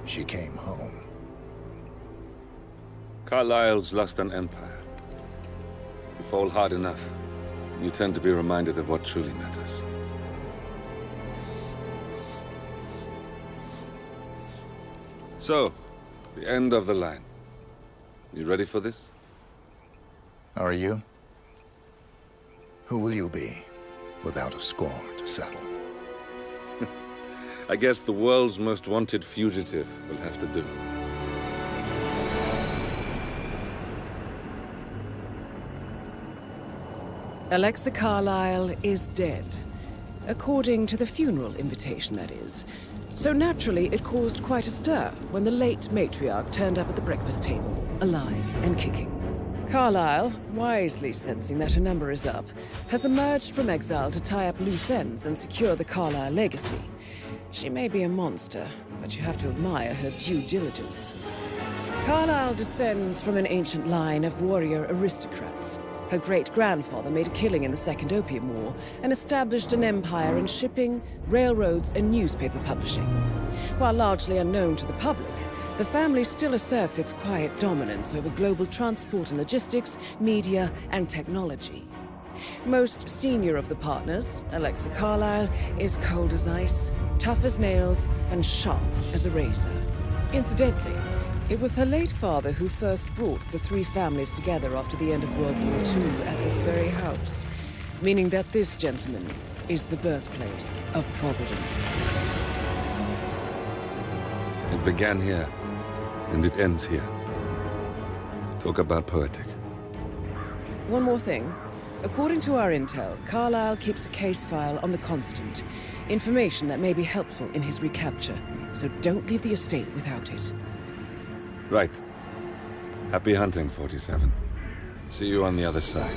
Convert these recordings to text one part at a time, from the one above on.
she came home. Carlyle's lost an empire. You fall hard enough, you tend to be reminded of what truly matters. So, the end of the line. You ready for this? Are you? Who will you be, without a score to settle? I guess the world's most wanted fugitive will have to do. Alexa Carlyle is dead. According to the funeral invitation, that is. So naturally, it caused quite a stir when the late matriarch turned up at the breakfast table, alive and kicking. Carlyle, wisely sensing that her number is up, has emerged from exile to tie up loose ends and secure the Carlyle legacy. She may be a monster, but you have to admire her due diligence. Carlyle descends from an ancient line of warrior aristocrats. Her great-grandfather made a killing in the Second Opium War and established an empire in shipping, railroads, and newspaper publishing. While largely unknown to the public, the family still asserts its quiet dominance over global transport and logistics, media, and technology. Most senior of the partners, Alexa Carlyle, is cold as ice, tough as nails, and sharp as a razor. Incidentally, it was her late father who first brought the three families together after the end of World War II at this very house, meaning that this gentleman is the birthplace of Providence. It began here, and it ends here. Talk about poetic. One more thing. According to our intel, Carlyle keeps a case file on the Constant. Information that may be helpful in his recapture, so don't leave the estate without it. Right. Happy hunting, 47. See you on the other side.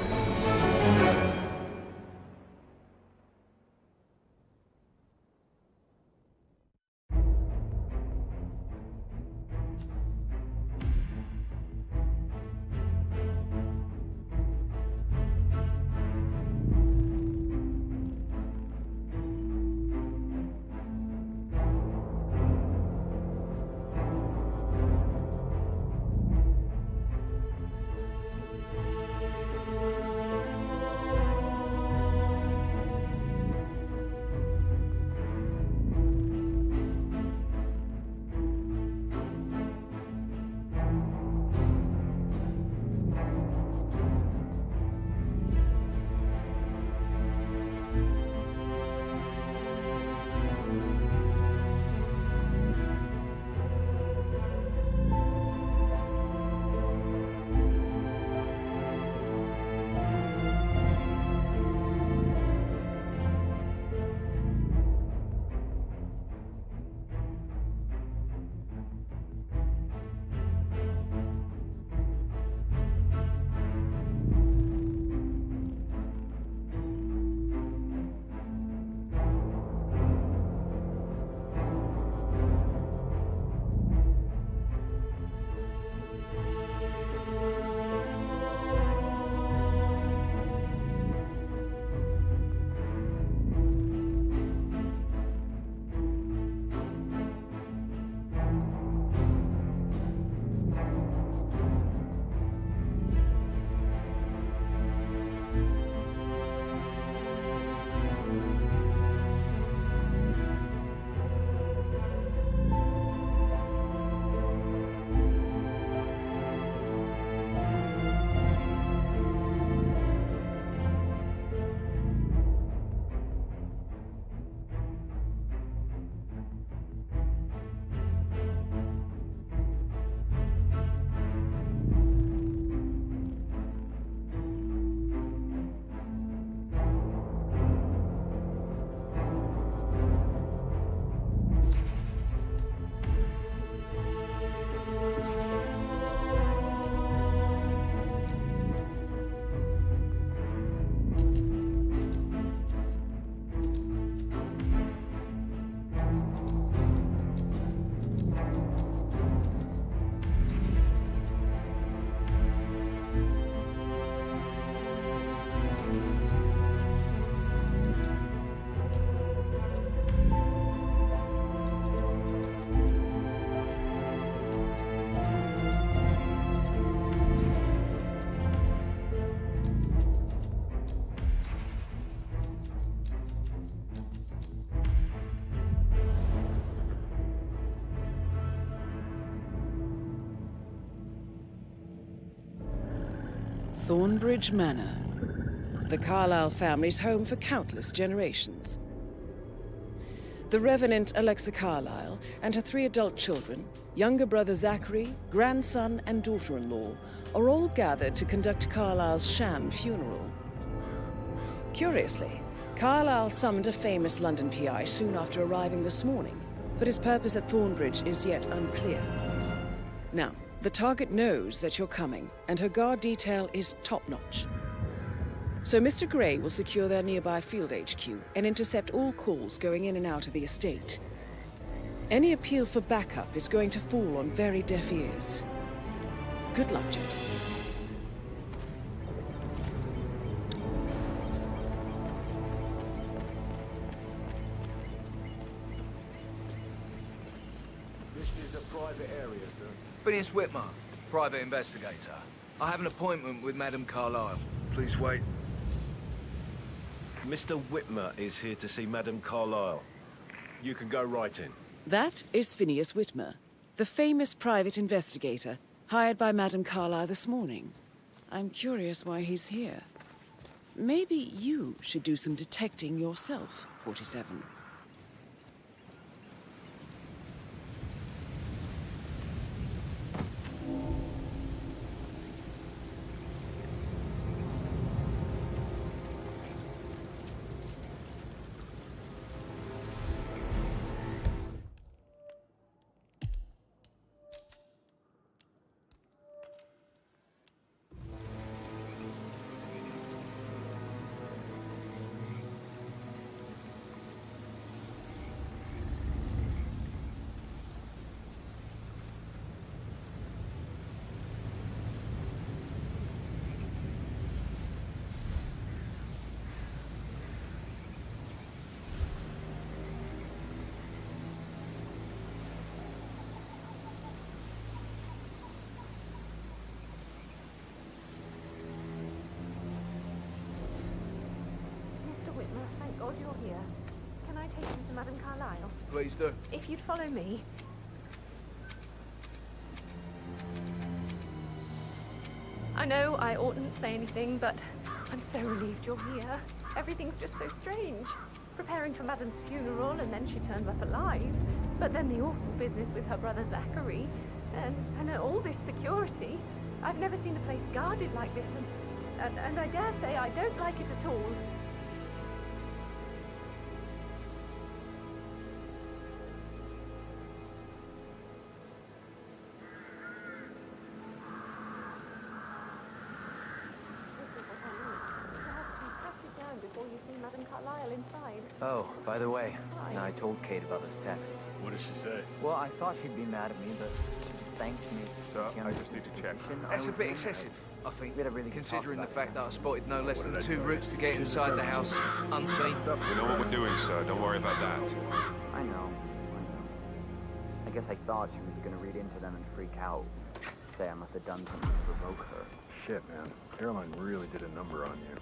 Thornbridge Manor, the Carlyle family's home for countless generations. The Revenant Alexa Carlyle and her 3 adult children, younger brother Zachary, grandson and daughter-in-law, are all gathered to conduct Carlyle's sham funeral. Curiously, Carlyle summoned a famous London PI soon after arriving this morning, but his purpose at Thornbridge is yet unclear. Now, the target knows that you're coming, and her guard detail is top-notch. So Mr. Gray will secure their nearby field HQ and intercept all calls going in and out of the estate. Any appeal for backup is going to fall on very deaf ears. Good luck, gentlemen. This is a private area, sir. Phineas Whitmer, private investigator. I have an appointment with Madame Carlyle. Please wait. Mr. Whitmer is here to see Madame Carlyle. You can go right in. That is Phineas Whitmer, the famous private investigator hired by Madame Carlyle this morning. I'm curious why he's here. Maybe you should do some detecting yourself, 47. Thank God you're here. Can I take you to Madame Carlyle? Please do. If you'd follow me. I know I oughtn't say anything, but I'm so relieved you're here. Everything's just so strange. Preparing for Madame's funeral, and then she turns up alive. But then the awful business with her brother Zachary, and all this security. I've never seen a place guarded like this, and I dare say I don't like it at all. Before you see Madame Carlyle inside. Oh, by the way, I told Kate about this text. What did she say? Well, I thought she'd be mad at me, but she just thanked me. Sir, I just need to check. That's a bit excessive, I think, We had a really good considering the talk fact that I spotted no less than What did 2 I do? routes to get inside the house unseen. We know what we're doing, sir. Don't worry about that. I know. I guess I thought she was gonna read into them and freak out. Say I must have done something to provoke her. Shit, man. Caroline really did a number on you.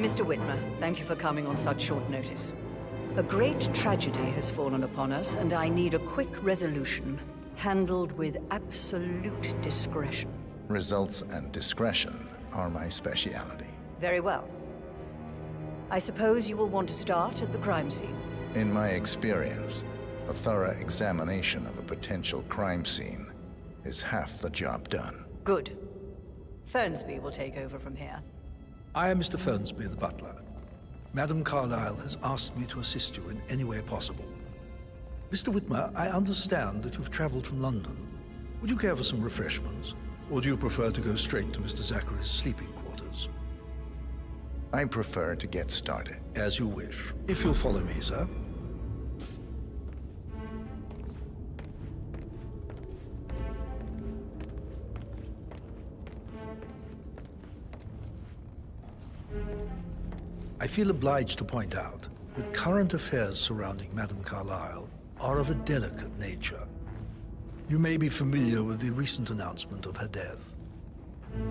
Mr. Whitmer, thank you for coming on such short notice. A great tragedy has fallen upon us, and I need a quick resolution, handled with absolute discretion. Results and discretion are my speciality. Very well. I suppose you will want to start at the crime scene. In my experience, a thorough examination of a potential crime scene is half the job done. Good. Fernsby will take over from here. I am Mr. Fernsby, the butler. Madam Carlyle has asked me to assist you in any way possible. Mr. Whitmer, I understand that you've traveled from London. Would you care for some refreshments? Or do you prefer to go straight to Mr. Zachary's sleeping quarters? I prefer to get started. As you wish. If you'll follow me, sir. I feel obliged to point out that current affairs surrounding Madame Carlyle are of a delicate nature. You may be familiar with the recent announcement of her death.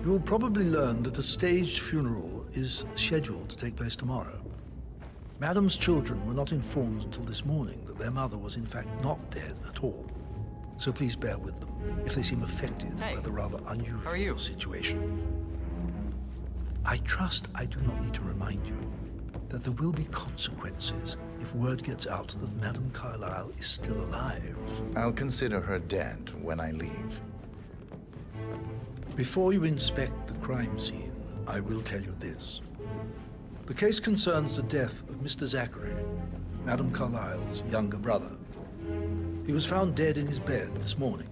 You will probably learn that a staged funeral is scheduled to take place tomorrow. Madame's children were not informed until this morning that their mother was in fact not dead at all. So please bear with them if they seem affected by the rather unusual situation. I trust I do not need to remind you that there will be consequences if word gets out that Madame Carlyle is still alive. I'll consider her dead when I leave. Before you inspect the crime scene, I will tell you this. The case concerns the death of Mr. Zachary, Madame Carlyle's younger brother. He was found dead in his bed this morning.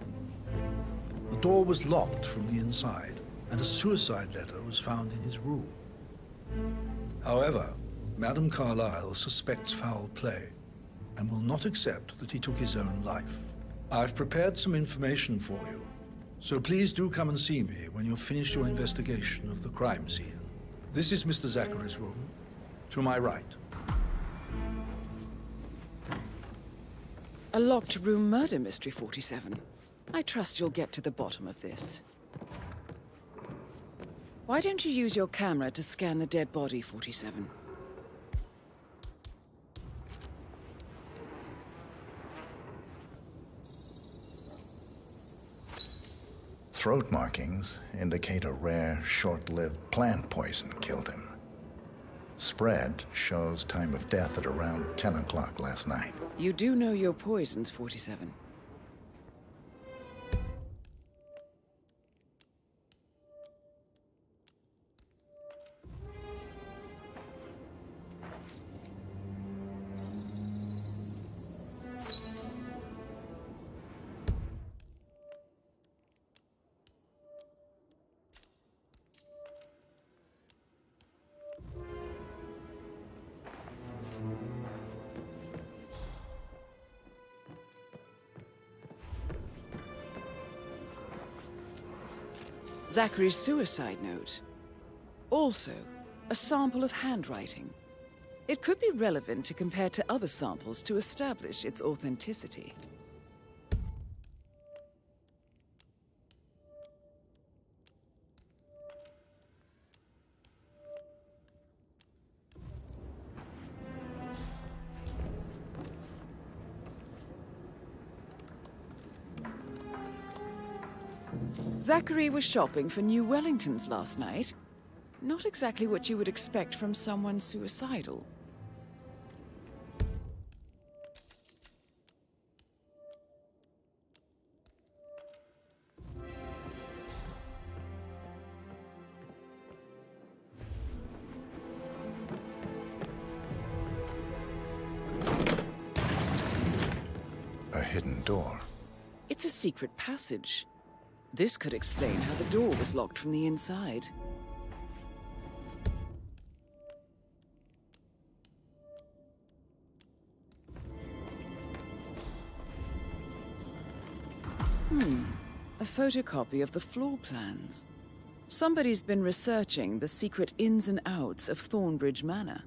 The door was locked from the inside, and a suicide letter was found in his room. However, Madame Carlyle suspects foul play and will not accept that he took his own life. I've prepared some information for you, so please do come and see me when you've finished your investigation of the crime scene. This is Mr. Zachary's room, to my right. A locked room murder mystery, 47. I trust you'll get to the bottom of this. Why don't you use your camera to scan the dead body, 47? Throat markings indicate a rare, short-lived plant poison killed him. Spread shows time of death at around 10 o'clock last night. You do know your poisons, 47. Zachary's suicide note. Also, a sample of handwriting. It could be relevant to compare to other samples to establish its authenticity. Zachary was shopping for new Wellingtons last night. Not exactly what you would expect from someone suicidal. A hidden door. It's a secret passage. This could explain how the door was locked from the inside. A photocopy of the floor plans. Somebody's been researching the secret ins and outs of Thornbridge Manor.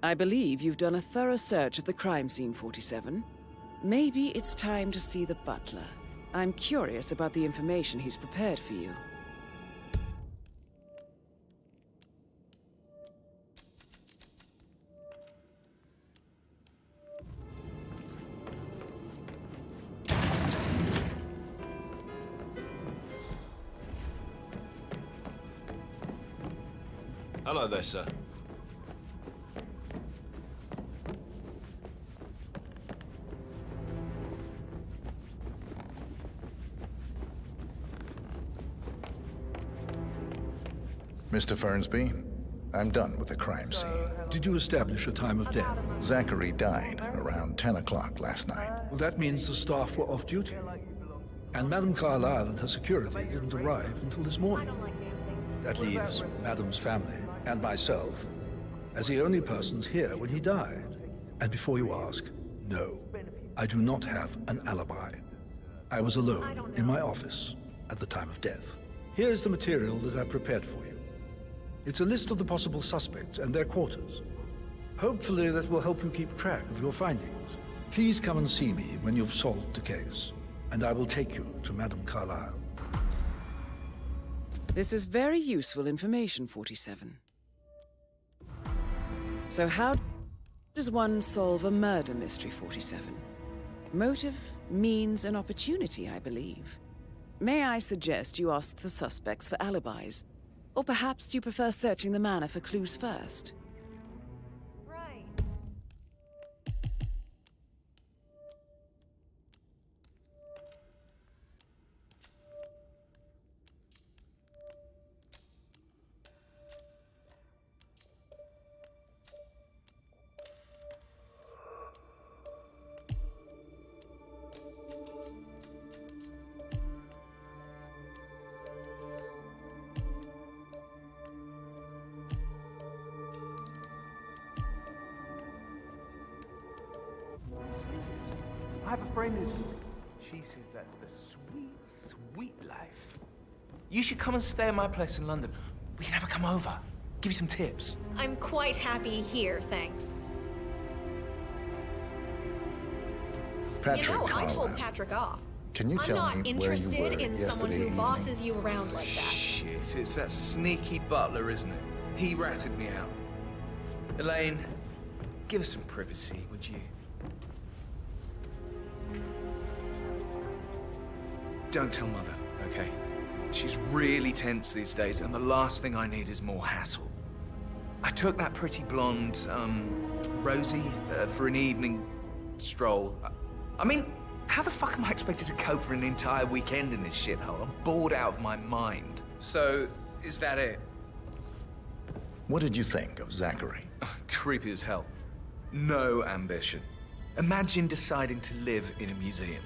I believe you've done a thorough search of the crime scene, 47. Maybe it's time to see the butler. I'm curious about the information he's prepared for you. Hello there, sir. Mr. Fernsby, I'm done with the crime scene. Did you establish a time of death? Zachary died around 10 o'clock last night. Well, that means the staff were off duty. And Madame Carlyle and her security didn't arrive until this morning. That leaves Madame's family and myself as the only persons here when he died. And before you ask, no, I do not have an alibi. I was alone in my office at the time of death. Here's the material that I prepared for you. It's a list of the possible suspects and their quarters. Hopefully that will help you keep track of your findings. Please come and see me when you've solved the case, and I will take you to Madame Carlyle. This is very useful information, 47. So how does one solve a murder mystery, 47? Motive, means, and opportunity, I believe. May I suggest you ask the suspects for alibis? Or perhaps do you prefer searching the manor for clues first? Right. I have a friend who's... She says that's the sweet, sweet life. You should come and stay at my place in London. We can have her come over. Give you some tips. I'm quite happy here, thanks. Patrick You know, I Carlyle. told Patrick off. Can you tell I'm me not where you interested were in someone yesterday who evening? bosses you around like that. Shit, it's that sneaky butler, isn't it? He ratted me out. Elaine, give us some privacy, would you? Don't tell Mother, okay? She's really tense these days, and the last thing I need is more hassle. I took that pretty blonde, Rosie, for an evening stroll. I mean, how the fuck am I expected to cope for an entire weekend in this shithole? I'm bored out of my mind. So, is that it? What did you think of Zachary? Creepy as hell. No ambition. Imagine deciding to live in a museum.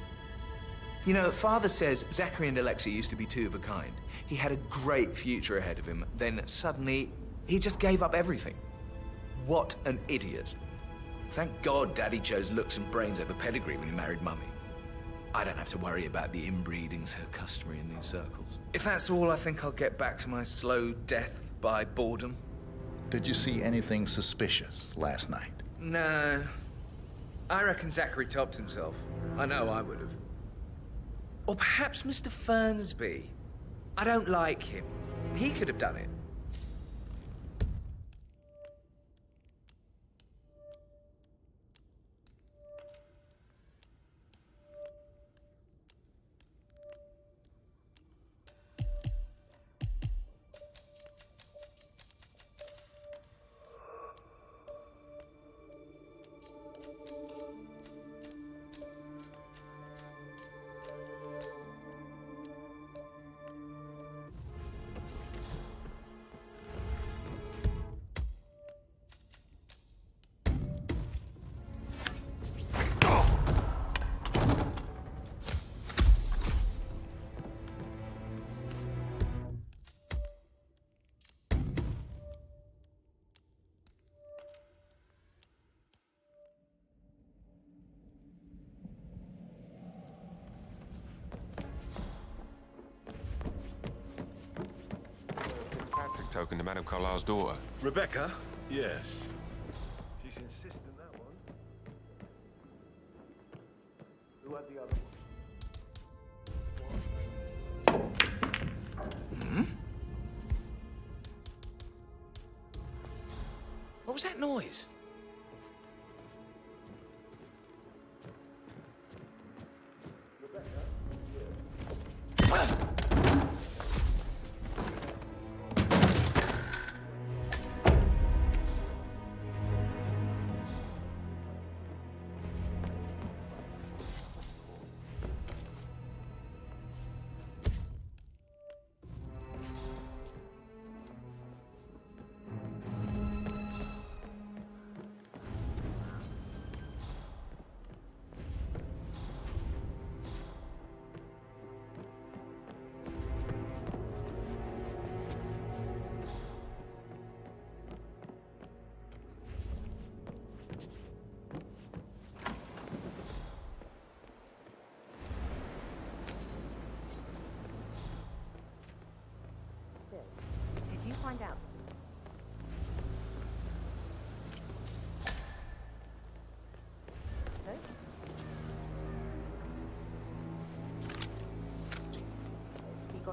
You know, Father says Zachary and Alexia used to be two of a kind. He had a great future ahead of him, then suddenly, he just gave up everything. What an idiot. Thank God Daddy chose looks and brains over pedigree when he married Mummy. I don't have to worry about the inbreeding so customary in these circles. If that's all, I think I'll get back to my slow death by boredom. Did you see anything suspicious last night? No. I reckon Zachary topped himself. I know I would have. Or perhaps Mr. Fernsby. I don't like him. He could have done it. Token to Madame Carlyle's daughter. Rebecca? Yes. She's insisting that one. Who had the other one? Hmm? What was that noise?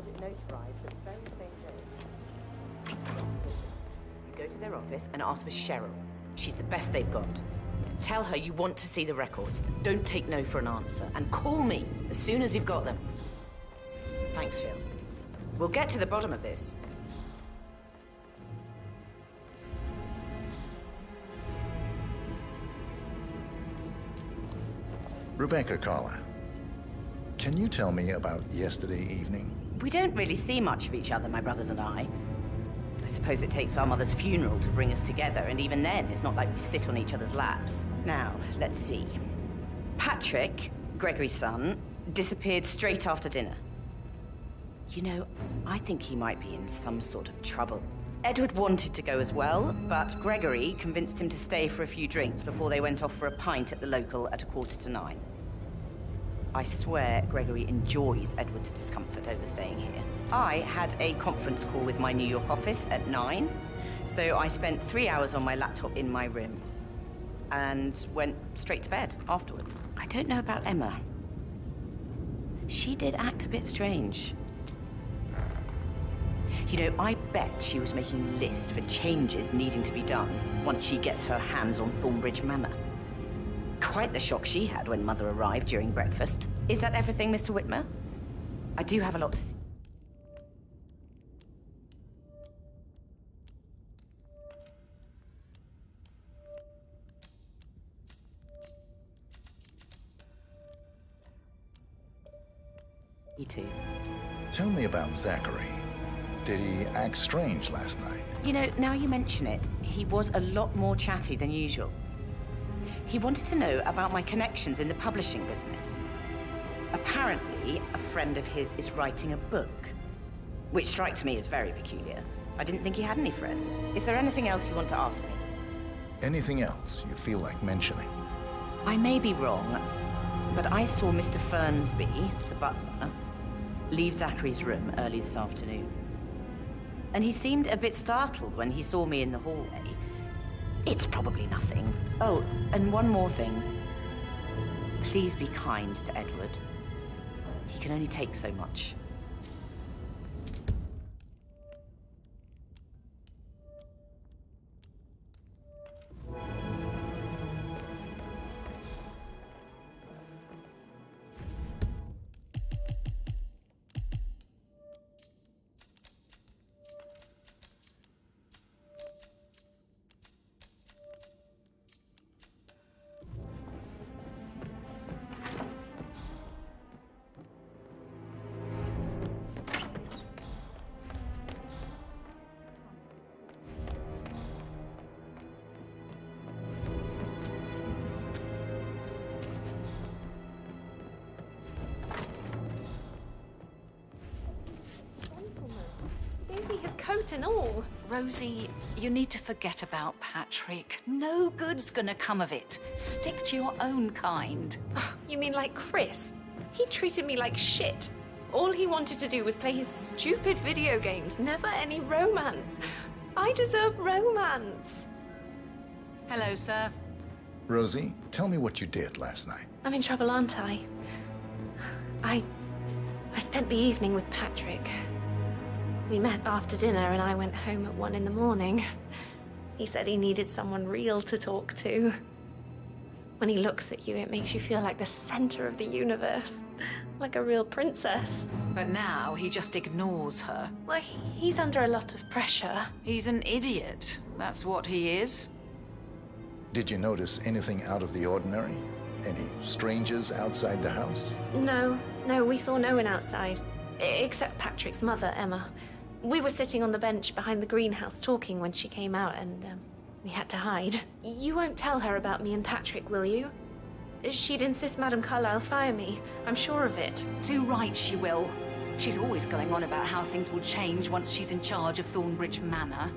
filed it notarized the very same day. You go to their office and ask for Cheryl. She's the best they've got. Tell her you want to see the records. Don't take no for an answer. And call me as soon as you've got them. Thanks, Phil. We'll get to the bottom of this. Rebecca Carlyle, can you tell me about yesterday evening? We don't really see much of each other, my brothers and I. I suppose it takes our mother's funeral to bring us together, and even then, it's not like we sit on each other's laps. Now, let's see. Patrick, Gregory's son, disappeared straight after dinner. You know, I think he might be in some sort of trouble. Edward wanted to go as well, but Gregory convinced him to stay for a few drinks before they went off for a pint at the local at 8:45. I swear Gregory enjoys Edward's discomfort over staying here. I had a conference call with my New York office at 9, so I spent 3 hours on my laptop in my room and went straight to bed afterwards. I don't know about Emma. She did act a bit strange. You know, I bet she was making lists for changes needing to be done once she gets her hands on Thornbridge Manor. Quite the shock she had when Mother arrived during breakfast. Is that everything, Mr. Whitmer? I do have a lot to see. Me too. Tell me about Zachary. Did he act strange last night? You know, now you mention it, he was a lot more chatty than usual. He wanted to know about my connections in the publishing business. Apparently, a friend of his is writing a book, which strikes me as very peculiar. I didn't think he had any friends. Is there anything else you want to ask me? Anything else you feel like mentioning? I may be wrong, but I saw Mr. Fernsby, the butler, leave Zachary's room early this afternoon. And he seemed a bit startled when he saw me in the hallway. It's probably nothing. Oh, and one more thing. Please be kind to Edward. He can only take so much. Coat and all. Rosie, you need to forget about Patrick. No good's gonna come of it. Stick to your own kind. You mean like Chris? He treated me like shit. All he wanted to do was play his stupid video games, never any romance. I deserve romance. Hello, sir. Rosie, tell me what you did last night. I'm in trouble, aren't I? I spent the evening with Patrick. We met after dinner and I went home at 1 in the morning. He said he needed someone real to talk to. When he looks at you, it makes you feel like the center of the universe. Like a real princess. But now he just ignores her. Well, he's under a lot of pressure. He's an idiot. That's what he is. Did you notice anything out of the ordinary? Any strangers outside the house? No, we saw no one outside. Except Patrick's mother, Emma. We were sitting on the bench behind the greenhouse talking when she came out and we had to hide. You won't tell her about me and Patrick, will you? She'd insist Madame Carlyle fire me. I'm sure of it. Too right she will. She's always going on about how things will change once she's in charge of Thornbridge Manor.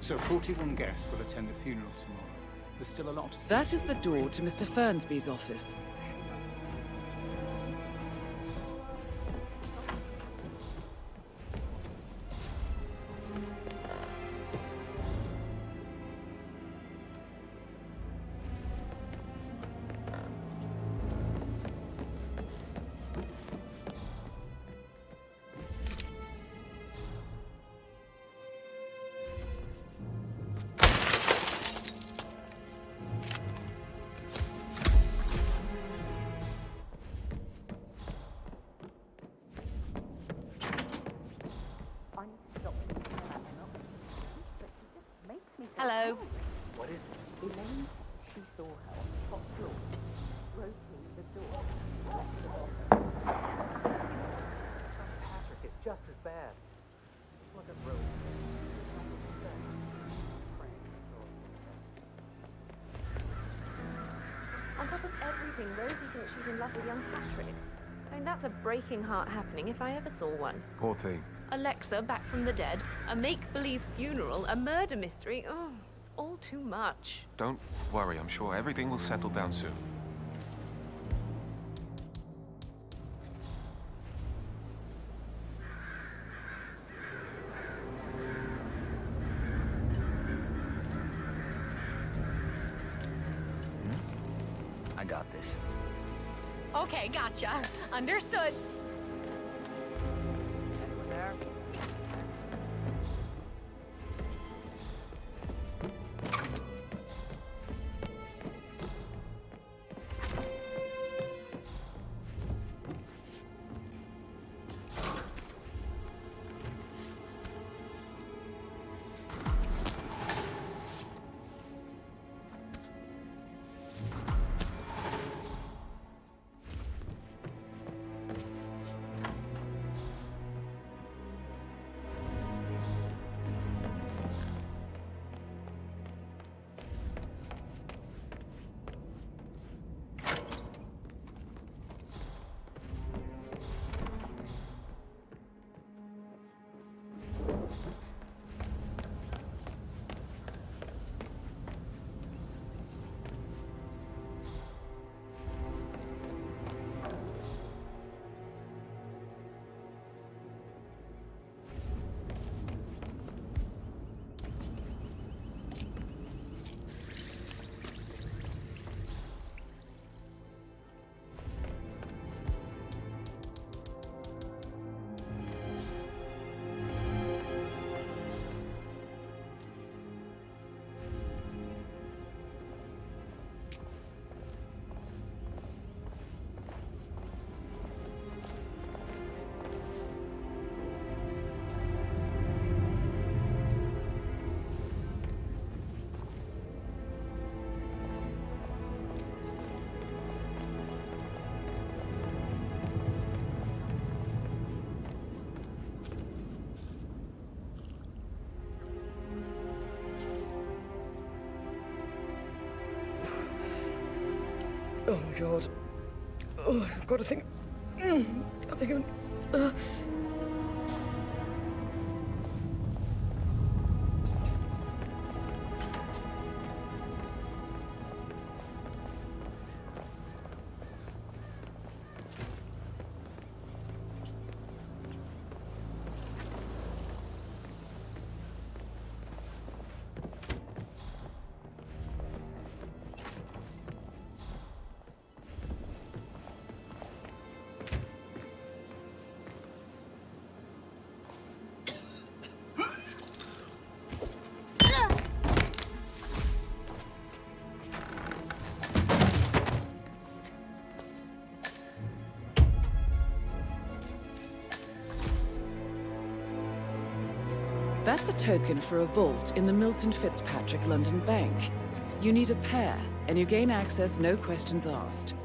So 41 guests will attend the funeral tomorrow. There's still a lot to see. That is the door to Mr. Fernsby's office. Hello. What is it? Elaine, she saw her on the top floor. Broke through the door. Left the bottom. Patrick, it's just as bad. Look at Rose. On top of everything, Rosie thinks she's in love with young Patrick. I mean, that's a breaking heart happening if I ever saw one. Poor thing. Alexa back from the dead, a make-believe funeral, a murder mystery. Oh, it's all too much. Don't worry, I'm sure everything will settle down soon. I got this. Okay, gotcha. Understood. Anyone there? Oh my god. Oh, I've got to think. I think I'm. That's a token for a vault in the Milton Fitzpatrick London Bank. You need a pair, and you gain access no questions asked.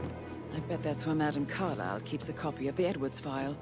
I bet that's where Madame Carlyle keeps a copy of the Edwards file.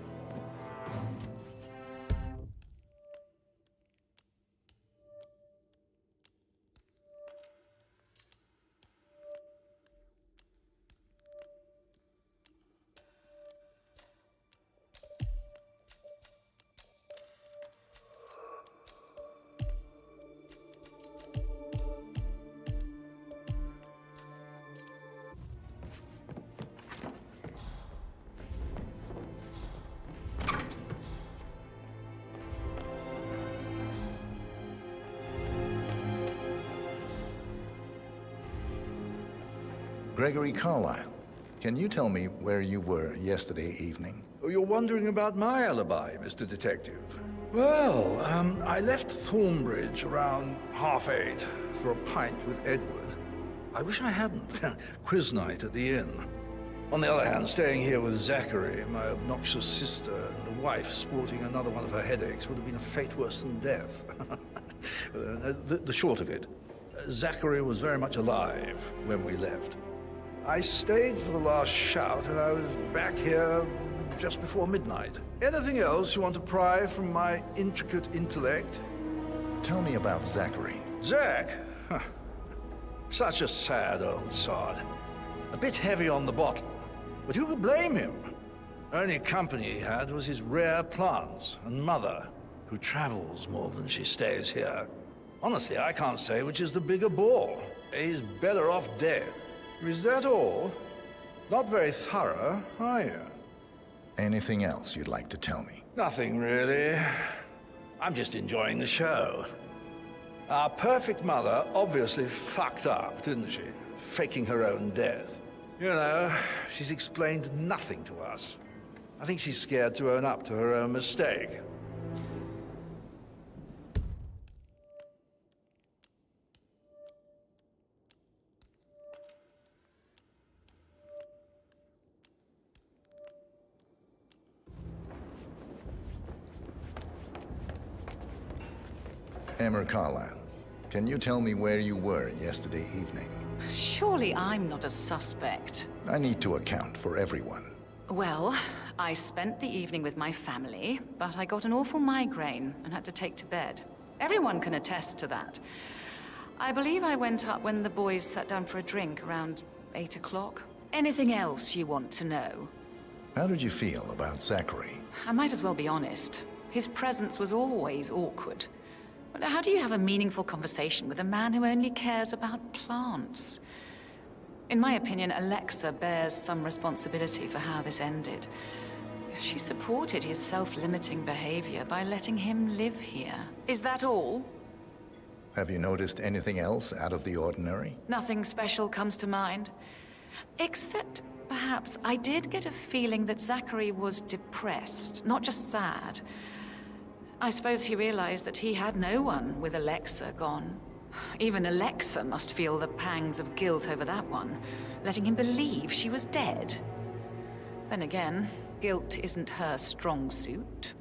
Gregory Carlyle, can you tell me where you were yesterday evening? Oh, you're wondering about my alibi, Mr. Detective. Well, I left Thornbridge around 8:30 for a pint with Edward. I wish I hadn't. Quiz night at the inn. On the other hand, staying here with Zachary, my obnoxious sister, and the wife sporting another one of her headaches would have been a fate worse than death. The short of it, Zachary was very much alive when we left. I stayed for the last shout, and I was back here just before midnight. Anything else you want to pry from my intricate intellect? Tell me about Zachary. Zach? Huh. Such a sad old sod. A bit heavy on the bottle, but who could blame him? Only company he had was his rare plants and mother, who travels more than she stays here. Honestly, I can't say which is the bigger bore. He's better off dead. Is that all? Not very thorough, are you? Anything else you'd like to tell me? Nothing, really. I'm just enjoying the show. Our perfect mother obviously fucked up, didn't she? Faking her own death. You know, she's explained nothing to us. I think she's scared to own up to her own mistake. Emma Carlyle, can you tell me where you were yesterday evening? Surely I'm not a suspect. I need to account for everyone. Well, I spent the evening with my family, but I got an awful migraine and had to take to bed. Everyone can attest to that. I believe I went up when the boys sat down for a drink around 8 o'clock. Anything else you want to know? How did you feel about Zachary? I might as well be honest. His presence was always awkward. But how do you have a meaningful conversation with a man who only cares about plants? In my opinion, Alexa bears some responsibility for how this ended. She supported his self-limiting behavior by letting him live here. Is that all? Have you noticed anything else out of the ordinary? Nothing special comes to mind. Except, perhaps, I did get a feeling that Zachary was depressed, not just sad. I suppose he realized that he had no one with Alexa gone. Even Alexa must feel the pangs of guilt over that one, letting him believe she was dead. Then again, guilt isn't her strong suit.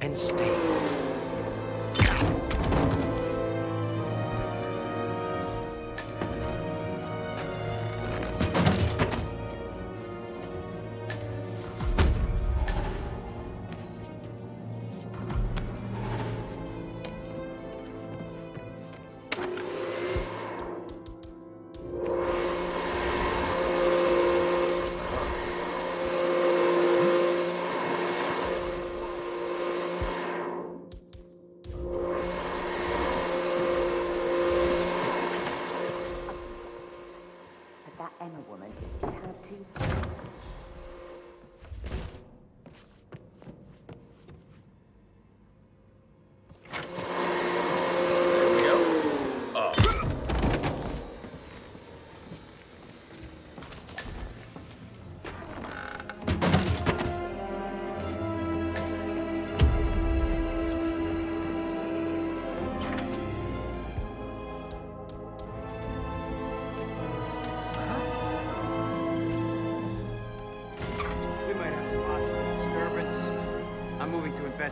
And Steve.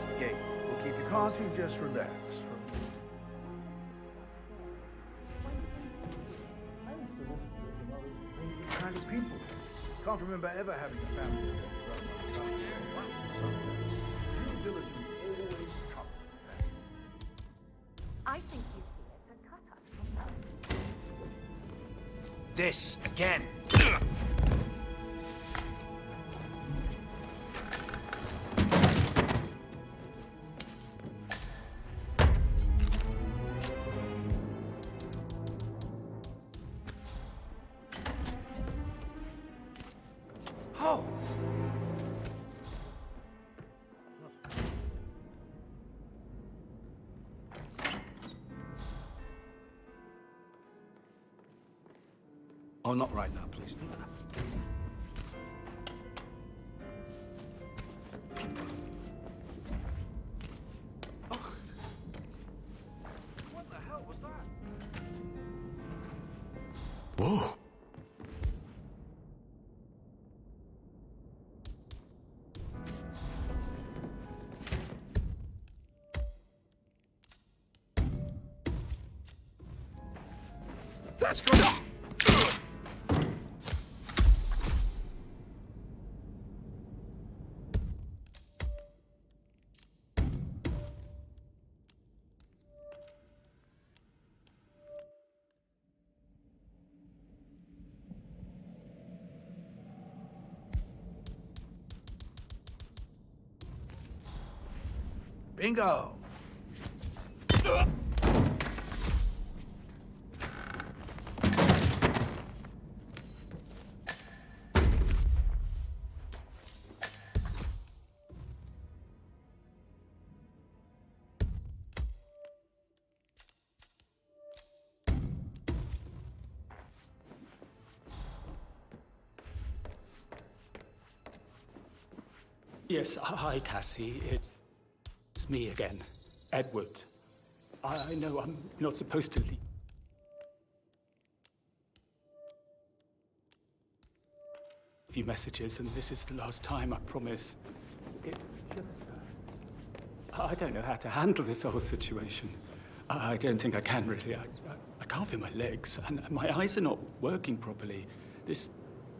investigate. We'll keep you calm if you just relax. Kind of people. Can't remember ever having a family. I think he's here to cut us from them. This again. Oh! Oh, not right now, please. What the hell was that? Whoa! That's good! Bingo! Yes, hi, Cassie. It's me again, Edward. I know I'm not supposed to leave. Few messages, and this is the last time, I promise. I don't know how to handle this whole situation. I don't think I can, really. I can't feel my legs, and my eyes are not working properly. This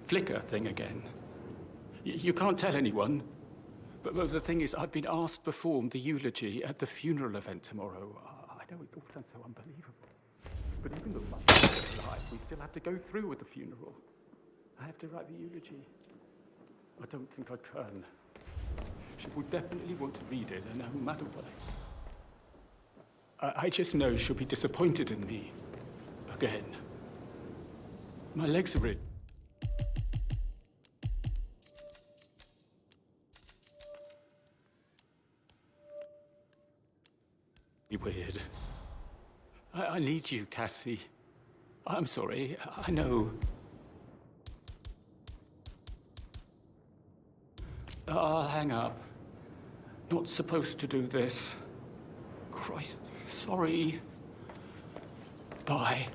flicker thing again. You can't tell anyone. But the thing is, I've been asked to perform the eulogy at the funeral event tomorrow. I know it all sounds so unbelievable. But even though Mother's alive, we still have to go through with the funeral. I have to write the eulogy. I don't think I can. She will definitely want to read it, no matter what. I just know she'll be disappointed in me. Again. My legs are red. Weird. I need you, Cassie. I'm sorry. I know. I'll hang up. Not supposed to do this. Christ, sorry. Bye.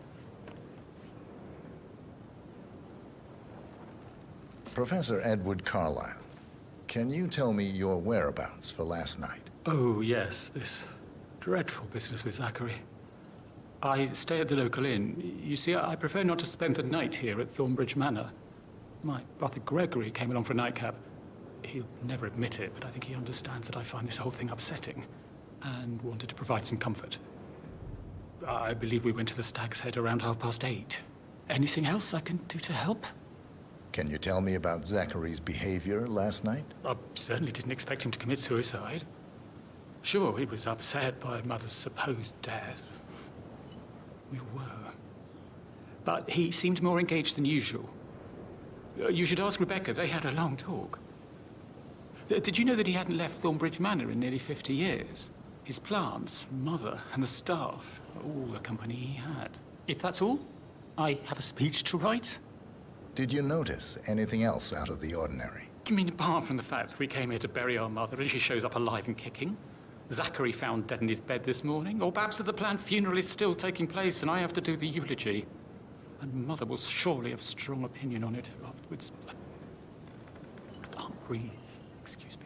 Professor Edward Carlyle, can you tell me your whereabouts for last night? Oh, yes, this dreadful business with Zachary. I stay at the local inn. You see, I prefer not to spend the night here at Thornbridge Manor. My brother Gregory came along for a nightcap. He'll never admit it, but I think he understands that I find this whole thing upsetting and wanted to provide some comfort. I believe we went to the Stag's Head around 8:30. Anything else I can do to help? Can you tell me about Zachary's behavior last night? I certainly didn't expect him to commit suicide. Sure, he was upset by Mother's supposed death. We were. But he seemed more engaged than usual. You should ask Rebecca. They had a long talk. Did you know that he hadn't left Thornbridge Manor in nearly 50 years? His plants, Mother, and the staff, all the company he had. If that's all, I have a speech to write. Did you notice anything else out of the ordinary? You mean apart from the fact that we came here to bury our mother and she shows up alive and kicking? Zachary found dead in his bed this morning? Or perhaps that the planned funeral is still taking place and I have to do the eulogy? And Mother will surely have a strong opinion on it afterwards. I can't breathe. Excuse me.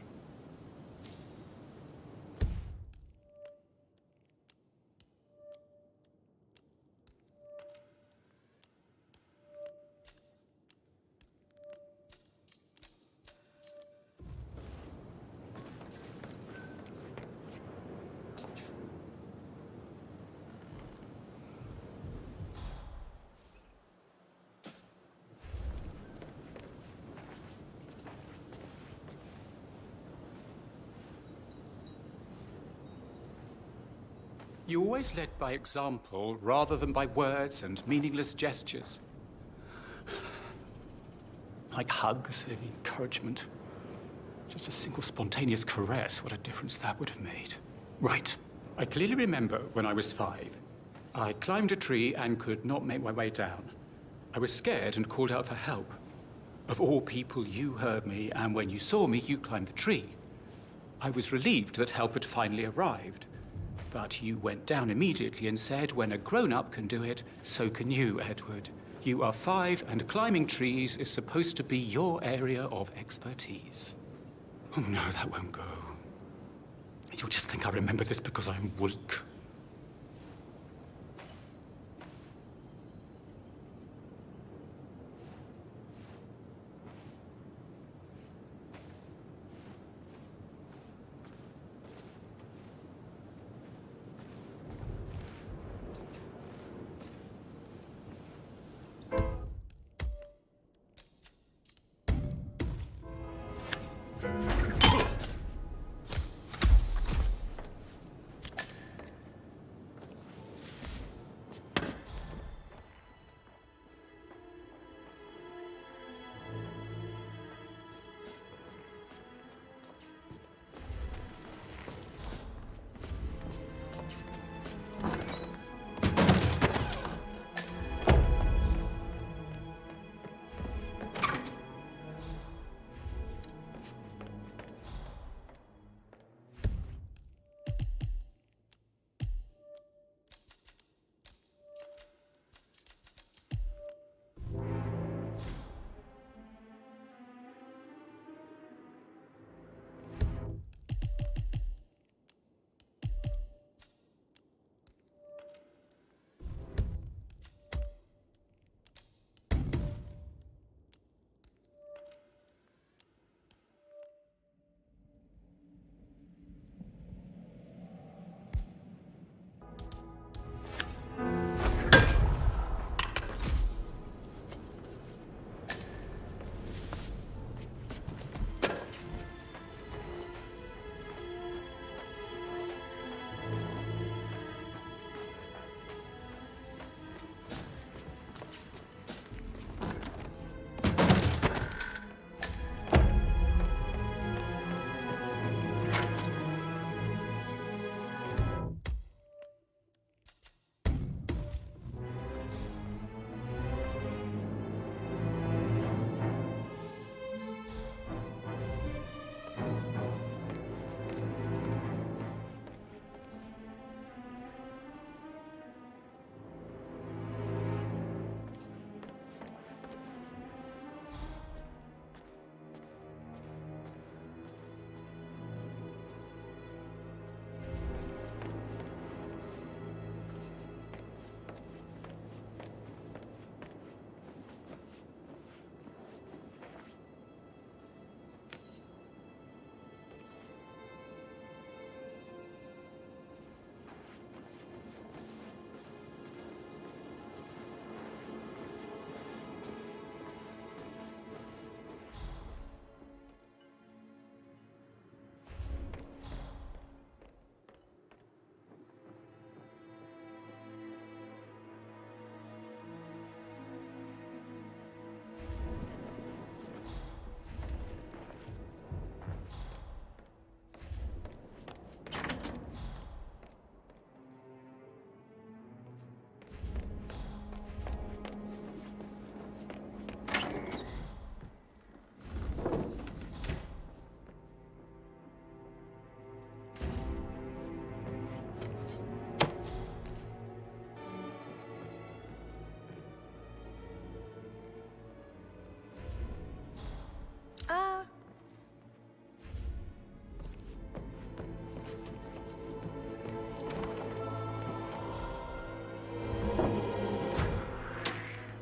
You always led by example rather than by words and meaningless gestures. Like hugs and encouragement. Just a single spontaneous caress, what a difference that would have made. Right. I clearly remember when I was 5. I climbed a tree and could not make my way down. I was scared and called out for help. Of all people, you heard me, and when you saw me, you climbed the tree. I was relieved that help had finally arrived. But you went down immediately and said, when a grown-up can do it, so can you, Edward. You are 5, and climbing trees is supposed to be your area of expertise. Oh no, that won't go. You'll just think I remember this because I'm weak.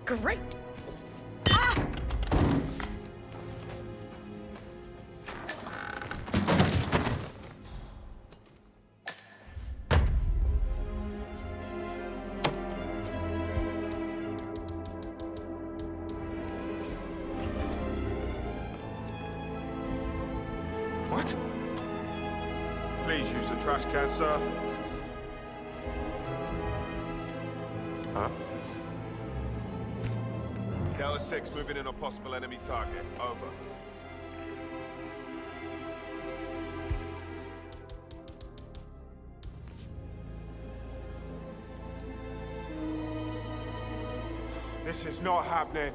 Great! What? Please use the trash can, sir. Bravo 6 moving in on possible enemy target. Over. This is not happening.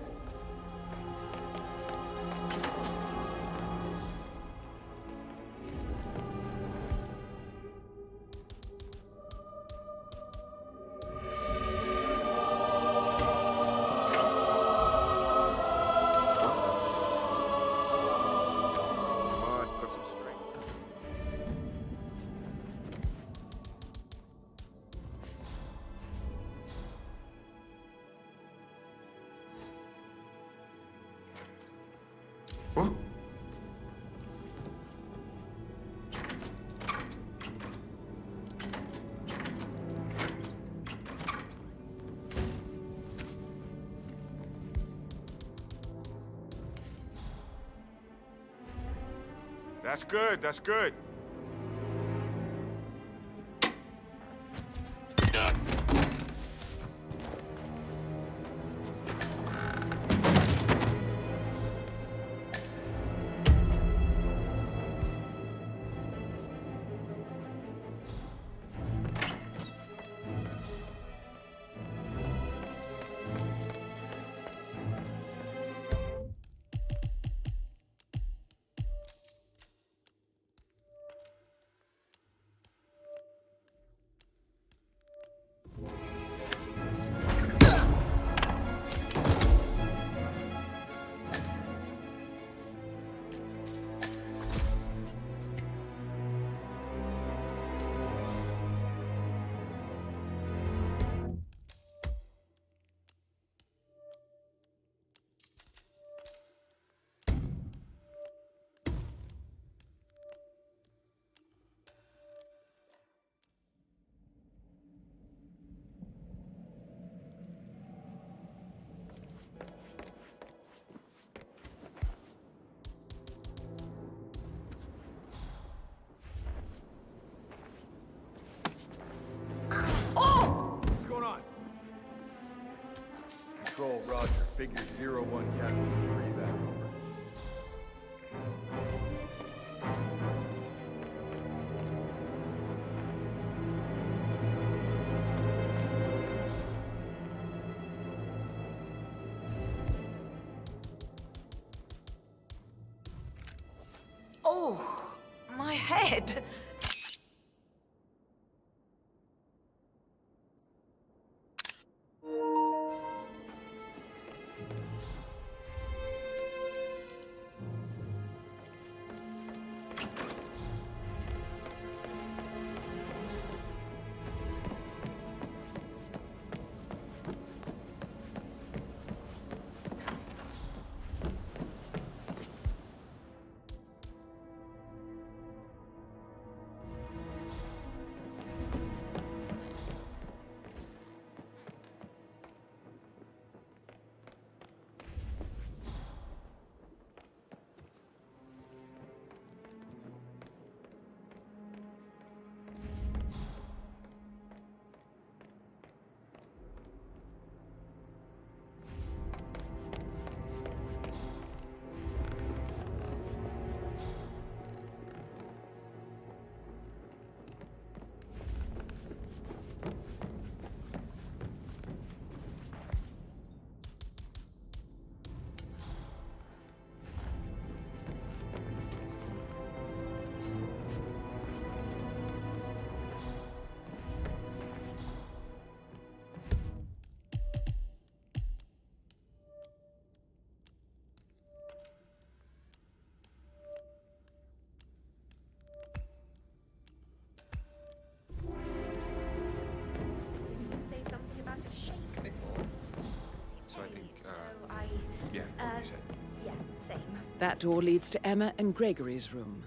That's good, that's good. Control, Roger. Figure 01, Captain 3, back over. Oh, my head. That door leads to Emma and Gregory's room.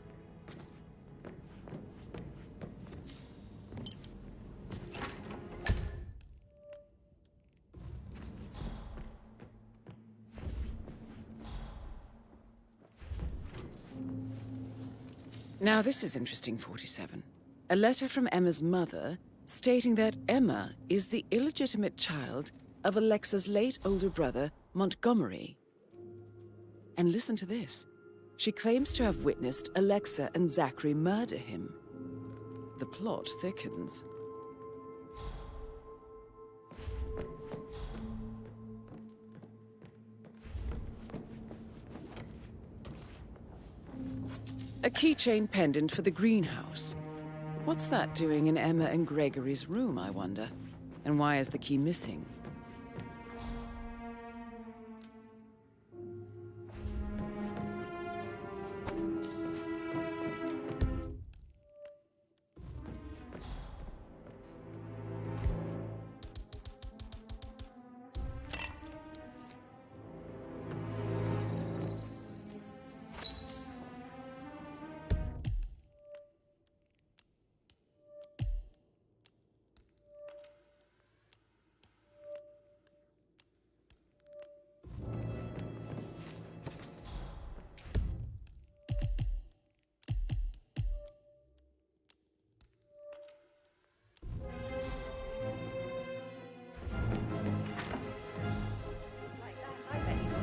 Now this is interesting, 47. A letter from Emma's mother stating that Emma is the illegitimate child of Alexa's late older brother, Montgomery. And listen to this. She claims to have witnessed Alexa and Zachary murder him. The plot thickens. A keychain pendant for the greenhouse. What's that doing in Emma and Gregory's room, I wonder? And why is the key missing?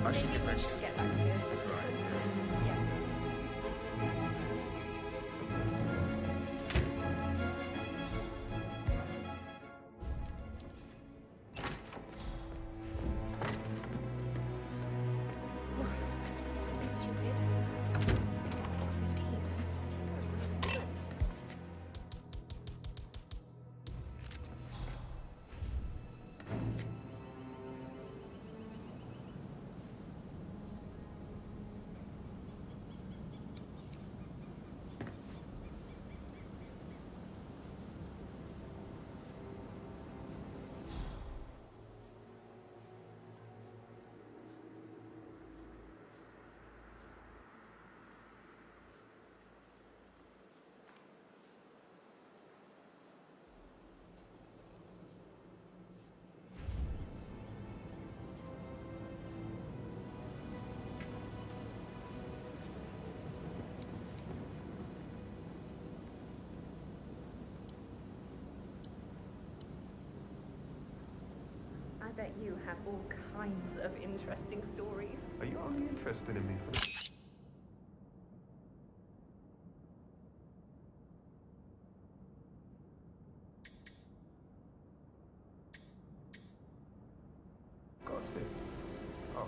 I should get back to you. I bet you have all kinds of interesting stories. Are you only interested in me for the... Gossip? Oh,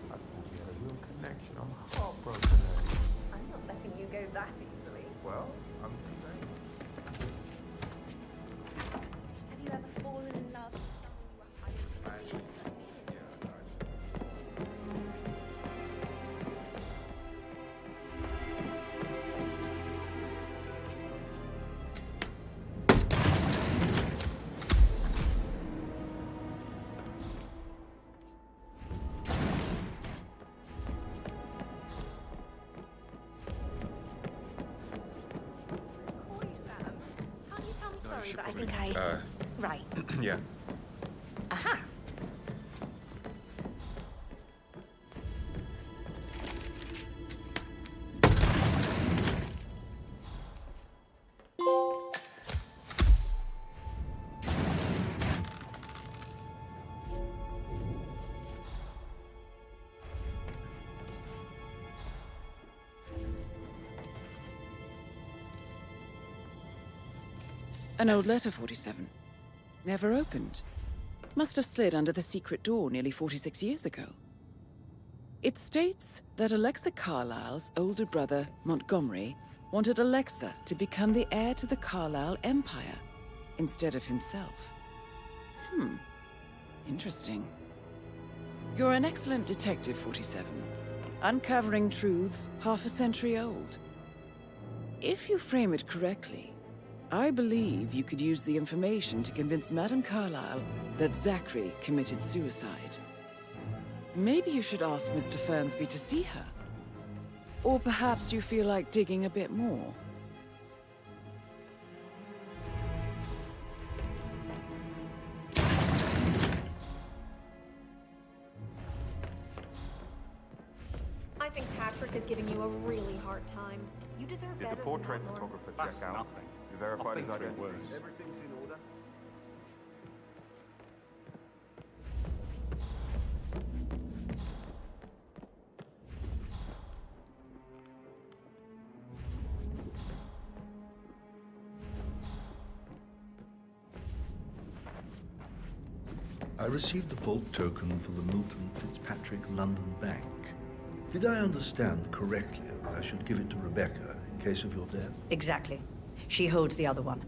I thought we had a real connection. I'm heartbroken now. I'm not letting you go that easily. Well, I'm saying. Have you ever fallen in love with someone you were hiding to? Sorry, but I think I... Right. Yeah. Aha! An old letter, 47. Never opened. Must have slid under the secret door nearly 46 years ago. It states that Alexa Carlisle's older brother, Montgomery, wanted Alexa to become the heir to the Carlisle Empire instead of himself. Interesting. You're an excellent detective, 47. Uncovering truths half a century old. If you frame it correctly, I believe you could use the information to convince Madame Carlisle that Zachary committed suicide. Maybe you should ask Mr. Fernsby to see her. Or perhaps you feel like digging a bit more. I think Patrick is giving you a really hard time. You deserve better. Did the portrait than that, Lawrence. photographer check out? Nothing. You verified his Nothing identity? Everything's in order. received the vault token for the Milton Fitzpatrick London Bank. Did I understand correctly that I should give it to Rebecca in case of your death? Exactly. She holds the other one.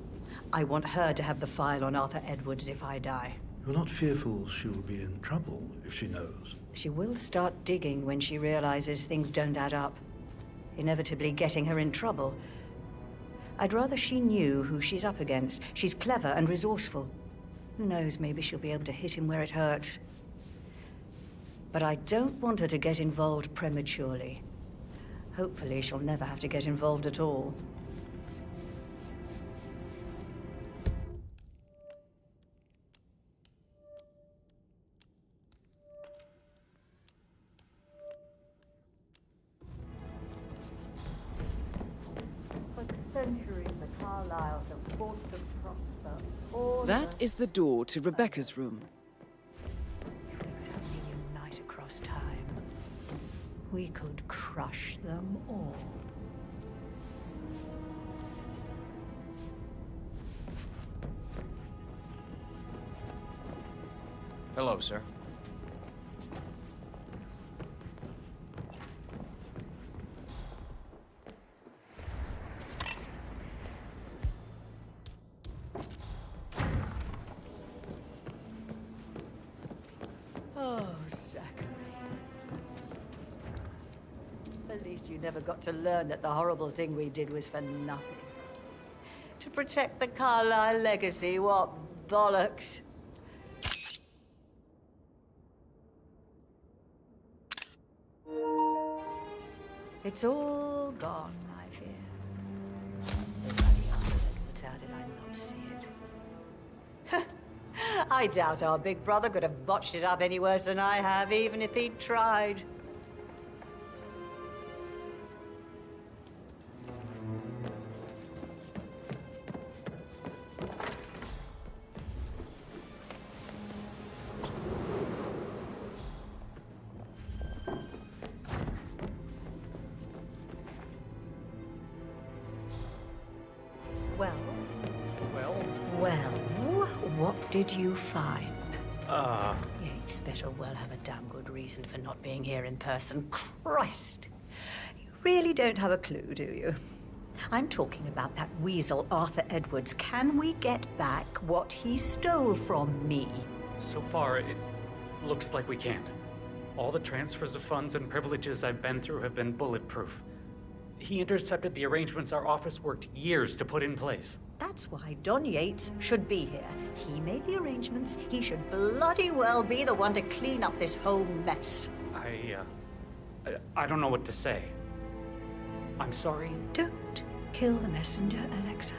I want her to have the file on Arthur Edwards if I die. You're not fearful she will be in trouble if she knows? She will start digging when she realizes things don't add up, inevitably getting her in trouble. I'd rather she knew who she's up against. She's clever and resourceful. Who knows, maybe she'll be able to hit him where it hurts. But I don't want her to get involved prematurely. Hopefully she'll never have to get involved at all. That is the door to Rebecca's room. If we could only unite across time, we could crush them all. Hello, sir. Oh, Zachary. At least you never got to learn that the horrible thing we did was for nothing. To protect the Carlyle legacy, what bollocks. It's all gone, I fear. The bloody Edwards, how did I not see it? I doubt our big brother could have botched it up any worse than I have, even if he'd tried. Well, what did you find? Yeah, you better well have a damn good reason for not being here in person. Christ! You really don't have a clue, do you? I'm talking about that weasel, Arthur Edwards. Can we get back what he stole from me? So far, it looks like we can't. All the transfers of funds and privileges I've been through have been bulletproof. He intercepted the arrangements our office worked years to put in place. That's why Don Yates should be here. He made the arrangements. He should bloody well be the one to clean up this whole mess. I don't know what to say. I'm sorry. Don't kill the messenger, Alexa.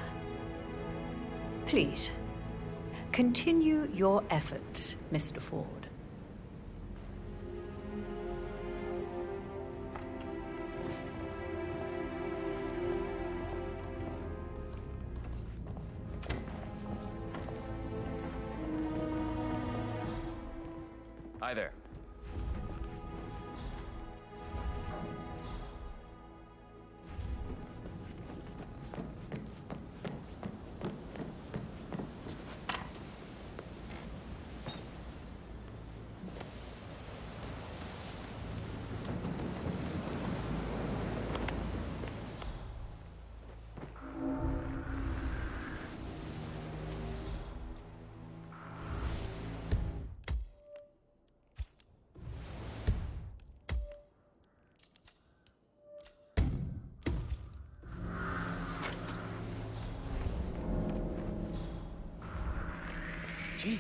Please, continue your efforts, Mr. Ford. Hi there. Jeez.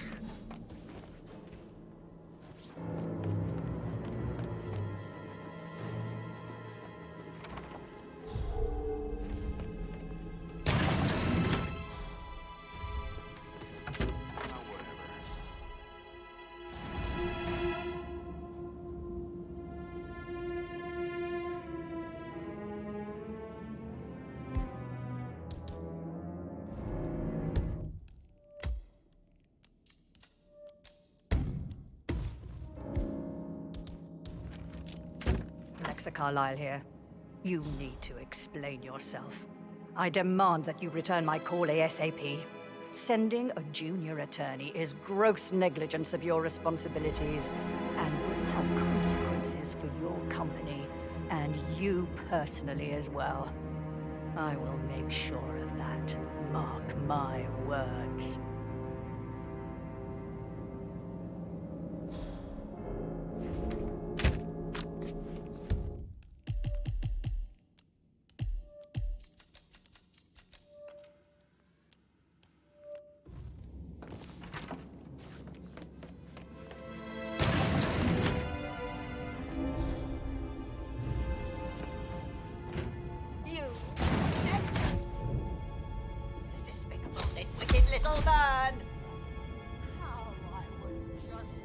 Alexa Carlyle here. You need to explain yourself. I demand that you return my call ASAP. Sending a junior attorney is gross negligence of your responsibilities and will have consequences for your company and you personally as well. I will make sure of that. Mark my words. Little man! How I would just...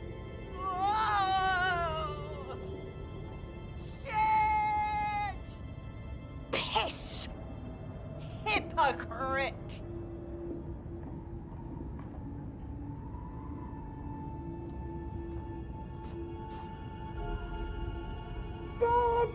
Whoa! Shit! Piss! Hypocrite! God,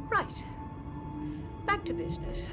Right. Back to business.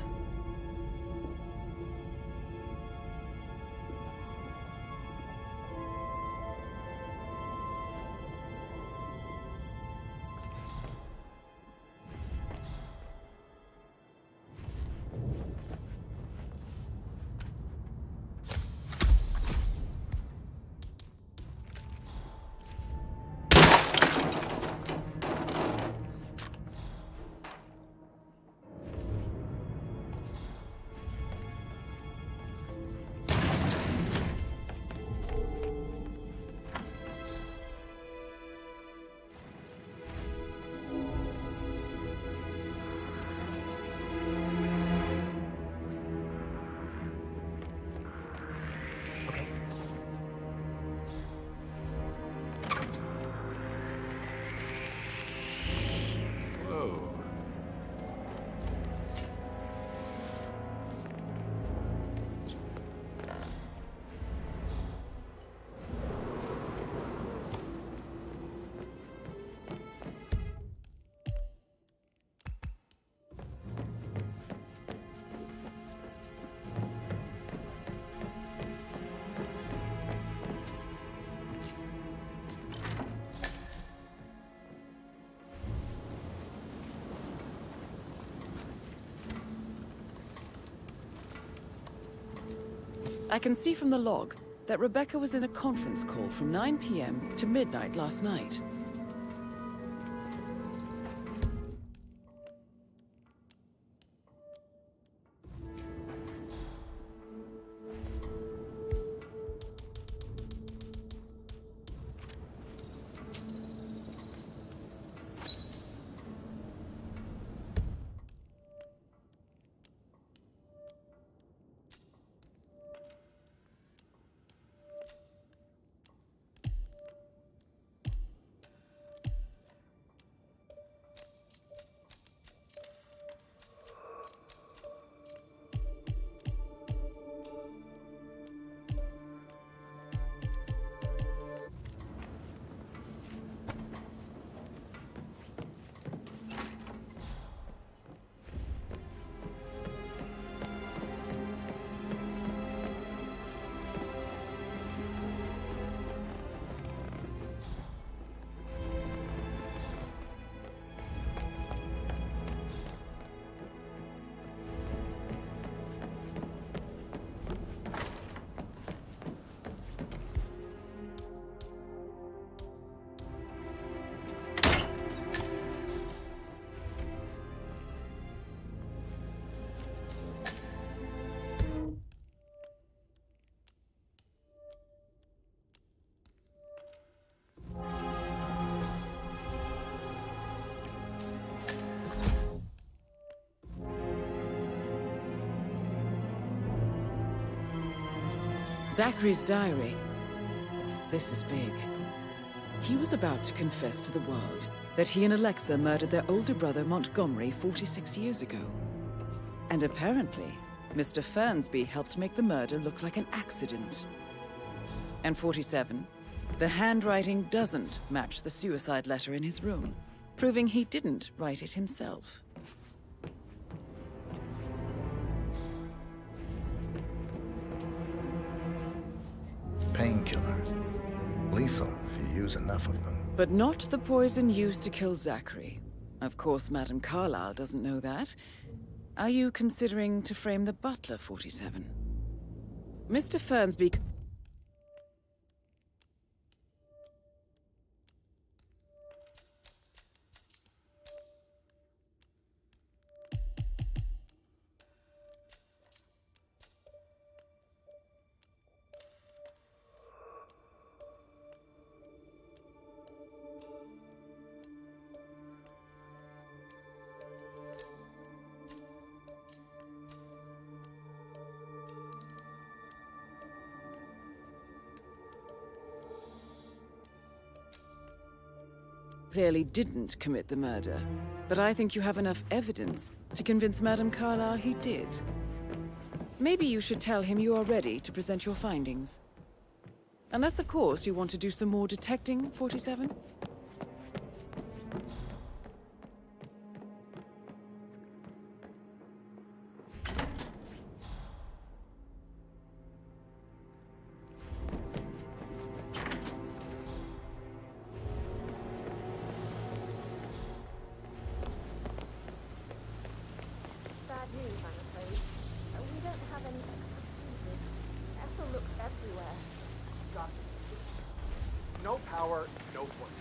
I can see from the log that Rebecca was in a conference call from 9 p.m. to midnight last night. Zachary's diary. This is big. He was about to confess to the world that he and Alexa murdered their older brother Montgomery 46 years ago. And apparently, Mr. Fernsby helped make the murder look like an accident. And 47, the handwriting doesn't match the suicide letter in his room, proving he didn't write it himself. Painkillers. Lethal if you use enough of them. But not the poison used to kill Zachary. Of course, Madame Carlyle doesn't know that. Are you considering to frame the butler, 47? Mr. Fernsby... clearly didn't commit the murder, but I think you have enough evidence to convince Madame Carlyle he did. Maybe you should tell him you are ready to present your findings. Unless, of course, you want to do some more detecting, 47? Bad news, I'm afraid. We don't have any extra fuses. Ethel looks everywhere. Got it. No power, no point.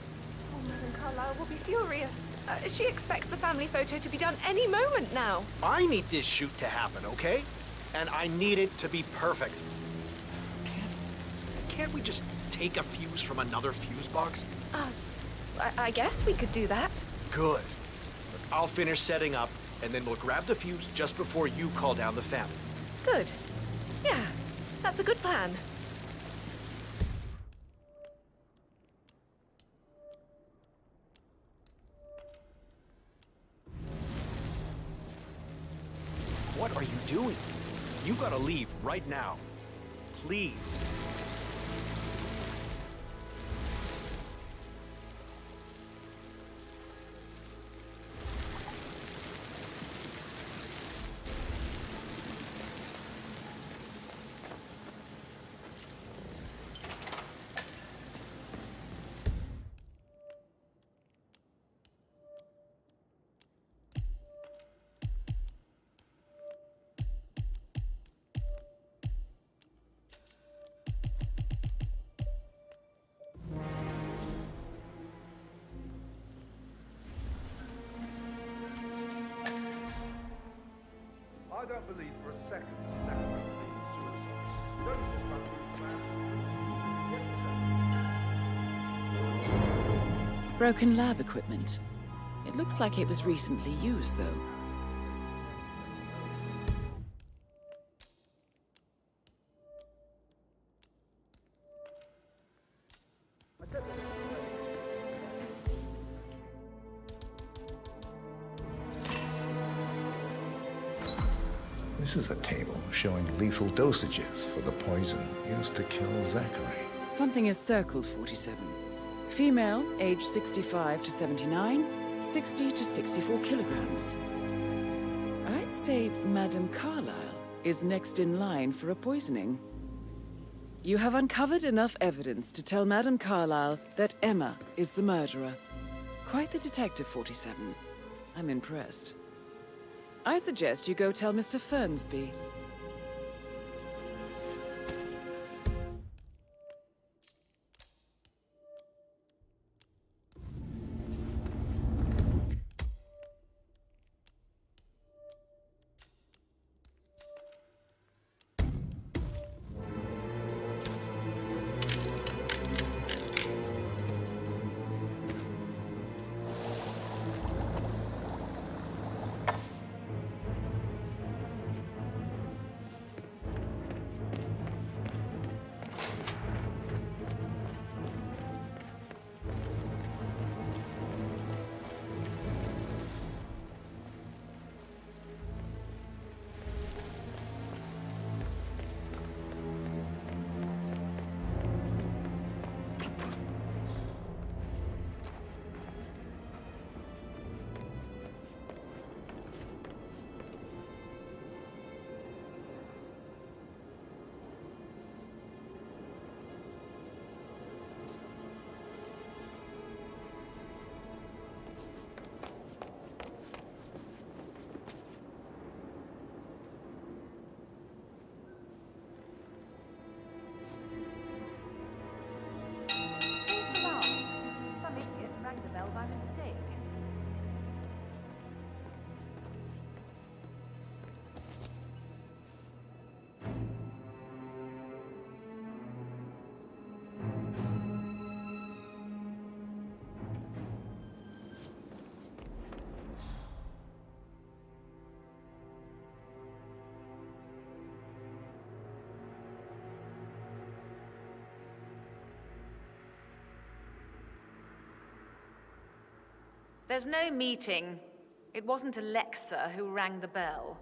Oh, Madame Carlyle will be furious. She expects the family photo to be done any moment now. I need this shoot to happen, okay? And I need it to be perfect. Can't we just take a fuse from another fuse box? I guess we could do that. Good. I'll finish setting up, and then we'll grab the fuse just before you call down the family. Good. Yeah, that's a good plan. What are you doing? You gotta leave right now. Please. I don't believe for a second that Zachary committed suicide. Don't just run through the man. Broken lab equipment. It looks like it was recently used, though. This is a table showing lethal dosages for the poison used to kill Zachary. Something is circled, 47. Female, age 65 to 79, 60 to 64 kilograms. I'd say Madame Carlyle is next in line for a poisoning. You have uncovered enough evidence to tell Madame Carlyle that Emma is the murderer. Quite the detective, 47. I'm impressed. I suggest you go tell Mr. Fernsby. There's no meeting. It wasn't Alexa who rang the bell.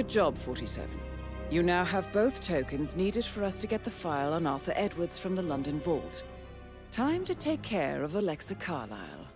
Good job, 47. You now have both tokens needed for us to get the file on Arthur Edwards from the London Vault. Time to take care of Alexa Carlyle.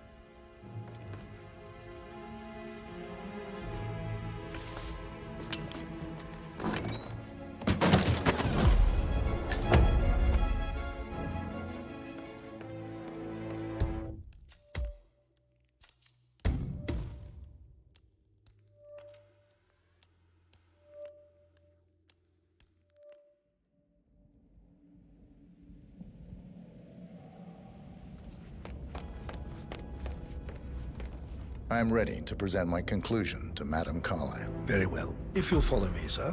I'm ready to present my conclusion to Madame Carlyle. Very well. If you'll follow me, sir.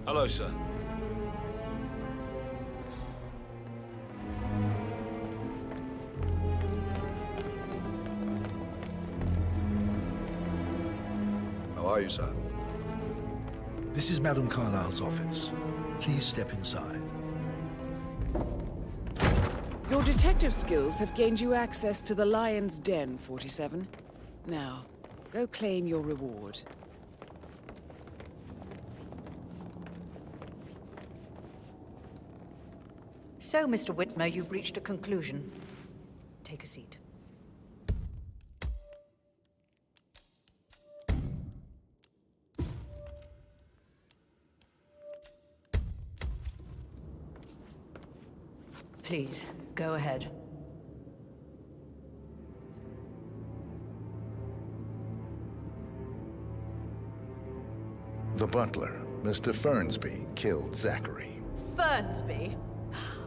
Hello, sir. How are you, sir? This is Madame Carlyle's office. Please step inside. Your detective skills have gained you access to the Lion's Den, 47. Now, go claim your reward. So, Mr. Whitmer, you've reached a conclusion. Take a seat. Please, go ahead. The butler, Mr. Fernsby, killed Zachary. Fernsby?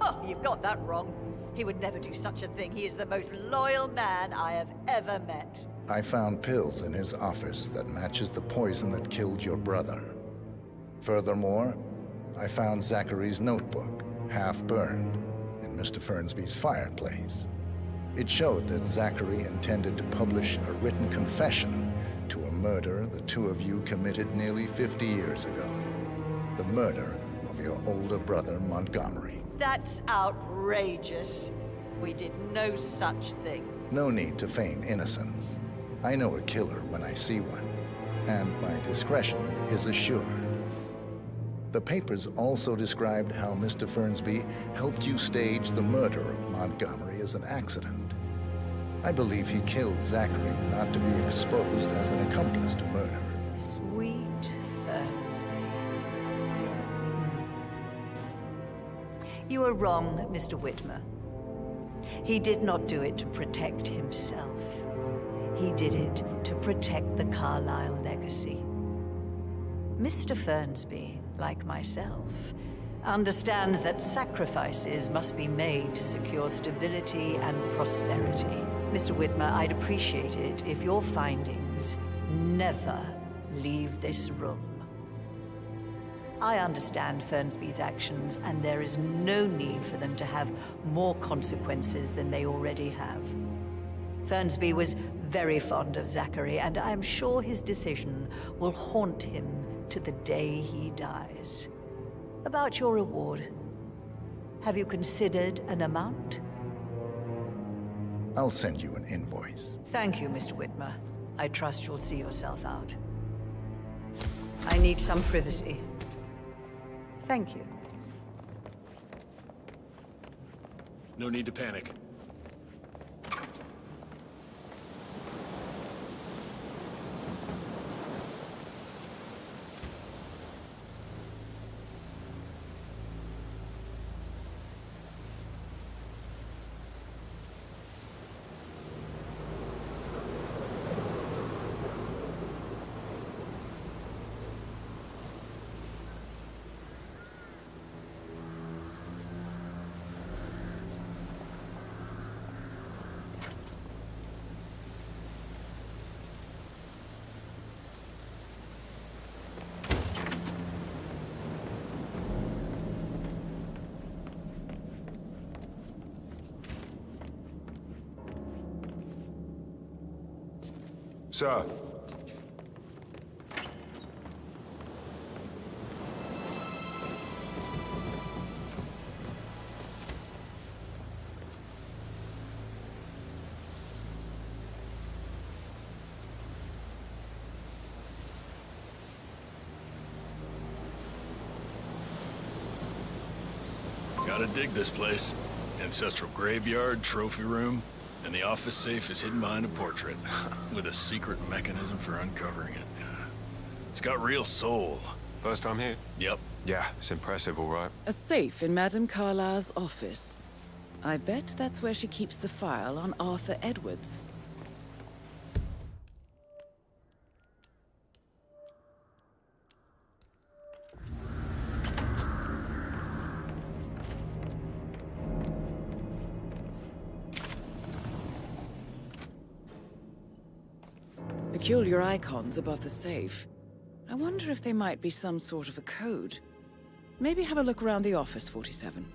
Oh, you've got that wrong. He would never do such a thing. He is the most loyal man I have ever met. I found pills in his office that matches the poison that killed your brother. Furthermore, I found Zachary's notebook, half burned, in Mr. Fernsby's fireplace. It showed that Zachary intended to publish a written confession to a murder the two of you committed nearly 50 years ago. The murder of your older brother, Montgomery. That's outrageous. We did no such thing. No need to feign innocence. I know a killer when I see one, and my discretion is assured. The papers also described how Mr. Fernsby helped you stage the murder of Montgomery as an accident. I believe he killed Zachary not to be exposed as an accomplice to murder. Sweet Fernsby. You are wrong, Mr. Whitmer. He did not do it to protect himself. He did it to protect the Carlyle legacy. Mr. Fernsby, like myself, understands that sacrifices must be made to secure stability and prosperity. Mr. Whitmer, I'd appreciate it if your findings never leave this room. I understand Fernsby's actions, and there is no need for them to have more consequences than they already have. Fernsby was very fond of Zachary, and I am sure his decision will haunt him to the day he dies. About your reward, have you considered an amount? I'll send you an invoice. Thank you, Mr. Whitmer. I trust you'll see yourself out. I need some privacy. Thank you. No need to panic. Sir. Gotta dig this place. Ancestral graveyard, trophy room, and the office safe is hidden behind a portrait, with a secret mechanism for uncovering it. It's got real soul. First time here? Yep. Yeah, it's impressive, all right. A safe in Madame Carlyle's office. I bet that's where she keeps the file on Arthur Edwards. Peculiar icons above the safe. I wonder if they might be some sort of a code. Maybe have a look around the office, 47.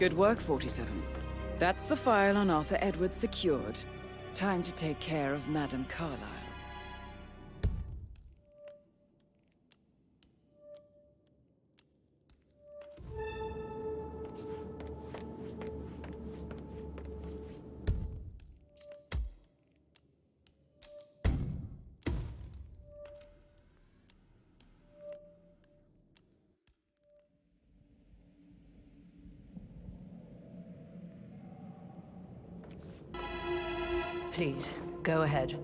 Good work, 47. That's the file on Arthur Edwards secured. Time to take care of Madame Carlyle. Please, go ahead.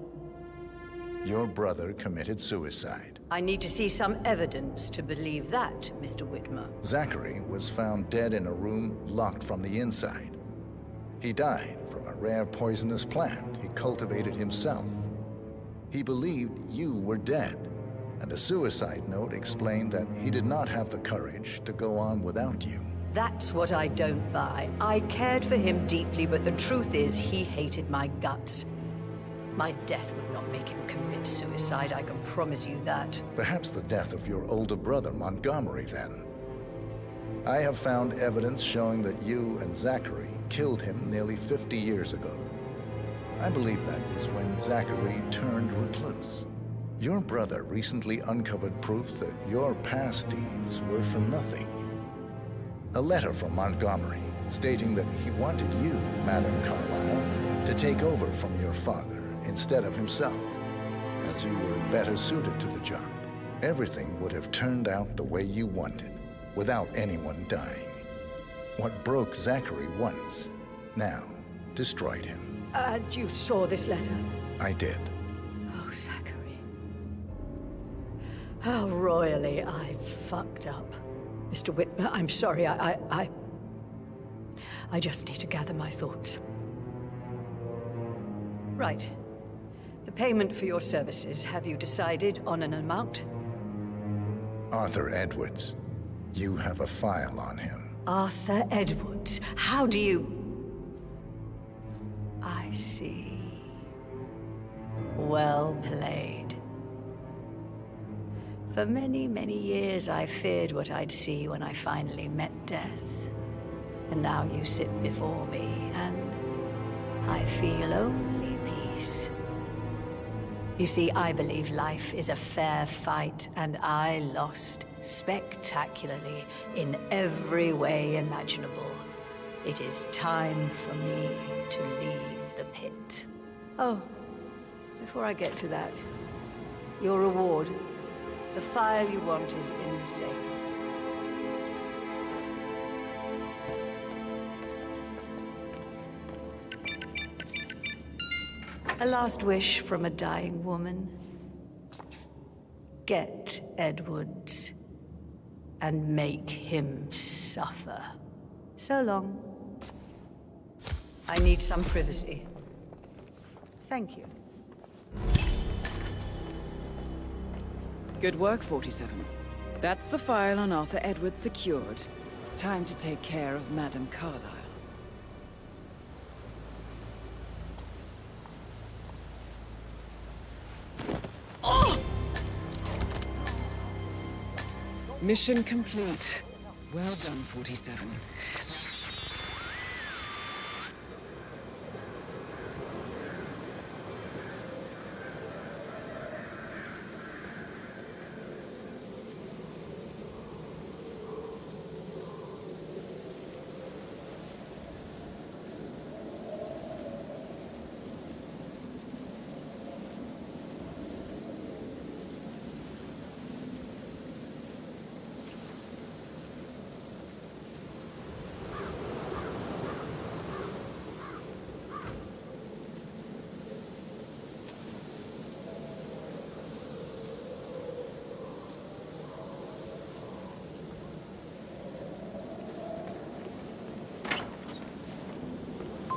Your brother committed suicide. I need to see some evidence to believe that, Mr. Whitmer. Zachary was found dead in a room locked from the inside. He died from a rare poisonous plant he cultivated himself. He believed you were dead, and a suicide note explained that he did not have the courage to go on without you. That's what I don't buy. I cared for him deeply, but the truth is he hated my guts. My death would not make him commit suicide, I can promise you that. Perhaps the death of your older brother, Montgomery, then. I have found evidence showing that you and Zachary killed him nearly 50 years ago. I believe that was when Zachary turned recluse. Your brother recently uncovered proof that your past deeds were for nothing. A letter from Montgomery stating that he wanted you, Madame Carlyle, to take over from your father instead of himself, as you were better suited to the job. Everything would have turned out the way you wanted, without anyone dying. What broke Zachary once, now destroyed him. And you saw this letter? I did. Oh, Zachary. How royally I fucked up. Mr. Whitmer, I'm sorry, I just need to gather my thoughts. Right. The payment for your services, have you decided on an amount? Arthur Edwards. You have a file on him. Arthur Edwards? How do you... I see. Well played. For many, many years, I feared what I'd see when I finally met death. And now you sit before me, and I feel only peace. You see, I believe life is a fair fight, and I lost spectacularly in every way imaginable. It is time for me to leave the pit. Oh, before I get to that, your reward. The file you want is in the safe. A last wish from a dying woman. Get Edwards and make him suffer. So long. I need some privacy. Thank you. Good work, 47. That's the file on Arthur Edwards secured. Time to take care of Madame Carlyle. Oh! Mission complete. Well done, 47.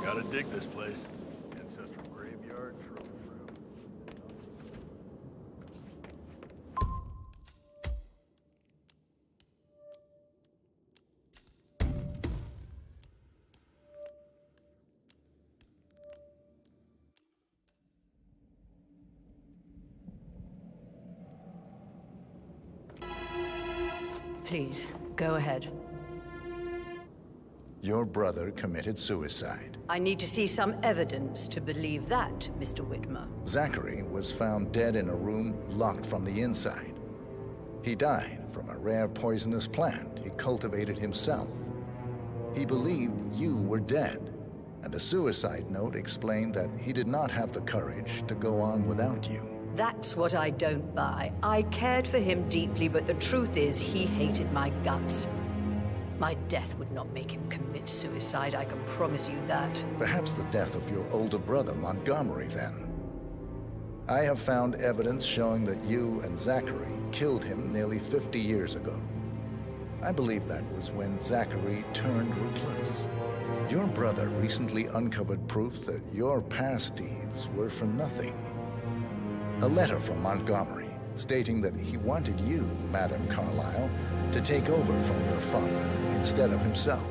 Gotta dig this place. Ancestral graveyard, trophy room. Please, go ahead. Your brother committed suicide. I need to see some evidence to believe that, Mr. Whitmer. Zachary was found dead in a room locked from the inside. He died from a rare poisonous plant he cultivated himself. He believed you were dead, and a suicide note explained that he did not have the courage to go on without you. That's what I don't buy. I cared for him deeply, but the truth is he hated my guts. My death would not make him commit suicide, I can promise you that. Perhaps the death of your older brother, Montgomery, then. I have found evidence showing that you and Zachary killed him nearly 50 years ago. I believe that was when Zachary turned recluse. Your brother recently uncovered proof that your past deeds were for nothing. A letter from Montgomery stating that he wanted you, Madame Carlyle, to take over from your father instead of himself,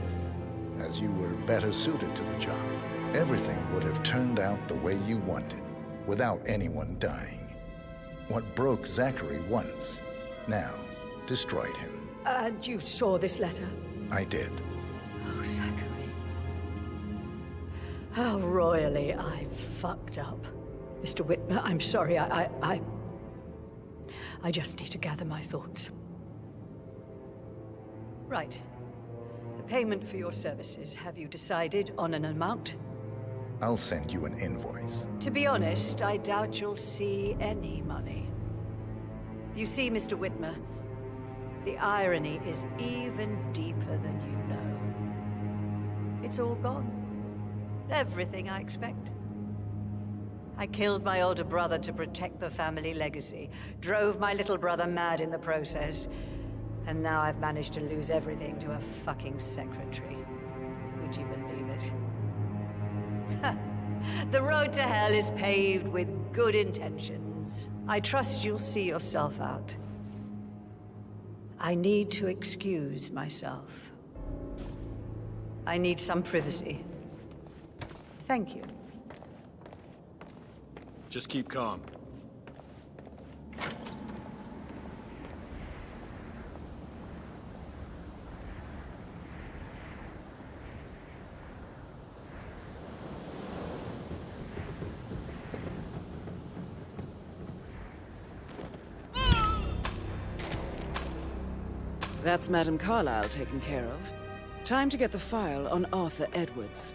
as you were better suited to the job. Everything would have turned out the way you wanted, without anyone dying. What broke Zachary once, now destroyed him. And you saw this letter? I did. Oh, Zachary. How royally I fucked up. Mr. Whitmer, I'm sorry, I just need to gather my thoughts. Right. The payment for your services, have you decided on an amount? I'll send you an invoice. To be honest, I doubt you'll see any money. You see, Mr. Whitmer, the irony is even deeper than you know. It's all gone. Everything I expect. I killed my older brother to protect the family legacy, drove my little brother mad in the process, and now I've managed to lose everything to a fucking secretary. Would you believe it? The road to hell is paved with good intentions. I trust you'll see yourself out. I need to excuse myself. I need some privacy. Thank you. Just keep calm. That's Madame Carlyle taken care of. Time to get the file on Arthur Edwards.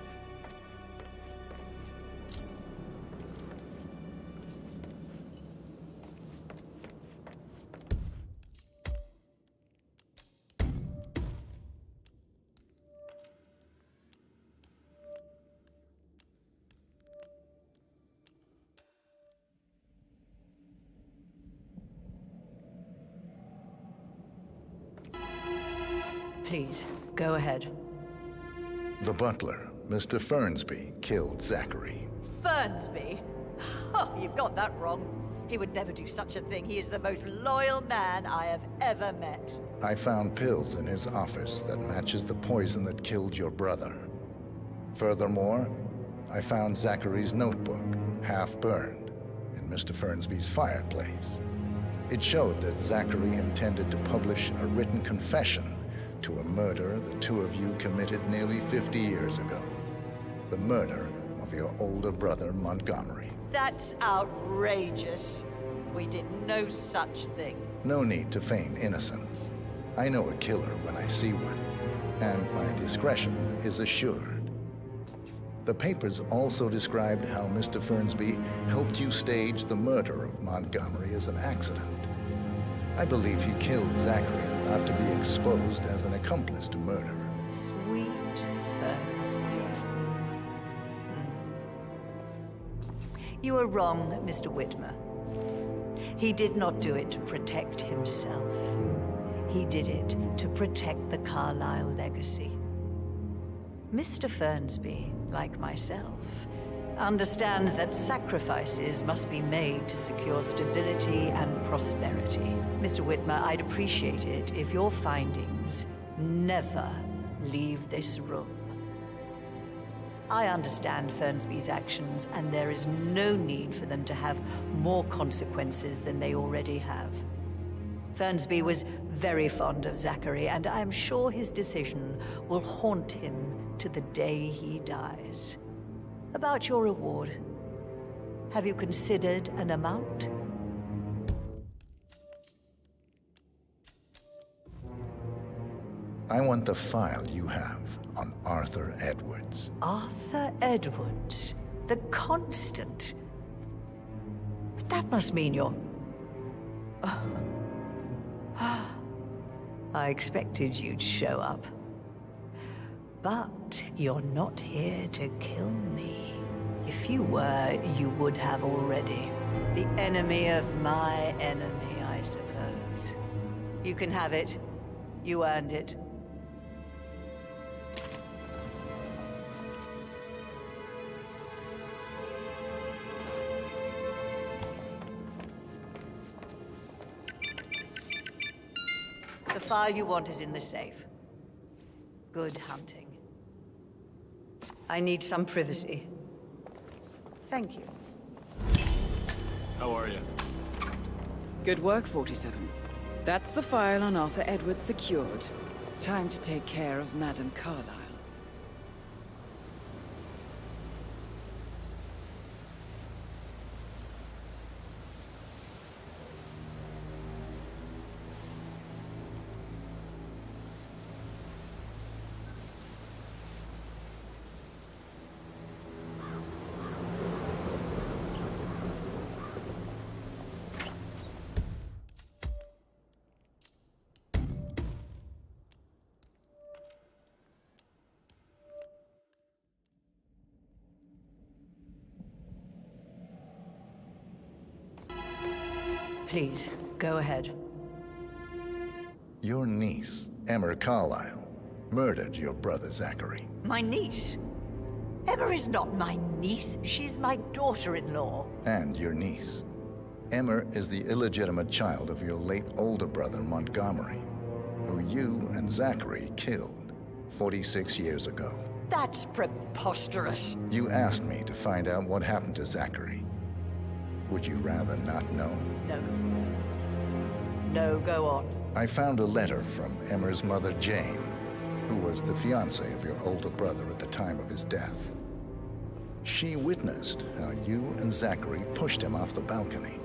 Please, go ahead. The butler, Mr. Fernsby, killed Zachary. Fernsby? Oh, you've got that wrong. He would never do such a thing. He is the most loyal man I have ever met. I found pills in his office that matches the poison that killed your brother. Furthermore, I found Zachary's notebook, half burned, in Mr. Fernsby's fireplace. It showed that Zachary intended to publish a written confession to a murder the two of you committed nearly 50 years ago. The murder of your older brother, Montgomery. That's outrageous. We did no such thing. No need to feign innocence. I know a killer when I see one, and my discretion is assured. The papers also described how Mr. Fernsby helped you stage the murder of Montgomery as an accident. I believe he killed Zachary not to be exposed as an accomplice to murder. Sweet Fernsby. You are wrong, Mr. Whitmer. He did not do it to protect himself. He did it to protect the Carlyle legacy. Mr. Fernsby, like myself, understands that sacrifices must be made to secure stability and prosperity. Mr. Whitmer, I'd appreciate it if your findings never leave this room. I understand Fernsby's actions, and there is no need for them to have more consequences than they already have. Fernsby was very fond of Zachary, and I'm sure his decision will haunt him to the day he dies. About your reward, have you considered an amount? I want the file you have on Arthur Edwards. Arthur Edwards, the Constant. But that must mean you're... I expected you'd show up. But you're not here to kill me. If you were, you would have already. The enemy of my enemy, I suppose. You can have it. You earned it. The file you want is in the safe. Good hunting. I need some privacy. Thank you. How are you? Good work, 47. That's the file on Arthur Edwards secured. Time to take care of Madame Carlyle. Please, go ahead. Your niece, Emma Carlyle, murdered your brother Zachary. My niece? Emma is not my niece. She's my daughter-in-law. And your niece. Emma is the illegitimate child of your late older brother Montgomery, who you and Zachary killed 46 years ago. That's preposterous. You asked me to find out what happened to Zachary. Would you rather not know? No. No, go on. I found a letter from Emma's mother, Jane, who was the fiancée of your older brother at the time of his death. She witnessed how you and Zachary pushed him off the balcony.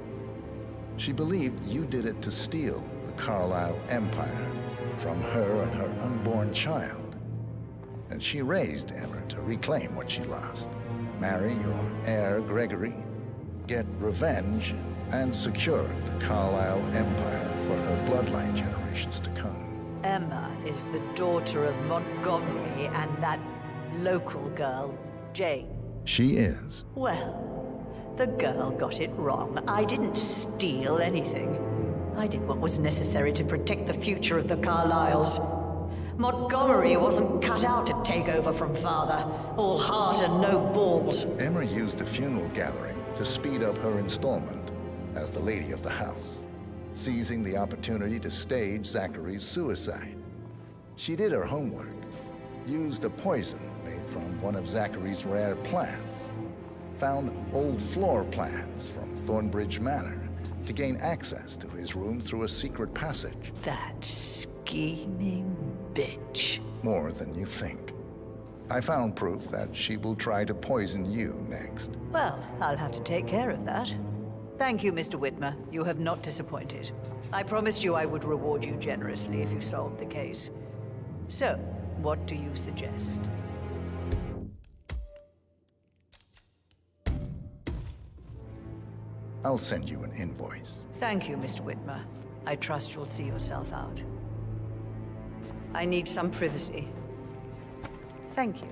She believed you did it to steal the Carlyle empire from her and her unborn child. And she raised Emma to reclaim what she lost. Marry your heir, Gregory, get revenge, and secure the Carlyle empire for her bloodline generations to come. Emma is the daughter of Montgomery and that local girl, Jane. She is. Well, the girl got it wrong. I didn't steal anything. I did what was necessary to protect the future of the Carlyles. Montgomery wasn't cut out to take over from father. All heart and no balls. Emma used the funeral gathering to speed up her installment as the lady of the house, seizing the opportunity to stage Zachary's suicide. She did her homework, used a poison made from one of Zachary's rare plants, found old floor plans from Thornbridge Manor to gain access to his room through a secret passage. That scheming bitch. More than you think. I found proof that she will try to poison you next. Well, I'll have to take care of that. Thank you, Mr. Whitmer. You have not disappointed. I promised you I would reward you generously if you solved the case. So, what do you suggest? I'll send you an invoice. Thank you, Mr. Whitmer. I trust you'll see yourself out. I need some privacy. Thank you.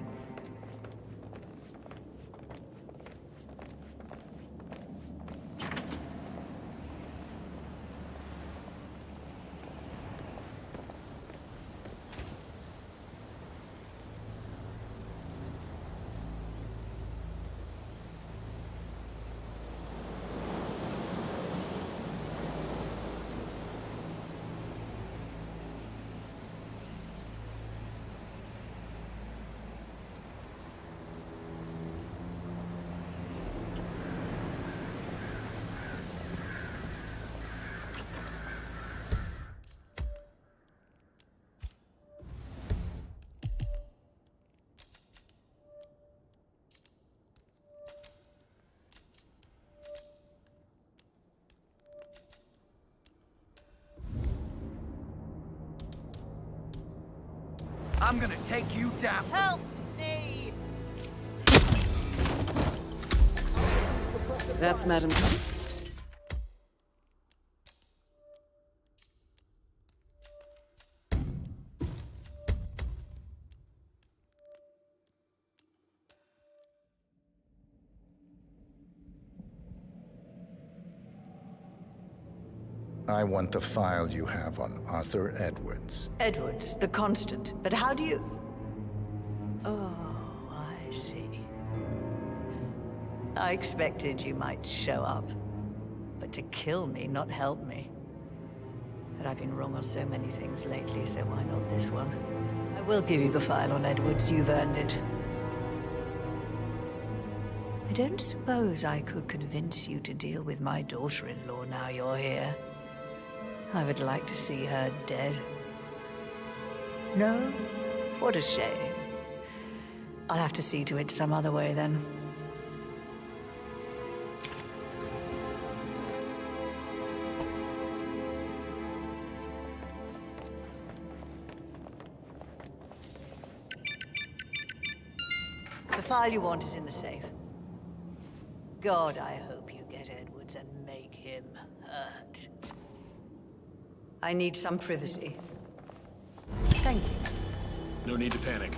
I'm gonna take you down. Help me! That's Madam. I want the file you have on Arthur Edwards. Edwards, the Constant. But how do you... Oh, I see. I expected you might show up. But to kill me, not help me. But I've been wrong on so many things lately, so why not this one? I will give you the file on Edwards. You've earned it. I don't suppose I could convince you to deal with my daughter-in-law now you're here. I would like to see her dead. No? What a shame. I'll have to see to it some other way then. The file you want is in the safe. God, I hope you get Edwards and make him hurt. I need some privacy. Thank you. No need to panic.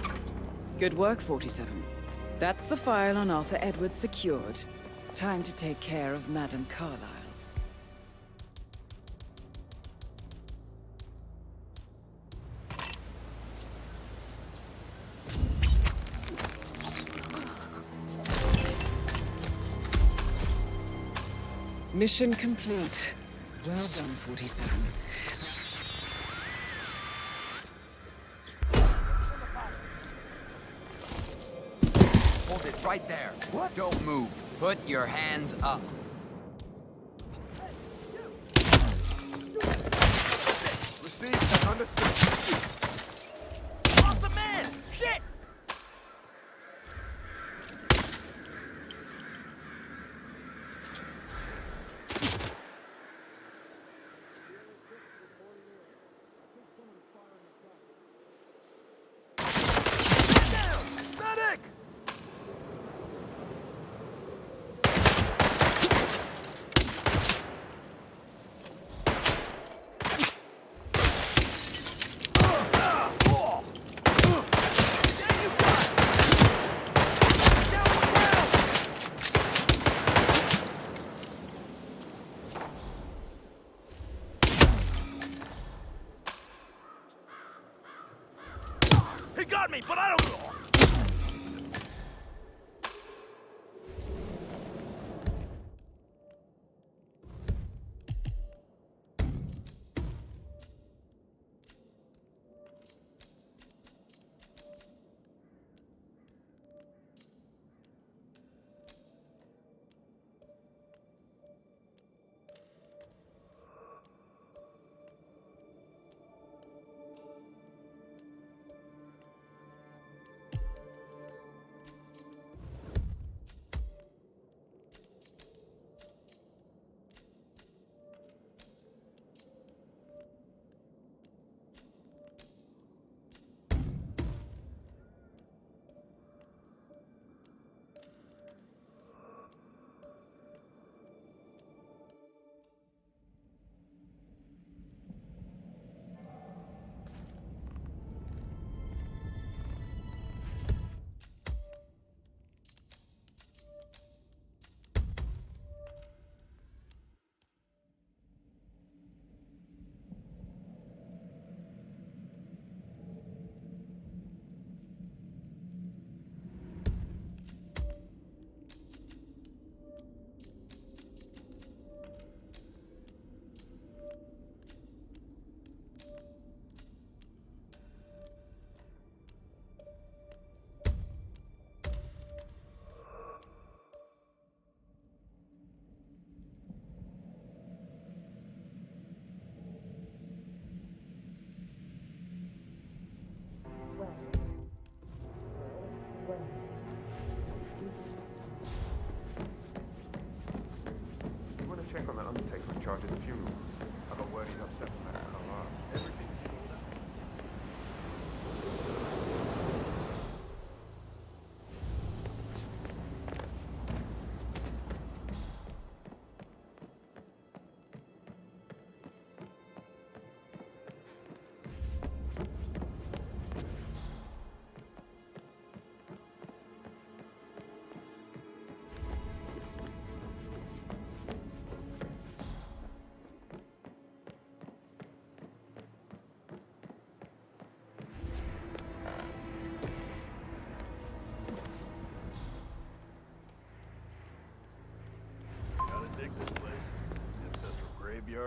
Good work, 47. That's the file on Arthur Edwards secured. Time to take care of Madam Carlyle. Mission complete. Well done, 47. Hold it right there. What? Don't move. Put your hands up. Received and understood. Lost the man! Shit! He got me, but I don't know. You want to check on that undertaker in charge of the funeral? I got word he's upset with that. Everything's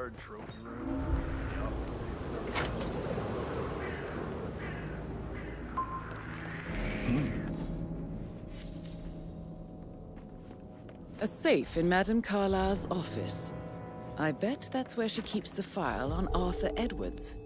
Graveyard, trophy room, the office. A safe in Madame Carlyle's office. I bet that's where she keeps the file on Arthur Edwards.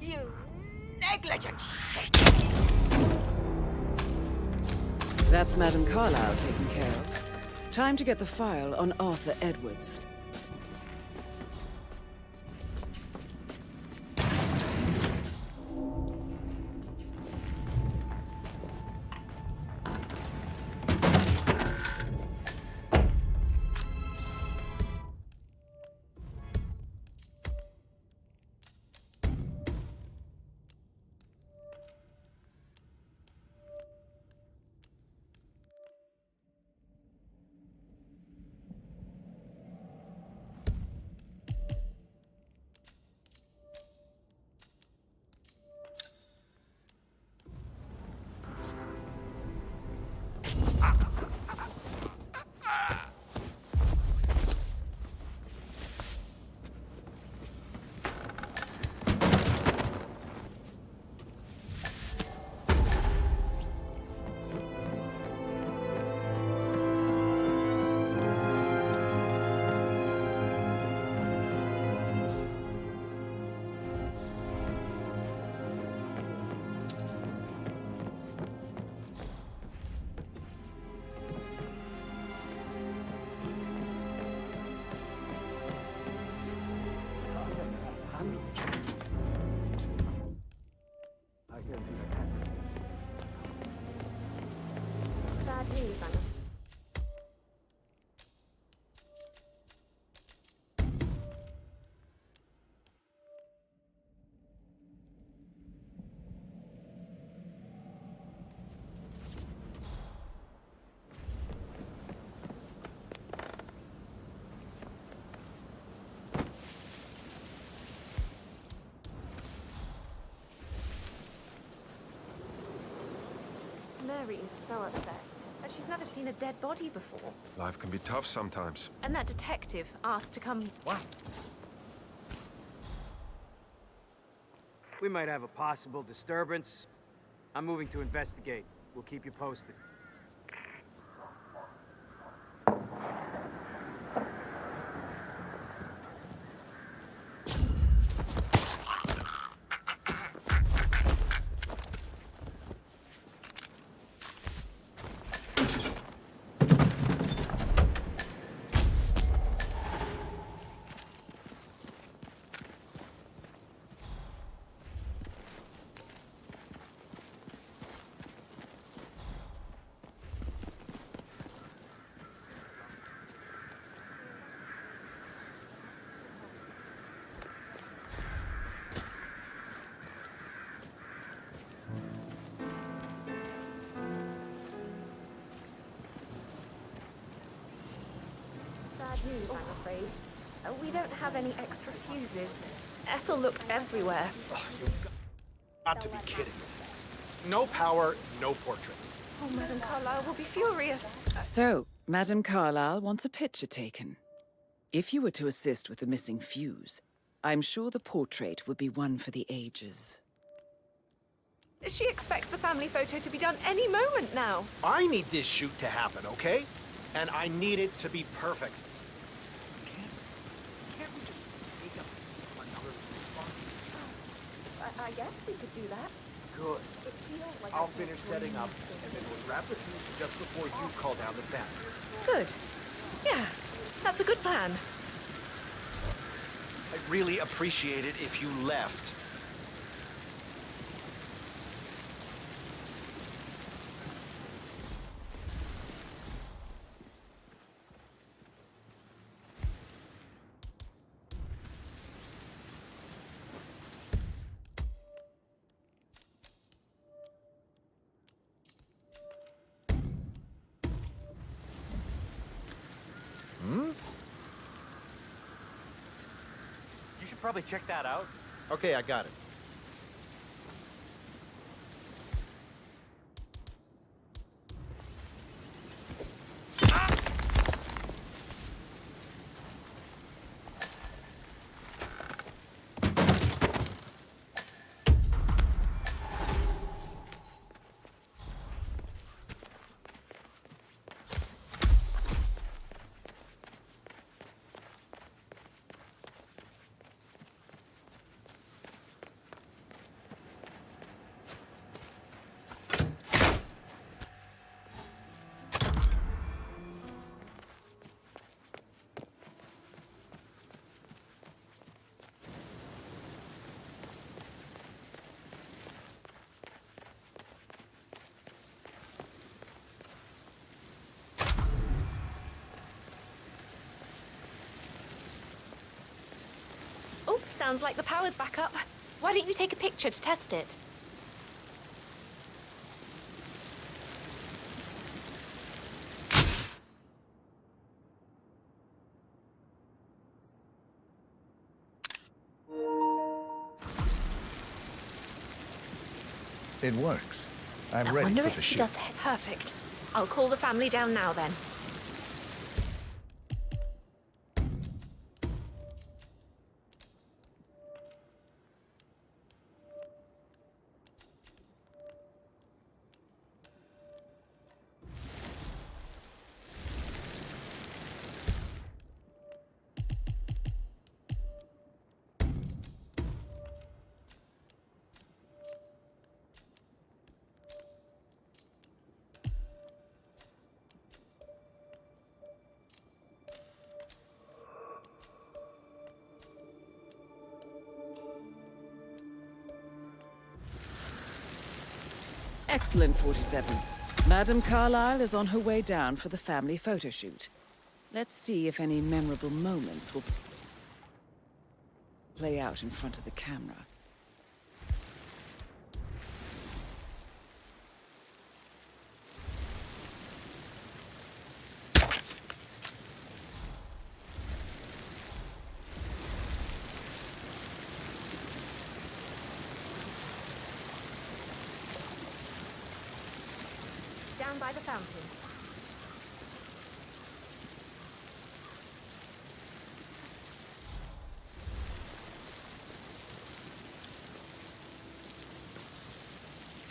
You negligent shit! That's Madame Carlyle taken care of. Time to get the file on Arthur Edwards. Bad news, Anna. Mary is so upset. She's never seen a dead body before. Life can be tough sometimes. And that detective asked to come... What? We might have a possible disturbance. I'm moving to investigate. We'll keep you posted. news, I'm afraid. We don't have any extra fuses. Ethel looked everywhere. You've got to be kidding. No power, no portrait. Oh, Madame Carlyle will be furious. So, Madame Carlyle wants a picture taken. If you were to assist with the missing fuse, I'm sure the portrait would be one for the ages. She expects the family photo to be done any moment now. I need this shoot to happen, okay? And I need it to be perfect. Can't we just take up another response? I guess we could do that. Good. I'll finish setting up, and then we'll grab the fuse just before you call down the vent. Good. Yeah, that's a good plan. I'd really appreciate it if you left. You should probably check that out. Okay, I got it. Oh, sounds like the power's back up. Why don't you take a picture to test it? It works. I'm I ready wonder for if the she shoot. does it. Perfect. I'll call the family down now then. Excellent, 47. Madame Carlyle is on her way down for the family photo shoot. Let's see if any memorable moments will play out in front of the camera. Down by the fountain.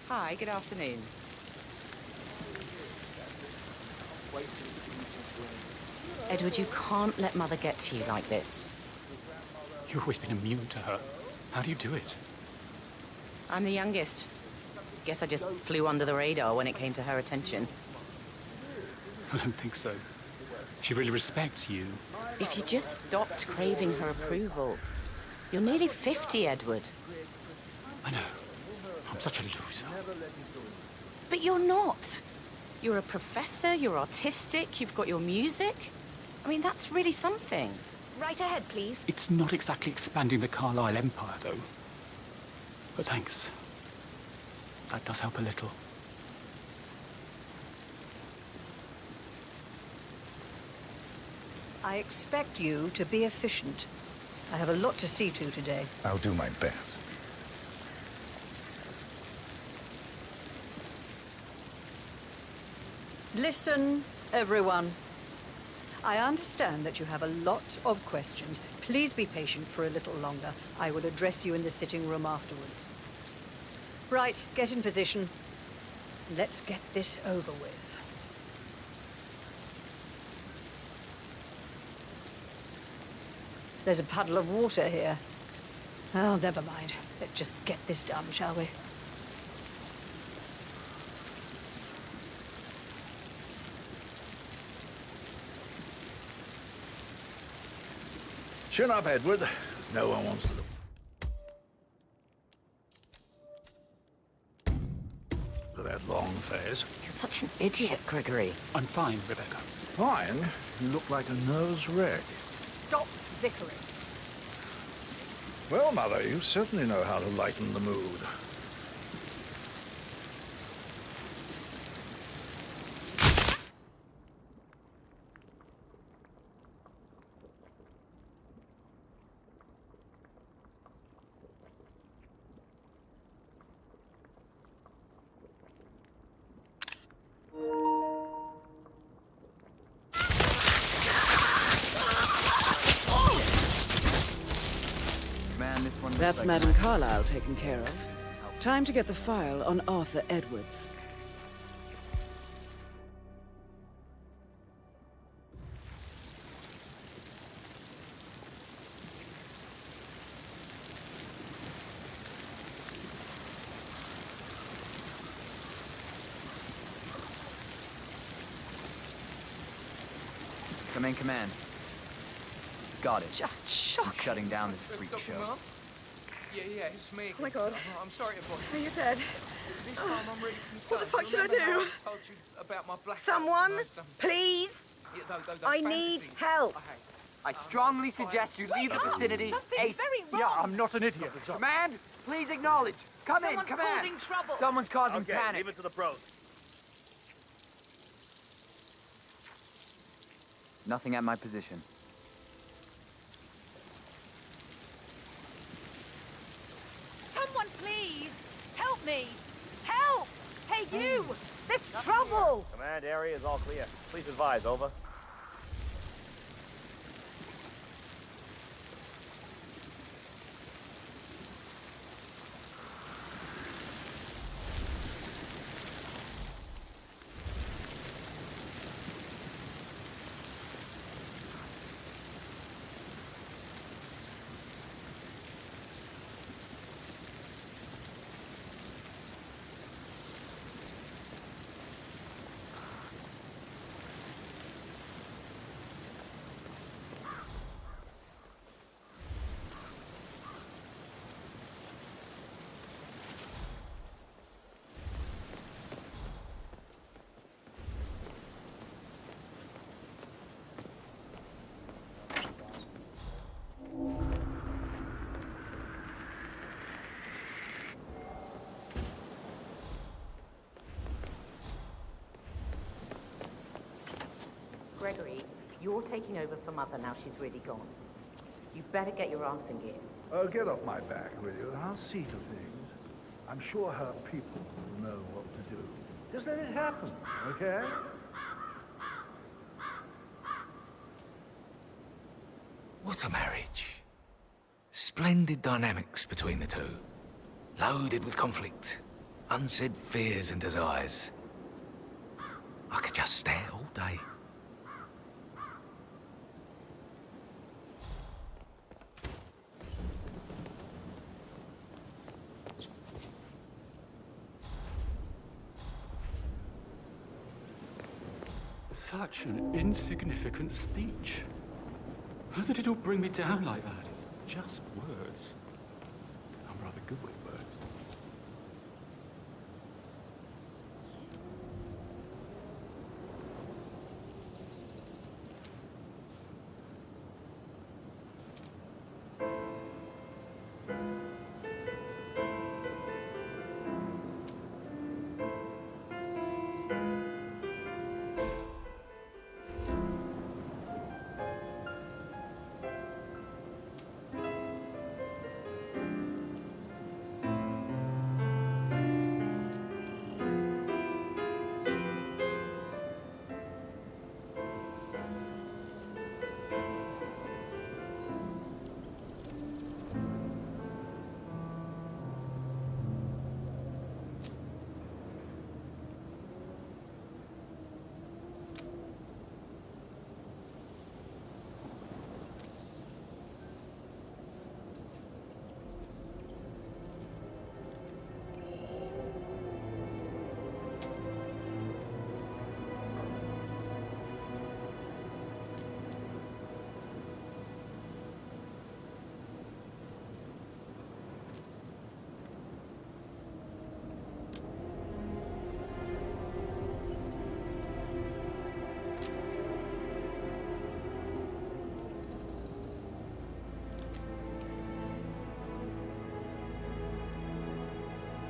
Hi, good afternoon. Edward, you can't let Mother get to you like this. You've always been immune to her. How do you do it? I'm the youngest. Guess I just flew under the radar when it came to her attention. I don't think so. She really respects you. If you just stopped craving her approval. You're nearly 50, Edward. I know. I'm such a loser. But you're not. You're a professor, you're artistic, you've got your music. I mean, that's really something. Right ahead, please. It's not exactly expanding the Carlisle Empire, though. But thanks. That does help a little. I expect you to be efficient. I have a lot to see to today. I'll do my best. Listen, everyone. I understand that you have a lot of questions. Please be patient for a little longer. I will address you in the sitting room afterwards. Right, get in position. Let's get this over with. There's a puddle of water here. Oh, never mind. Let's just get this done, shall we? Chin up, Edward. No one wants to look. Look at that long face. You're such an idiot, Gregory. I'm fine, Rebecca. Fine? You look like a nervous wreck. Stop bickering. Well, Mother, you certainly know how to lighten the mood. That's Madame Carlyle taken care of. Time to get the file on Arthur Edwards. Come in, command. Got it. Just shocking. I'm shutting down this freak show. Yeah, it's me. Oh my God. I'm sorry to bother Are you. you dead? This time I'm really concerned. What the fuck should I Remember how do? I told you about my black Someone, please. I need help. I strongly suggest you leave the vicinity. Something's very wrong. Yeah, I'm not an idiot. Command, please acknowledge. Come in, Someone's command. causing trouble. Someone's causing panic. Leave it to the pros. Nothing at my position. Someone, please. Help me. Help. Hey, you. There's trouble. Command area is all clear. Please advise, over. Gregory, you're taking over for Mother now she's really gone. You better get your arse in gear. Oh, get off my back, will you? And I'll see to things. I'm sure her people will know what to do. Just let it happen, okay? What a marriage. Splendid dynamics between the two. Loaded with conflict, unsaid fears and desires. I could just stare all day. Such an insignificant speech. How did it all bring me down like that? Just words. I'm rather good with words.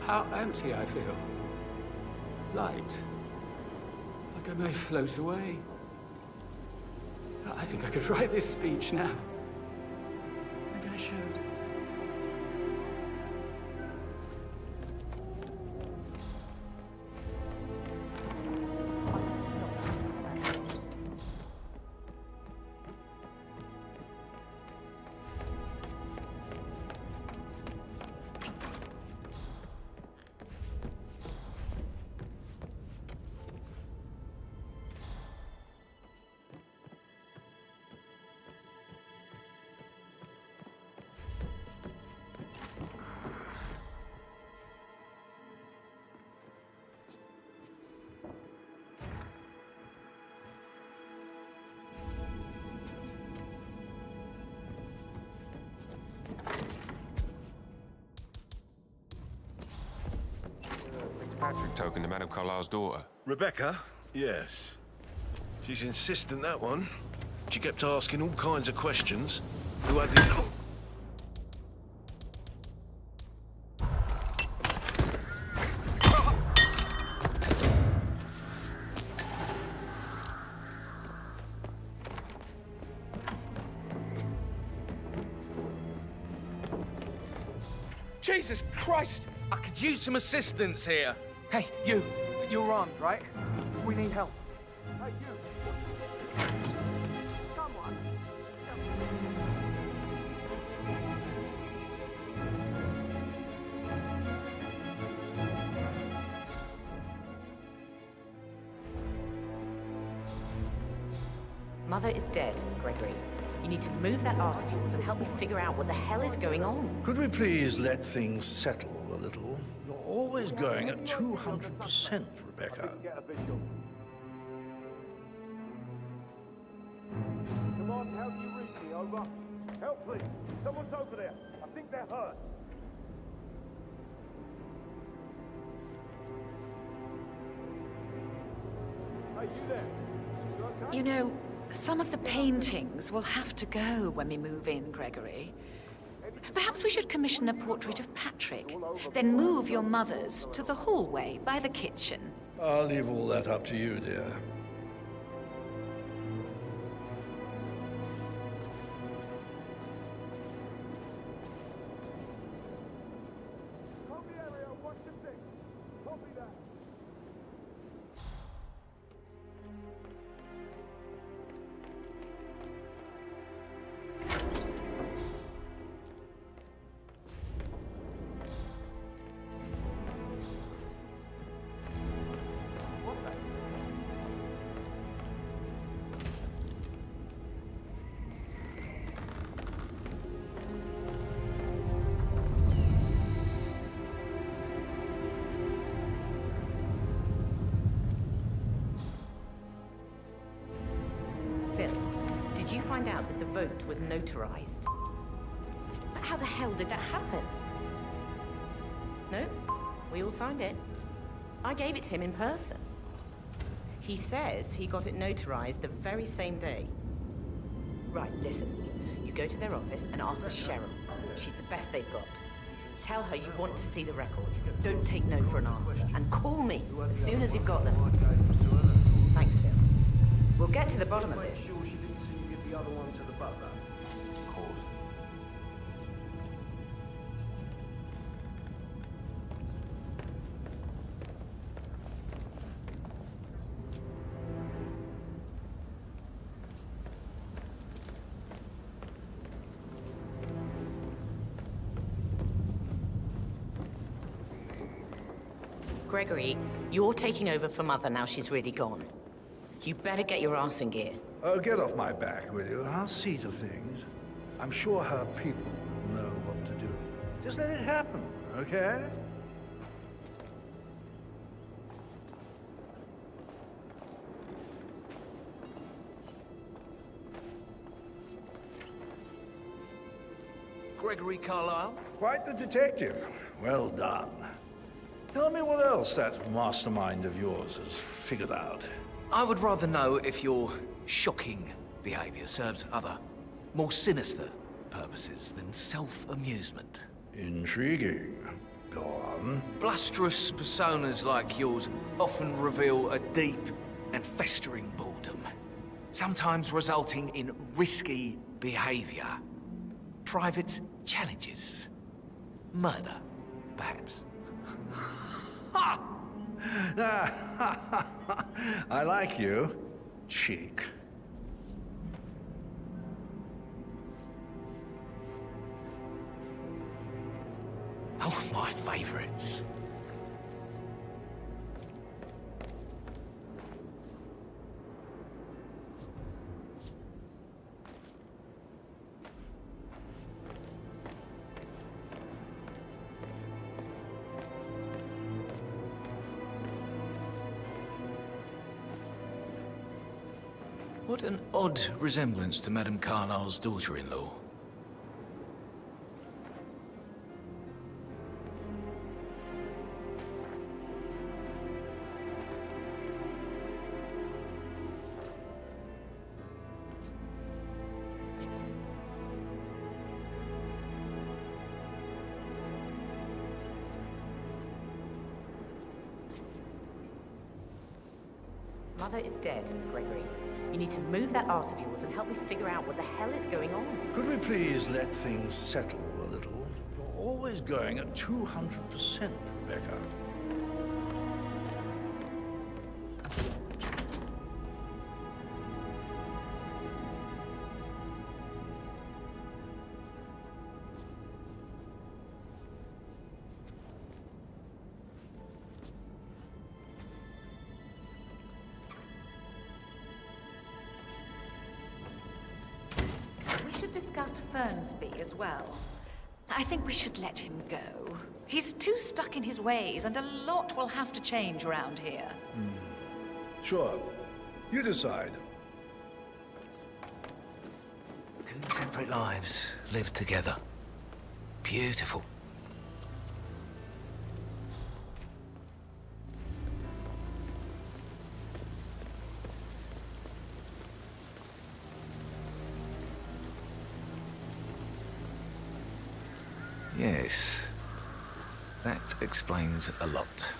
How empty I feel. Light. Like I may float away. I think I could write this speech now. Maybe I should. Patrick token to Madame Carlyle's daughter. Rebecca? Yes. She's insistent, that one. She kept asking all kinds of questions. Who had the... Oh. Jesus Christ! I could use some assistance here. Hey, you're armed, right? We need help. Hey, you. Someone. Mother is dead, Gregory. You need to move that arse of yours and help me figure out what the hell is going on. Could we please let things settle a little? You're always going at 200%, Rebecca. Come on, help you reach me, over. Help, please. Someone's over there. I think they're hurt. Hey, you there? You okay? You know, some of the paintings will have to go when we move in, Gregory. Perhaps we should commission a portrait of Patrick, then move your mother's to the hallway by the kitchen. I'll leave all that up to you, dear. Copy area, watch the thing. Copy that. Did you find out that the vote was notarized? But how the hell did that happen? No? We all signed it. I gave it to him in person. He says he got it notarized the very same day. Right, listen. You go to their office and ask for Cheryl. She's the best they've got. Tell her you want to see the records. Don't take no for an answer. And call me as soon as you've got them. Thanks, Phil. We'll get to the bottom of this. The other one to the butler. Of course. Gregory, you're taking over for Mother now she's really gone. You better get your ass in gear. Oh, get off my back, will you? I'll see to things. I'm sure her people will know what to do. Just let it happen, okay? Gregory Carlyle? Quite the detective. Well done. Tell me what else that mastermind of yours has figured out. I would rather know if your shocking behavior serves other, more sinister purposes than self-amusement. Intriguing. Go on. on. Blusterous personas like yours often reveal a deep and festering boredom, sometimes resulting in risky behavior, private challenges, murder, perhaps. I like you, cheek. Oh, my favorites. What an odd resemblance to Madame Carlyle's daughter-in-law. Mother is dead, Gregory. You need to move that arse of yours and help me figure out what the hell is going on. Could we please let things settle a little? You're always going at 200%, Rebecca. Discuss Fernsby as well. I think we should let him go. He's too stuck in his ways, and a lot will have to change around here. Sure. You decide. Two separate lives live together. Beautiful. Yes, that explains a lot.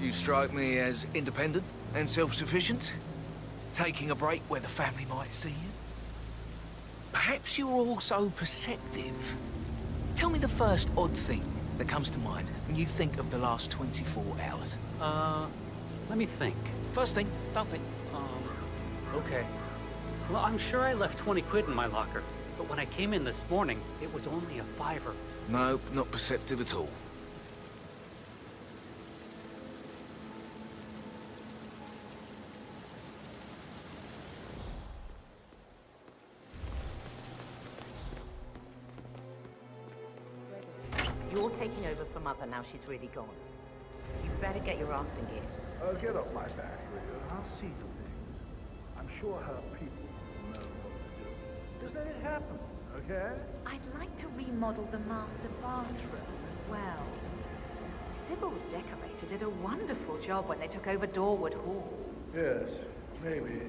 You strike me as independent and self-sufficient, taking a break where the family might see you. Perhaps you're also perceptive. Tell me the first odd thing that comes to mind when you think of the last 24 hours? Let me think. First thing, don't think. Okay. Well, I'm sure I left 20 quid in my locker, but when I came in this morning, it was only a $5. No, not perceptive at all. You're taking over for Mother now she's really gone. You better get your ass in here. Oh, get off my back, Rio. I'll see to things. I'm sure her people know what to do. Just let it happen, okay? I'd like to remodel the master bathroom as well. Sybil's decorator did a wonderful job when they took over Dorwood Hall. Yes, maybe.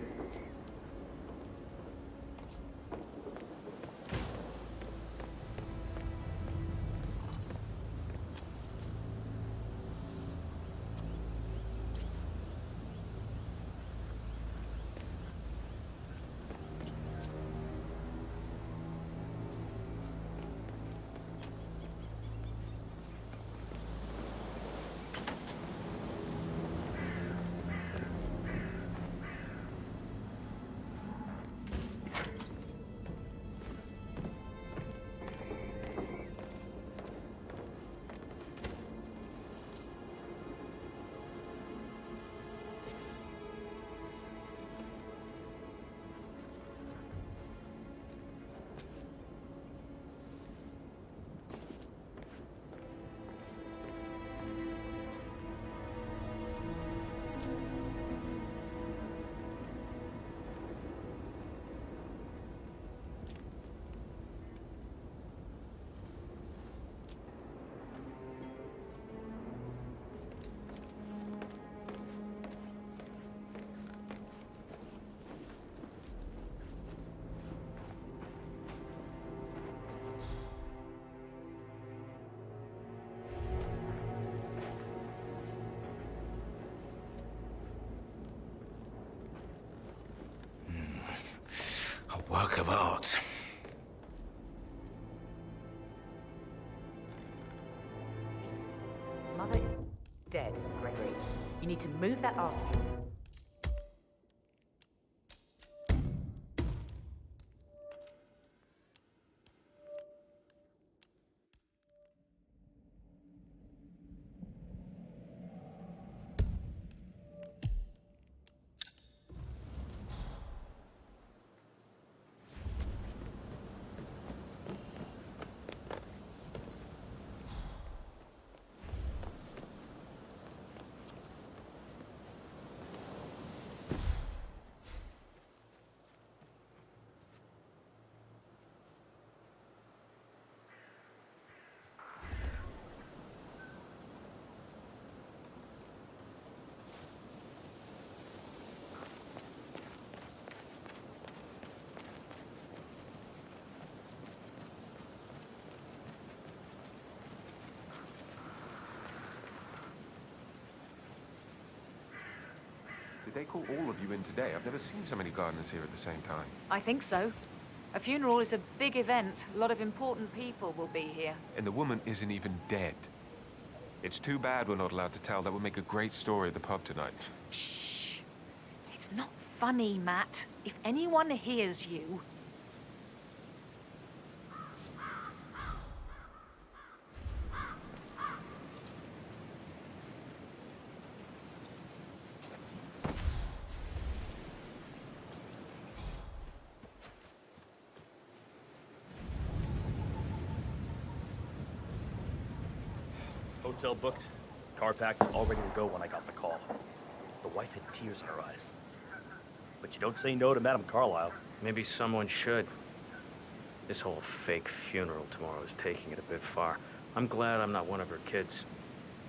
work of art. Mother is dead, Gregory. You need to move that arse of yours. Did they call all of you in today? I've never seen so many gardeners here at the same time. I think so. A funeral is a big event. A lot of important people will be here. And the woman isn't even dead. It's too bad we're not allowed to tell. That would make a great story at the pub tonight. Shh. It's not funny, Matt. If anyone hears you... Hotel booked, car packed, all ready to go when I got the call. The wife had tears in her eyes. But you don't say no to Madame Carlyle. Maybe someone should. This whole fake funeral tomorrow is taking it a bit far. I'm glad I'm not one of her kids.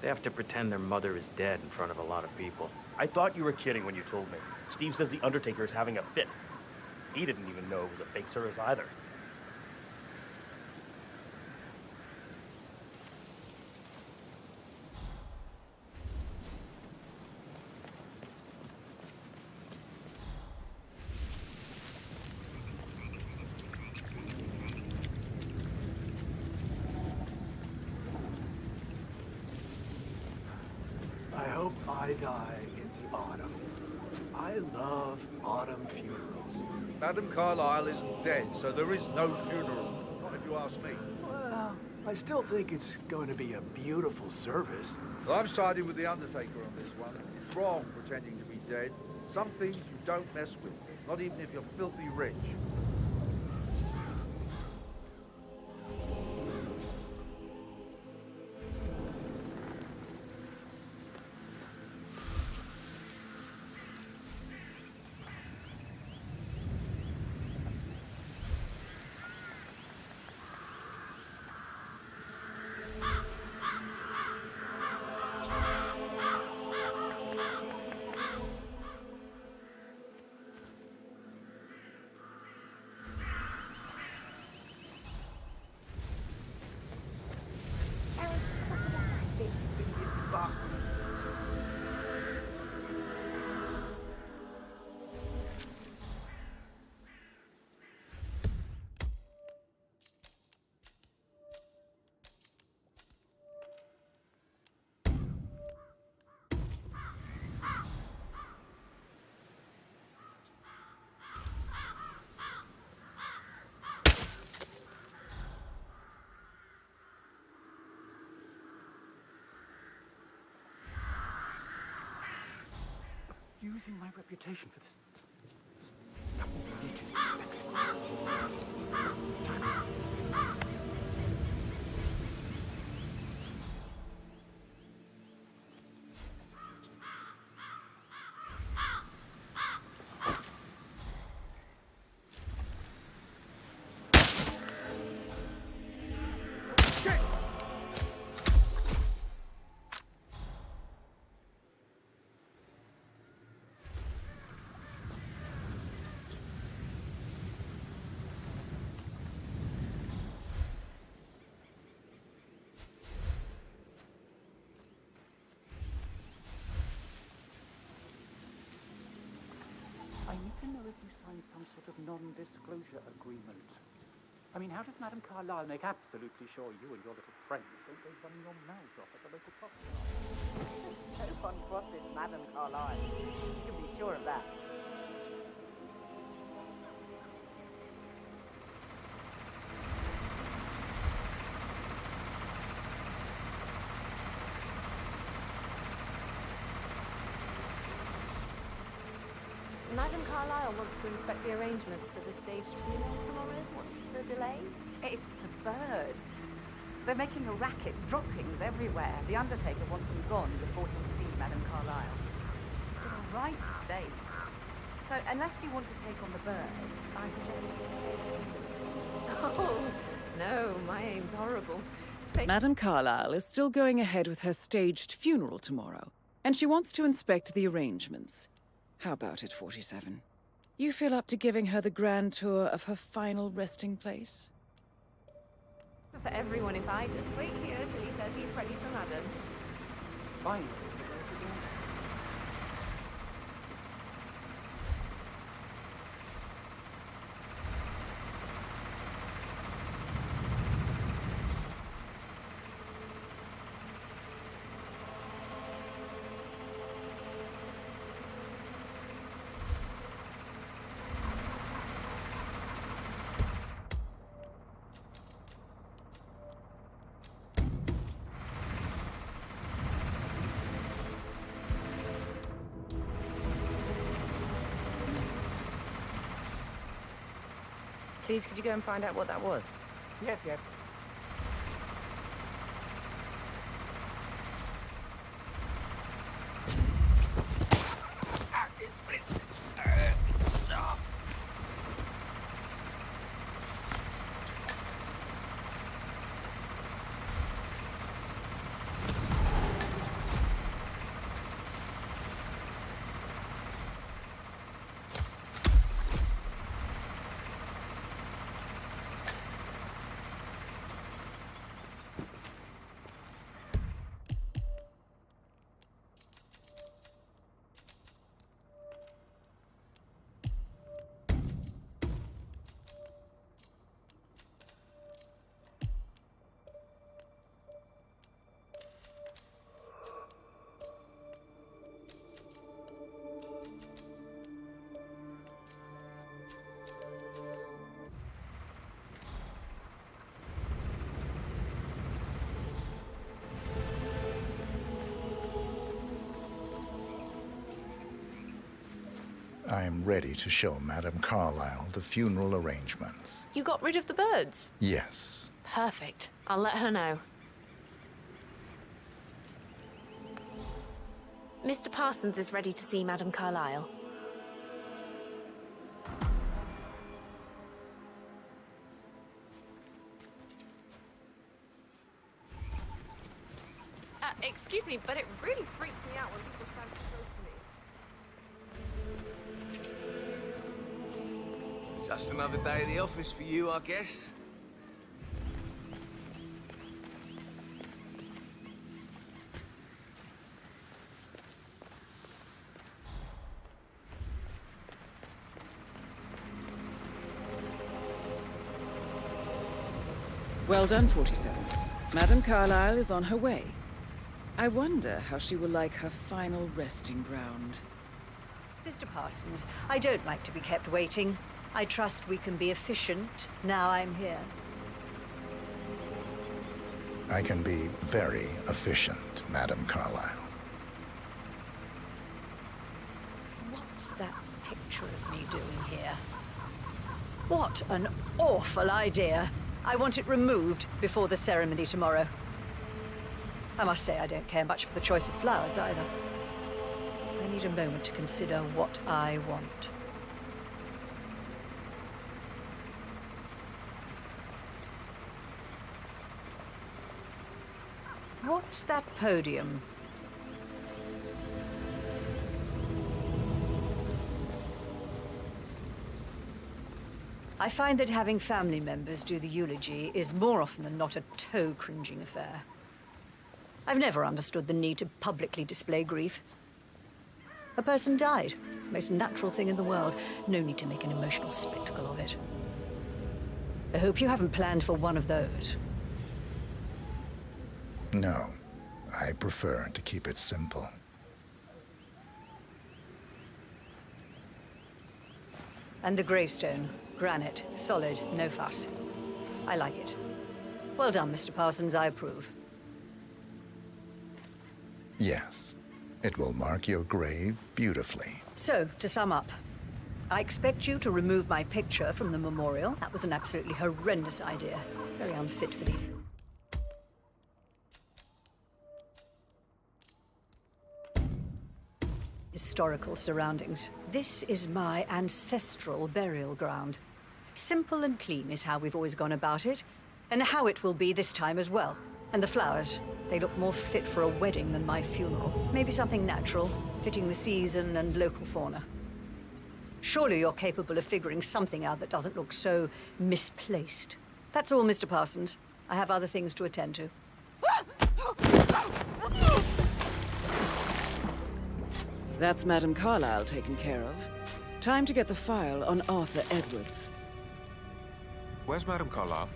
They have to pretend their mother is dead in front of a lot of people. I thought you were kidding when you told me. Steve says the Undertaker is having a fit. He didn't even know it was a fake service either. I die in the autumn. I love autumn funerals. Madame Carlyle isn't dead, so there is no funeral. Not if you ask me. Well, I still think it's going to be a beautiful service. Well, I'm siding with the Undertaker on this one. It's wrong pretending to be dead. Some things you don't mess with, not even if you're filthy rich. Using my reputation for this. to know if you signed some sort of non-disclosure agreement. I mean, how does Madame Carlyle make absolutely sure you and your little friends don't go running your mouths off at the local pub? No one crosses Madame Carlyle. You can be sure of that. Madame Carlyle wants to inspect the arrangements for the staged funeral tomorrow. What's the delay? It's the birds. They're making a racket, droppings everywhere. The Undertaker wants them gone before he'll see Madame Carlyle. It's in a right state. So, unless you want to take on the birds, I suggest... Oh, no, my aim's horrible. Madame Carlyle is still going ahead with her staged funeral tomorrow, and she wants to inspect the arrangements. How about it, 47? You feel up to giving her the grand tour of her final resting place? For everyone if I just wait here till he says he's ready for Madam. Fine. Please, could you go and find out what that was? Yes, yes. I am ready to show Madame Carlyle the funeral arrangements. You got rid of the birds? Yes. Perfect. I'll let her know. Mr. Parsons is ready to see Madame Carlyle. Excuse me, but it really freaks me out when people stand so close to me. Just another day at the office for you, I guess. Well done, 47. Madame Carlyle is on her way. I wonder how she will like her final resting ground. Mr. Parsons, I don't like to be kept waiting. I trust we can be efficient now I'm here. I can be very efficient, Madame Carlyle. What's that picture of me doing here? What an awful idea. I want it removed before the ceremony tomorrow. I must say I don't care much for the choice of flowers either. I need a moment to consider what I want. What's that podium? I find that having family members do the eulogy is more often than not a toe-cringing affair. I've never understood the need to publicly display grief. A person died. Most natural thing in the world. No need to make an emotional spectacle of it. I hope you haven't planned for one of those. No. I prefer to keep it simple. And the gravestone. Granite. Solid. No fuss. I like it. Well done, Mr. Parsons. I approve. Yes. It will mark your grave beautifully. So, to sum up, I expect you to remove my picture from the memorial. That was an absolutely horrendous idea. Very unfit for these. Historical surroundings. This is my ancestral burial ground. Simple and clean is how we've always gone about it, and how it will be this time as well. And the flowers, they look more fit for a wedding than my funeral. Maybe something natural, fitting the season and local fauna. Surely you're capable of figuring something out that doesn't look so misplaced. That's all, Mr. Parsons. I have other things to attend to. That's Madame Carlyle taken care of. Time to get the file on Arthur Edwards. Where's Madame Carlyle?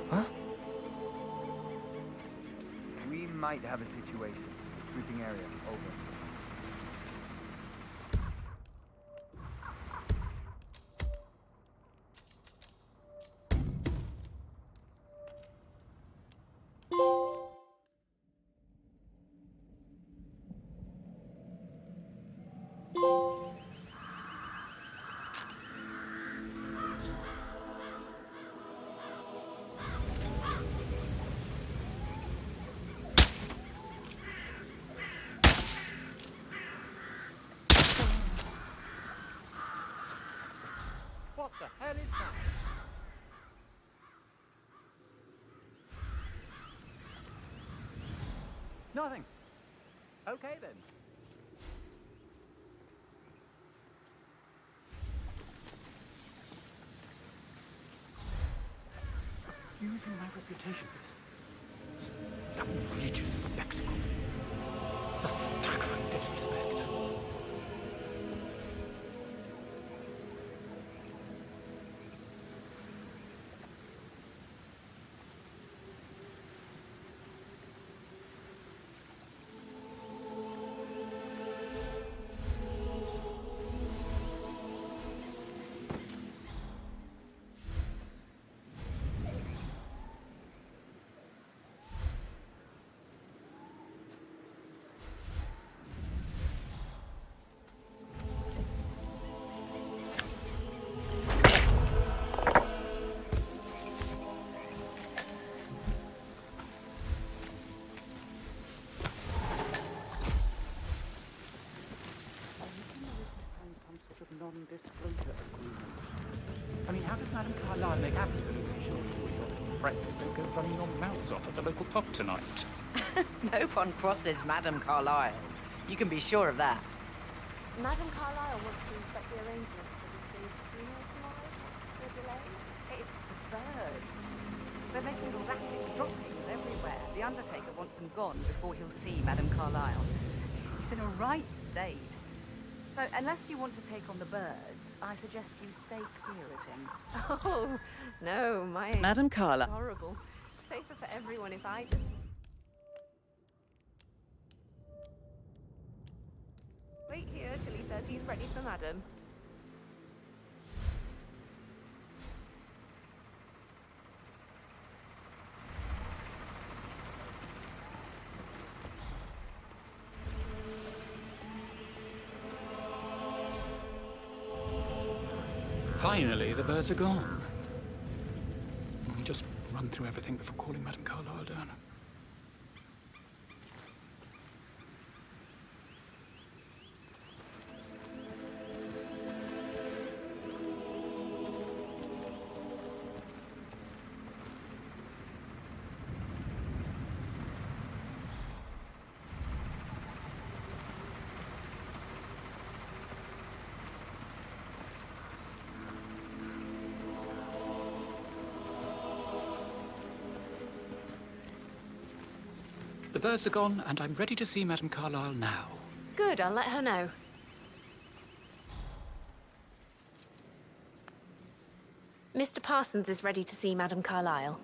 Huh? We might have a situation. Sweeping area. Over. What the hell is that? Nothing. Okay then. Using my reputation for this outrageous spectacle. The staggering disrespect. Non-disclosure agreement. I mean, how does Madame Carlyle make absolutely sure you and your little friends don't go running your mouths off at the local pub tonight? No one crosses Madame Carlyle. You can be sure of that. Madame Carlyle wants to inspect the arrangements for this day's funeral tomorrow. The delay? It's the birds. They're making a racket, droppings everywhere. The undertaker wants them gone before he'll see Madame Carlyle. He's in a right state. So, unless you want to take on the birds, I suggest you stay clear of him. Oh, no, my... Madame Carlyle. Horrible. Safer for everyone if I just... Wait here till he says he's ready for Madame. Finally, the birds are gone. Just run through everything before calling Madame Carlyle down. The birds are gone, and I'm ready to see Madame Carlyle now. Good, I'll let her know. Mr. Parsons is ready to see Madame Carlyle.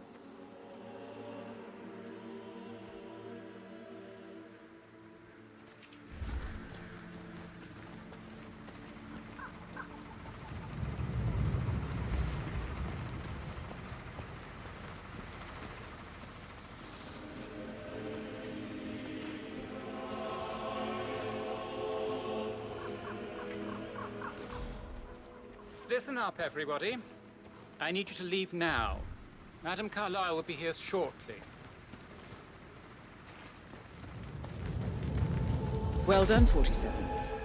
Listen up, everybody. I need you to leave now. Madame Carlyle will be here shortly. Well done, 47.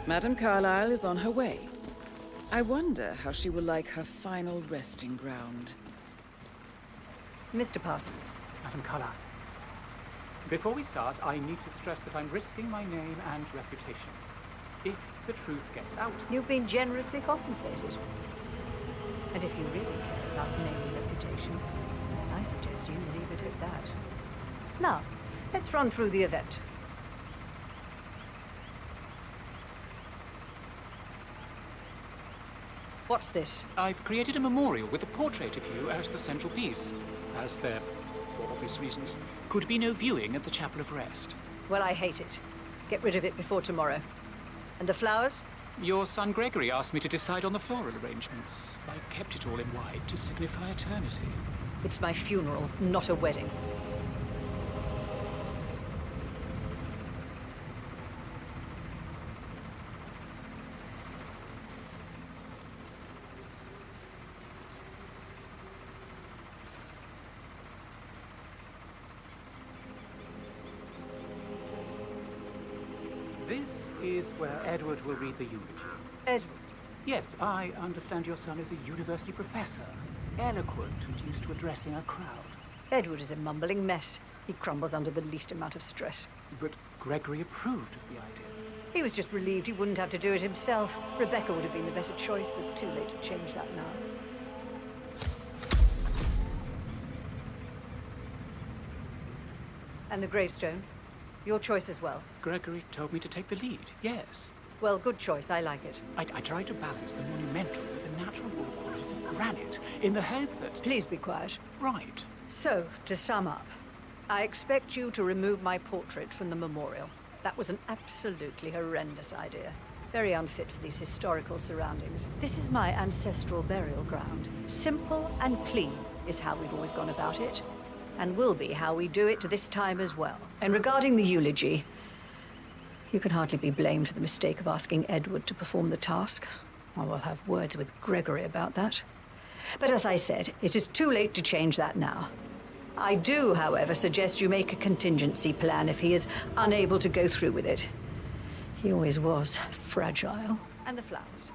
Madame Carlyle is on her way. I wonder how she will like her final resting ground. Mr. Parsons. Madame Carlyle. Before we start, I need to stress that I'm risking my name and reputation. If the truth gets out... You've been generously compensated. And if you really care about name and reputation, then I suggest you leave it at that. Now, let's run through the event. What's this? I've created a memorial with a portrait of you as the central piece, as there, for obvious reasons, could be no viewing at the Chapel of Rest. Well, I hate it. Get rid of it before tomorrow. And the flowers? Your son Gregory asked me to decide on the floral arrangements. I kept it all in white to signify eternity. It's my funeral, not a wedding. This is where Edward will read the eulogy. Edward? Yes, I understand your son is a university professor. Eloquent and used to addressing a crowd. Edward is a mumbling mess. He crumbles under the least amount of stress. But Gregory approved of the idea. He was just relieved he wouldn't have to do it himself. Rebecca would have been the better choice, but too late to change that now. And the gravestone? Your choice as well. Gregory told me to take the lead, yes. Well, good choice. I like it. I tried to balance the monumental with the natural raw qualities of granite, in the hope that... Please be quiet. Right. So, to sum up, I expect you to remove my portrait from the memorial. That was an absolutely horrendous idea. Very unfit for these historical surroundings. This is my ancestral burial ground. Simple and clean is how we've always gone about it, and will be how we do it this time as well. And regarding the eulogy, you can hardly be blamed for the mistake of asking Edward to perform the task. I will have words with Gregory about that. But as I said, it is too late to change that now. I do, however, suggest you make a contingency plan if he is unable to go through with it. He always was fragile. And the flowers.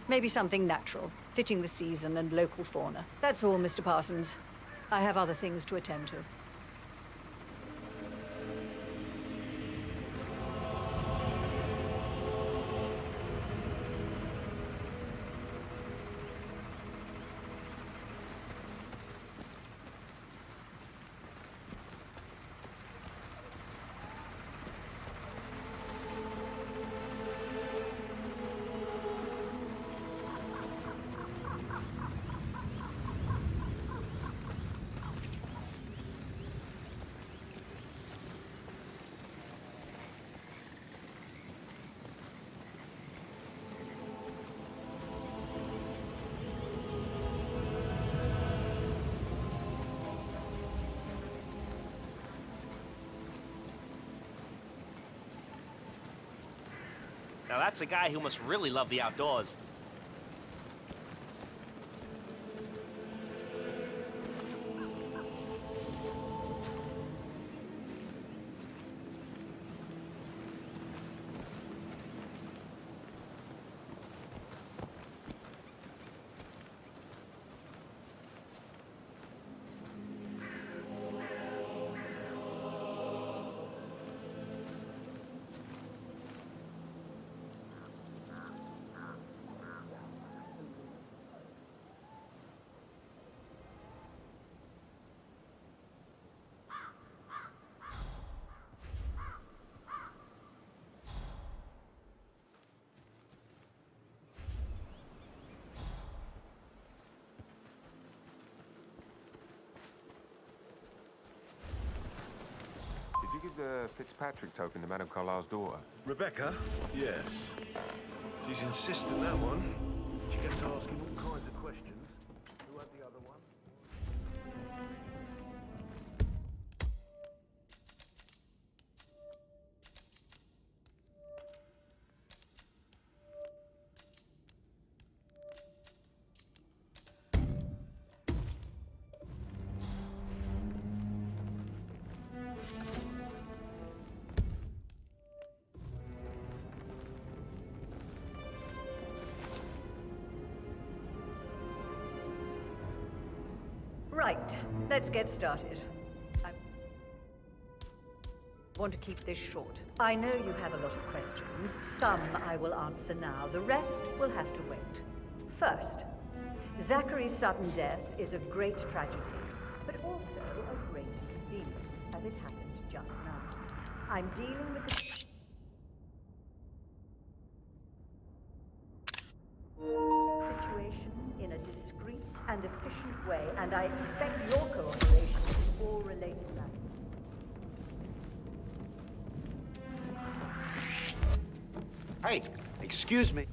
Maybe something natural, fitting the season and local fauna. That's all, Mr. Parsons. I have other things to attend to. Now that's a guy who must really love the outdoors. the Fitzpatrick token to Madame Carlisle's daughter? Rebecca? Yes. She's insisting that one. She kept asking all kinds of questions. Who had the other one? Right, let's get started. I want to keep this short. I know you have a lot of questions. Some I will answer now. The rest will have to wait. First, Zachary's sudden death is a great tragedy, but also a great inconvenience, as it happened just now. I'm dealing with the situation in a discreet and efficient way, and I expect your cooperation in all related matters. Hey, excuse me.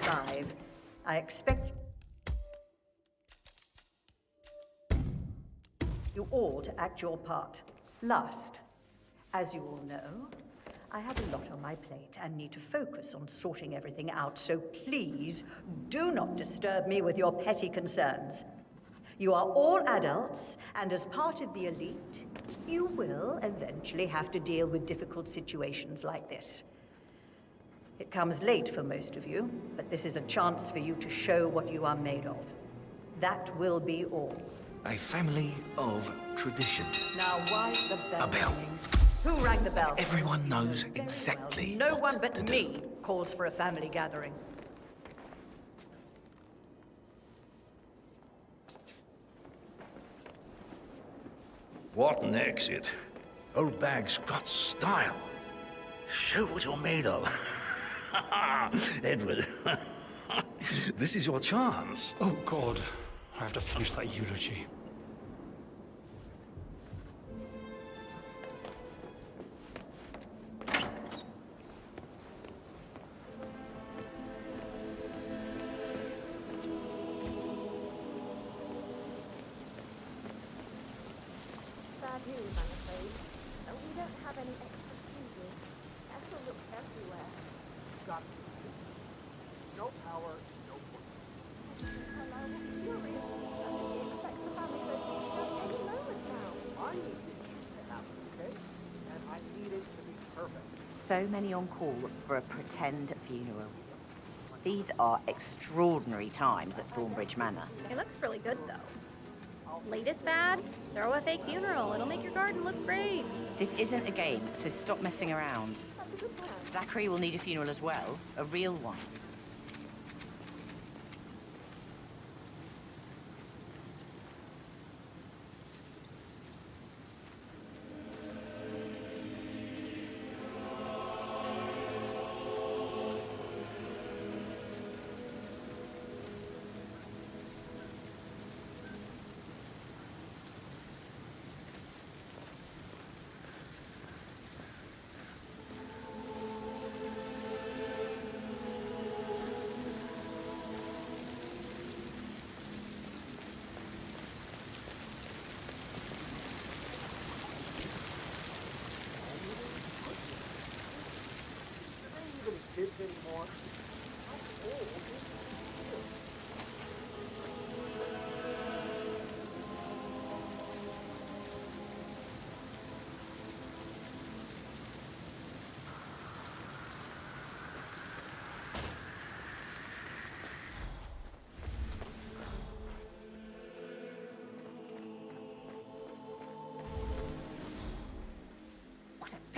Alive. I expect you all to act your part. Last, as you all know, I have a lot on my plate and need to focus on sorting everything out, so please do not disturb me with your petty concerns. You are all adults, and as part of the elite, you will eventually have to deal with difficult situations like this. It comes late for most of you, but this is a chance for you to show what you are made of. That will be all. A family of tradition. Now, why's the bell A bell. ringing? Who rang the bell? Everyone knows exactly No one but me calls for a family gathering. What an exit. Old bag's got style. Show what you're made of. Edward, this is your chance. Oh, God. I have to finish that eulogy. Bad news, I'm afraid. We don't have any extra fuses. Ethel looks everywhere. Got no power, no work. Hello, what's furious? I think it affects the family relationship any moment now. I need this to happen, okay? And I need it to be perfect. So many on call for a pretend funeral. These are extraordinary times at Thornbridge Manor. It looks really good, though. Latest fad? Throw a fake funeral. It'll make your garden look great. This isn't a game, so stop messing around. That's a good plan. Zachary will need a funeral as well, a real one.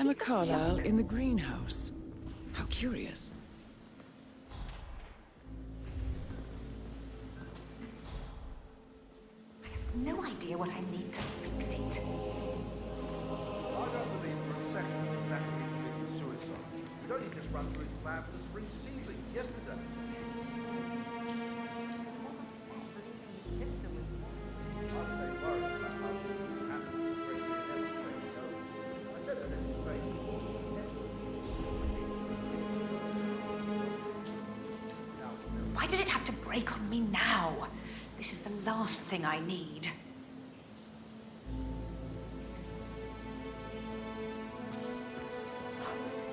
Emma Carlyle in the greenhouse. How curious. I have no idea what I need to fix it. I don't believe for a second that Zachary committed suicide. He'd only just run through his plan for the spring season yesterday. I'm very worried about how this will happen to Greg and Emma. I said that every day. Why did it have to break on me now? This is the last thing I need.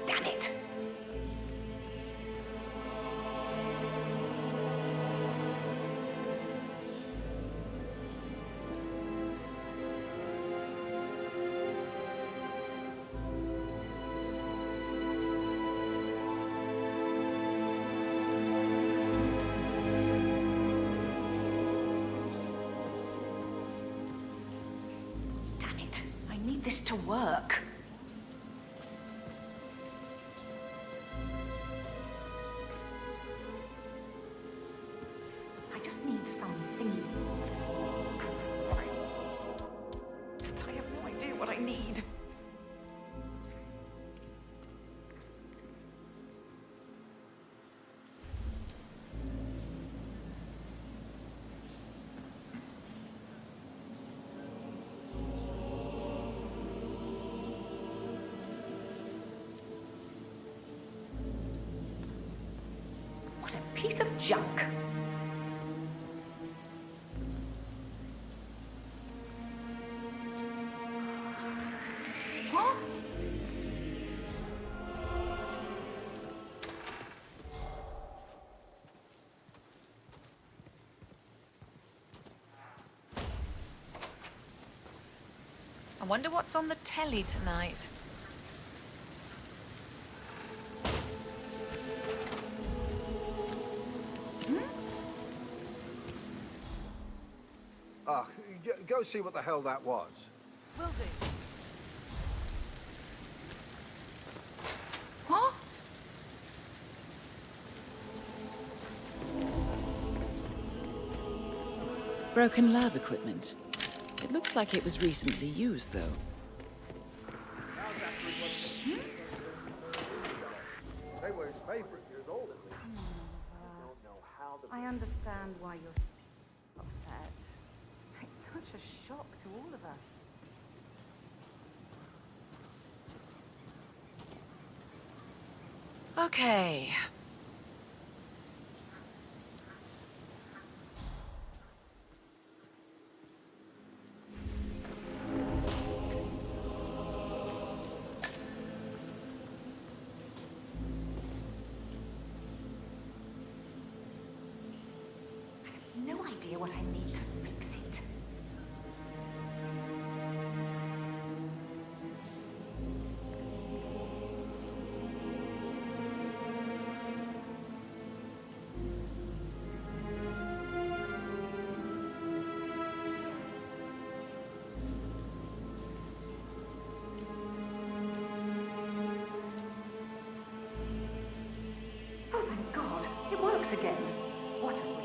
Damn it! This to work. I just need something. I have no idea what I need. What a piece of junk. What? I wonder what's on the telly tonight. Go see what the hell that was. Will do. What? Broken lab equipment. It looks like it was recently used, though. They were his favorite years old. I understand why you're upset. It's such a shock to all of us. Okay. No idea what I need to fix it. Oh, thank God. It works again. What a relief.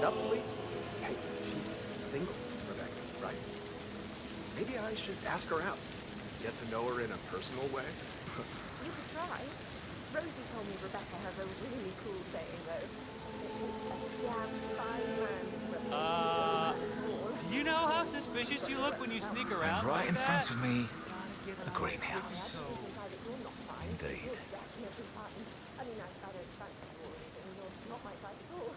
stand up, please? Hey, she's single, Rebecca, right? Maybe I should ask her out. Get to know her in a personal way. You could try. Rosie told me Rebecca has a really cool saying, though. Do you know how suspicious you look when you sneak around? And right like in that? front of me, a greenhouse. Indeed. I mean, I don't fancy you or anything. You're not my type at all.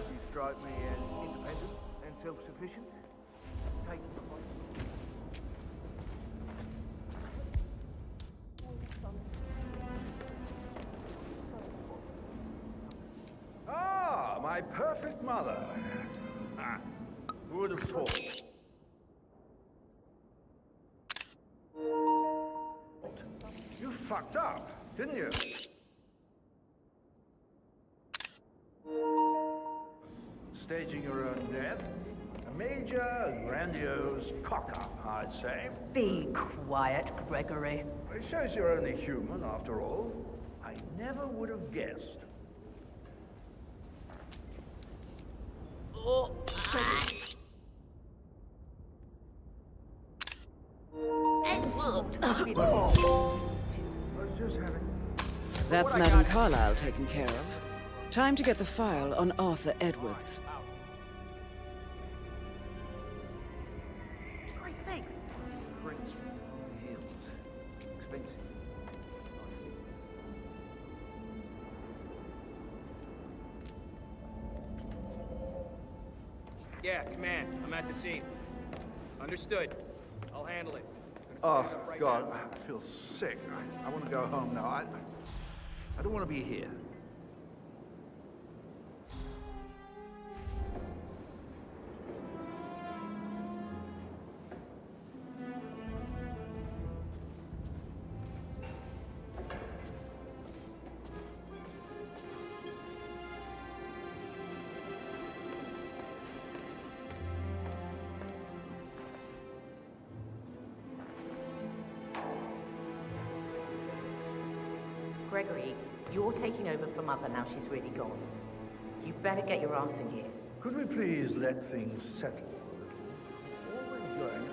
You strike me as independent and self-sufficient. Take it from me. Ah, my perfect mother. Ah, who would have thought? You fucked up, didn't you? Staging your own death? A major, grandiose cock-up, I'd say. Be quiet, Gregory. It shows you're only human, after all. I never would have guessed. That's Madame Carlyle taken care of. Time to get the file on Arthur Edwards. For Christ's sake. Prince Hills. Expensive. Yeah, command. I'm at the scene. Understood. I'll handle it. Oh, God, I feel sick. I want to go home now. I don't want to be here. Gregory, you're taking over for Mother now she's really gone. You better get your ass in here. Could we please let things settle a little? Always going too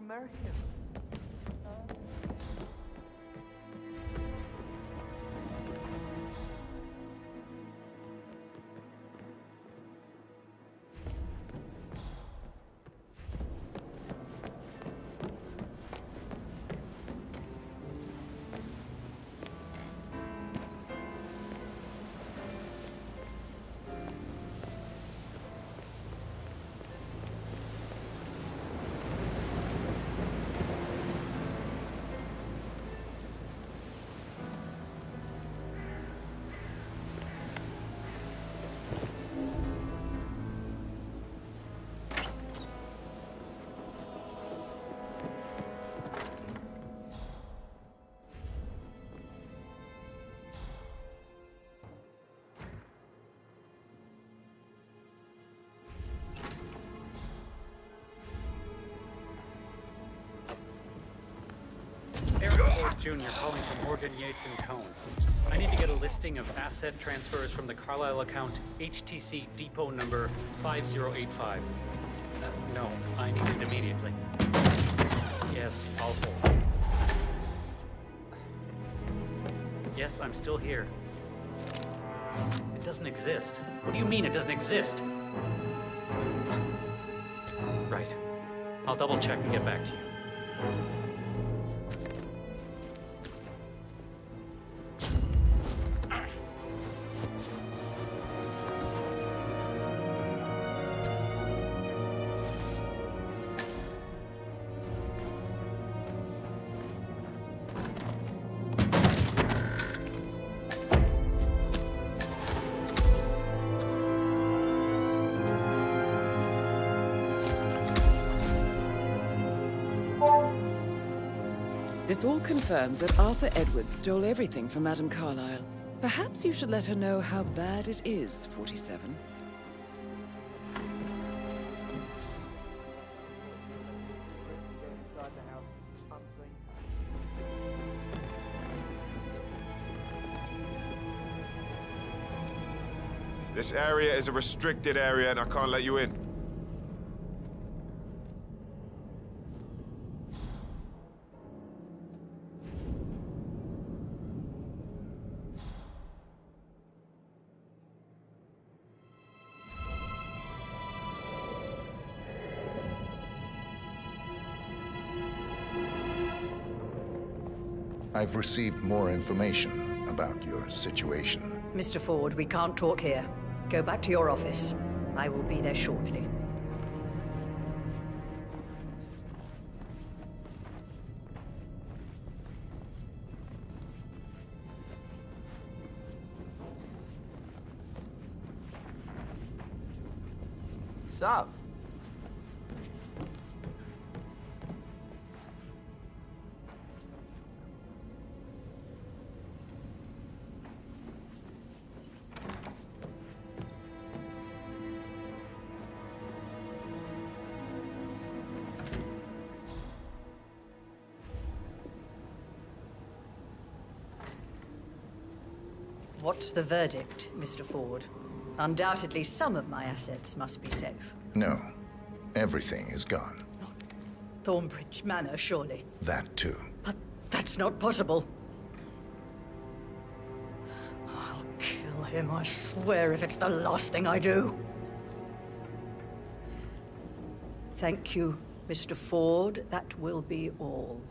American. Jr. calling from Morgan, Yates & Cohn. I need to get a listing of asset transfers from the Carlisle account HTC Depot number 5085. No, I need it immediately. Yes, I'll hold. Yes, I'm still here. It doesn't exist. What do you mean it doesn't exist? Right. I'll double check and get back to you. This all confirms that Arthur Edwards stole everything from Madame Carlisle. Perhaps you should let her know how bad it is, 47. This area is a restricted area and I can't let you in. I've received more information about your situation. Mr. Ford, we can't talk here. Go back to your office. I will be there shortly. What's up? What's the verdict, Mr. Ford? Undoubtedly, some of my assets must be safe. No. Everything is gone. Thornbridge Manor, surely. That too. But that's not possible. I'll kill him, I swear, if it's the last thing I do. Thank you, Mr. Ford. That will be all.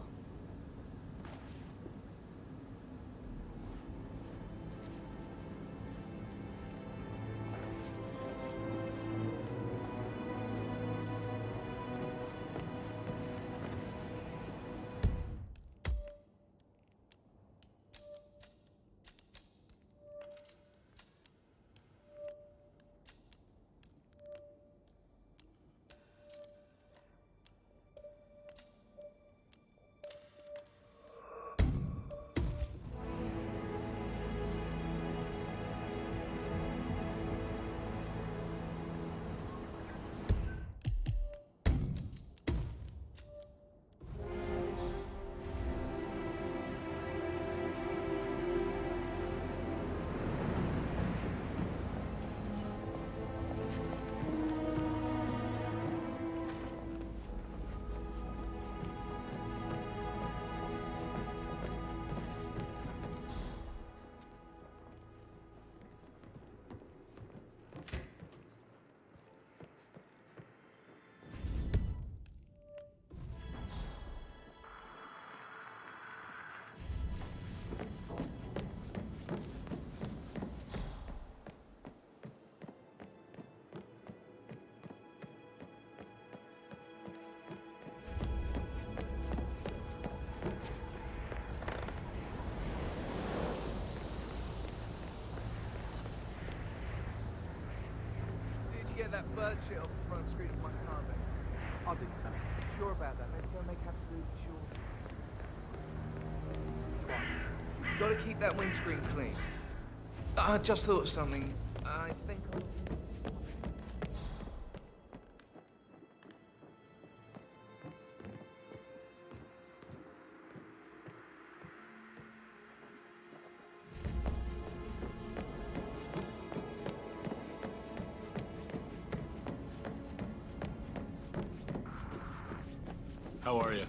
to get that bird shit off the front screen of my car, mate. I'll do so. Sure about that. Let's go make absolutely sure. Right. Gotta keep that windscreen clean. I just thought of something. I think I'll... How are you?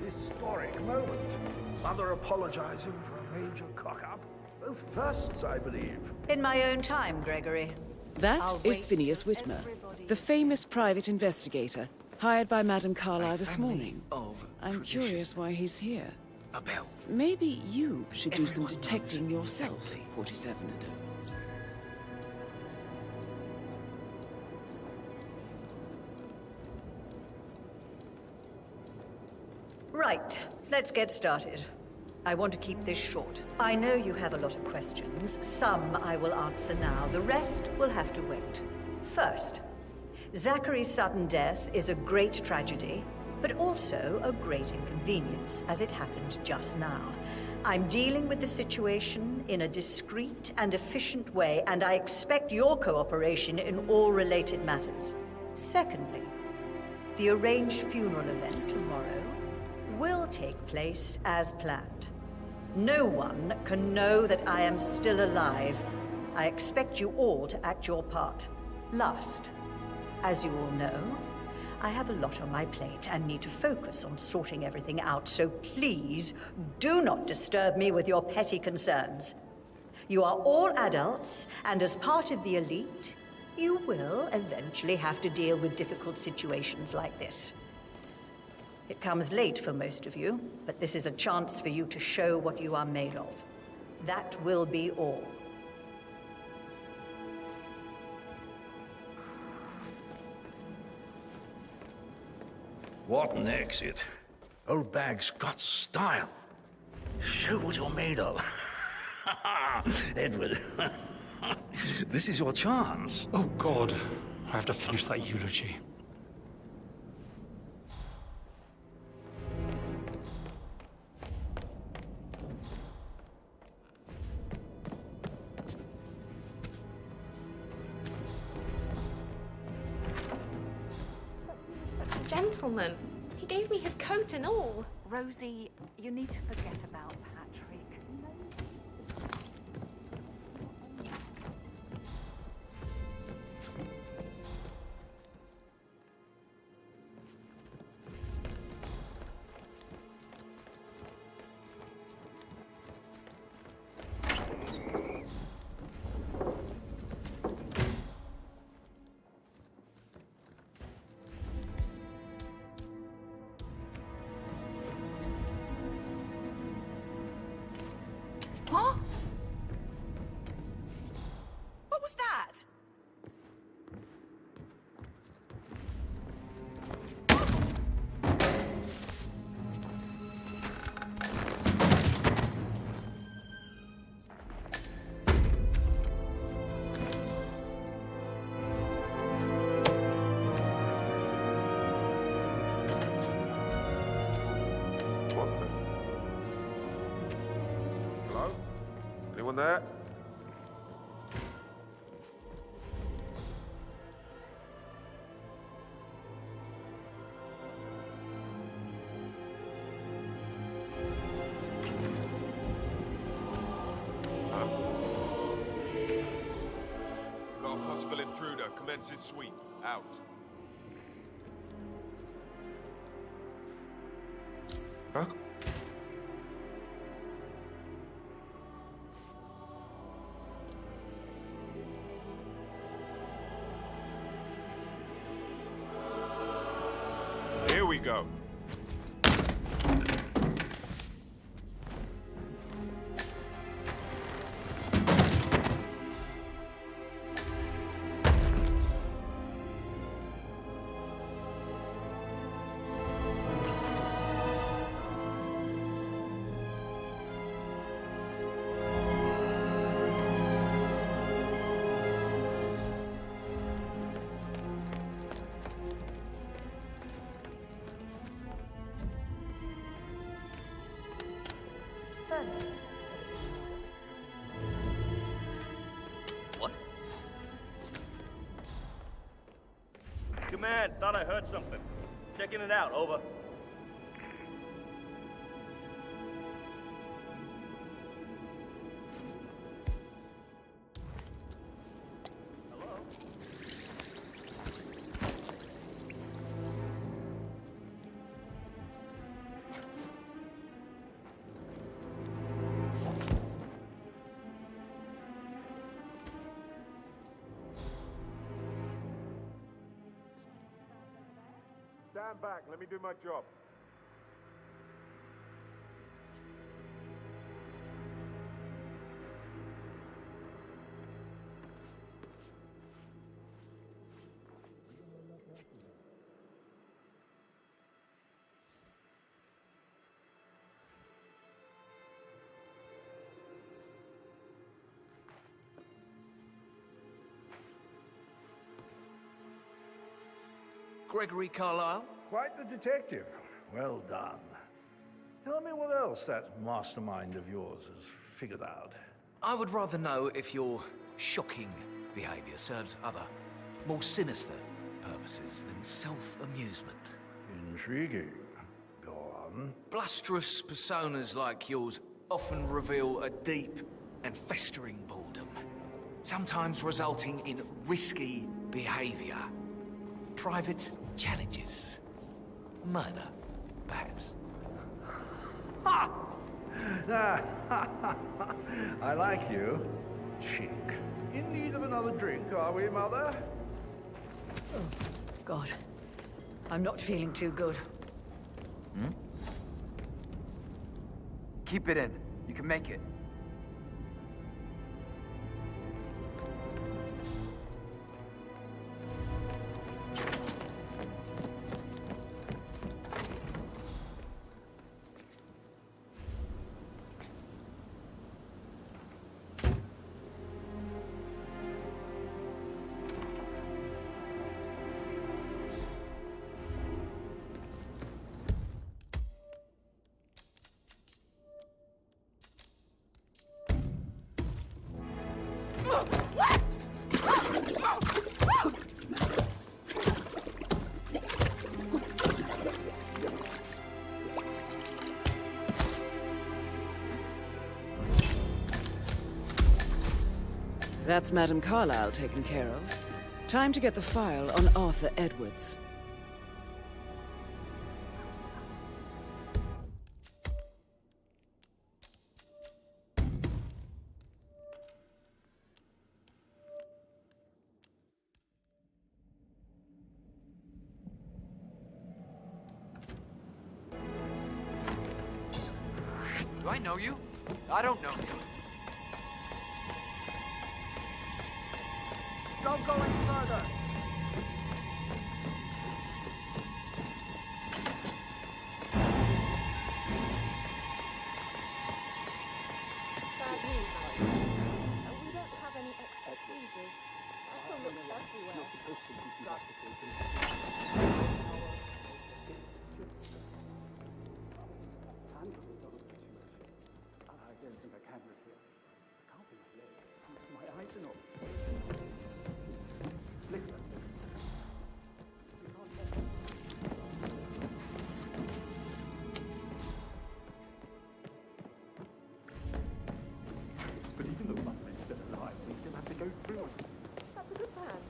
Historic moment. Mother apologizing for a major cock-up. Both firsts, I believe. In my own time, Gregory. That is Phineas Whitmer, the famous private investigator, hired by Madame Carlyle this morning. I'm curious why he's here. Maybe you should do some detecting yourself, 47. Right, let's get started. I want to keep this short. I know you have a lot of questions. Some I will answer now. The rest will have to wait. First, Zachary's sudden death is a great tragedy, but also a great inconvenience, as it happened just now. I'm dealing with the situation in a discreet and efficient way, and I expect your cooperation in all related matters. Secondly, the arranged funeral event tomorrow will take place as planned. No one can know that I am still alive. I expect you all to act your part. Last, as you all know, I have a lot on my plate and need to focus on sorting everything out, so please do not disturb me with your petty concerns. You are all adults, and as part of the elite, you will eventually have to deal with difficult situations like this. It comes late for most of you, but this is a chance for you to show what you are made of. That will be all. What an exit. Old bag's got style. Show what you're made of. Edward, this is your chance. Oh, God. I have to finish that eulogy. Gentleman. He gave me his coat and all. Rosie, you need to forget about Patrick. Huh? What was that? Hello? Anyone there? Got a possible intruder. Commences sweep. Out. Huh? Here we go. What? Command, thought I heard something. Checking it out, over. Stand back, let me do my job. Gregory Carlyle? Quite the detective. Well done. Tell me what else that mastermind of yours has figured out. I would rather know if your shocking behavior serves other, more sinister purposes than self-amusement. Intriguing. Go on. Blusterous personas like yours often reveal a deep and festering boredom, sometimes resulting in risky behavior. Private challenges. Murder, perhaps. Ha! I like you, chick. In need of another drink, are we, Mother? Oh, God. I'm not feeling too good. Keep it in. You can make it. That's Madame Carlyle taken care of. Time to get the file on Arthur Edwards. Do I know you? I don't know you. Don't go any further. Bad news, Alex. We don't have any extra freezers. Apple looks everywhere. I don't think I can really. I can't be my legs. My eyes are not. Flicker. But even though Buckman's still alive, we still have to go through it. That's a good plan.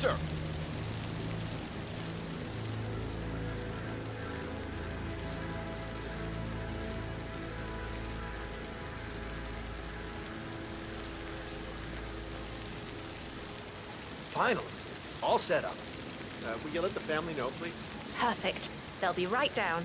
sir. Finally, all set up. Will you let the family know, please? Perfect. They'll be right down.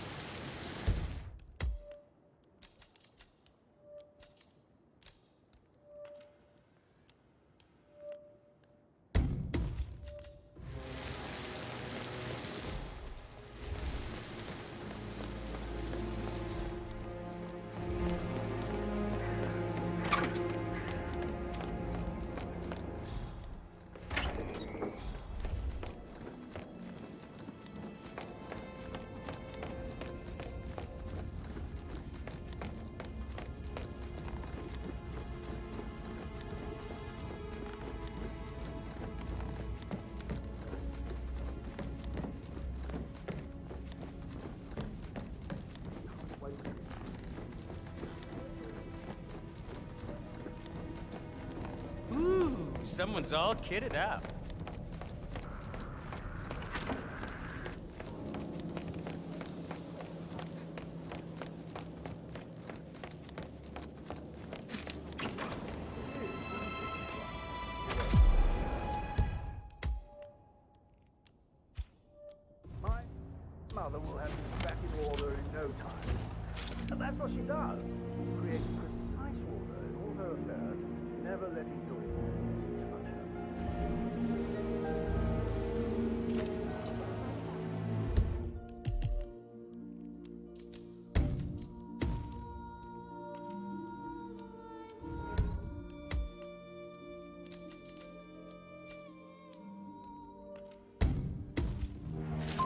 Someone's all kitted out. My mother will have this back in order in no time. And that's what she does. Create precise order in all her affairs, never letting go.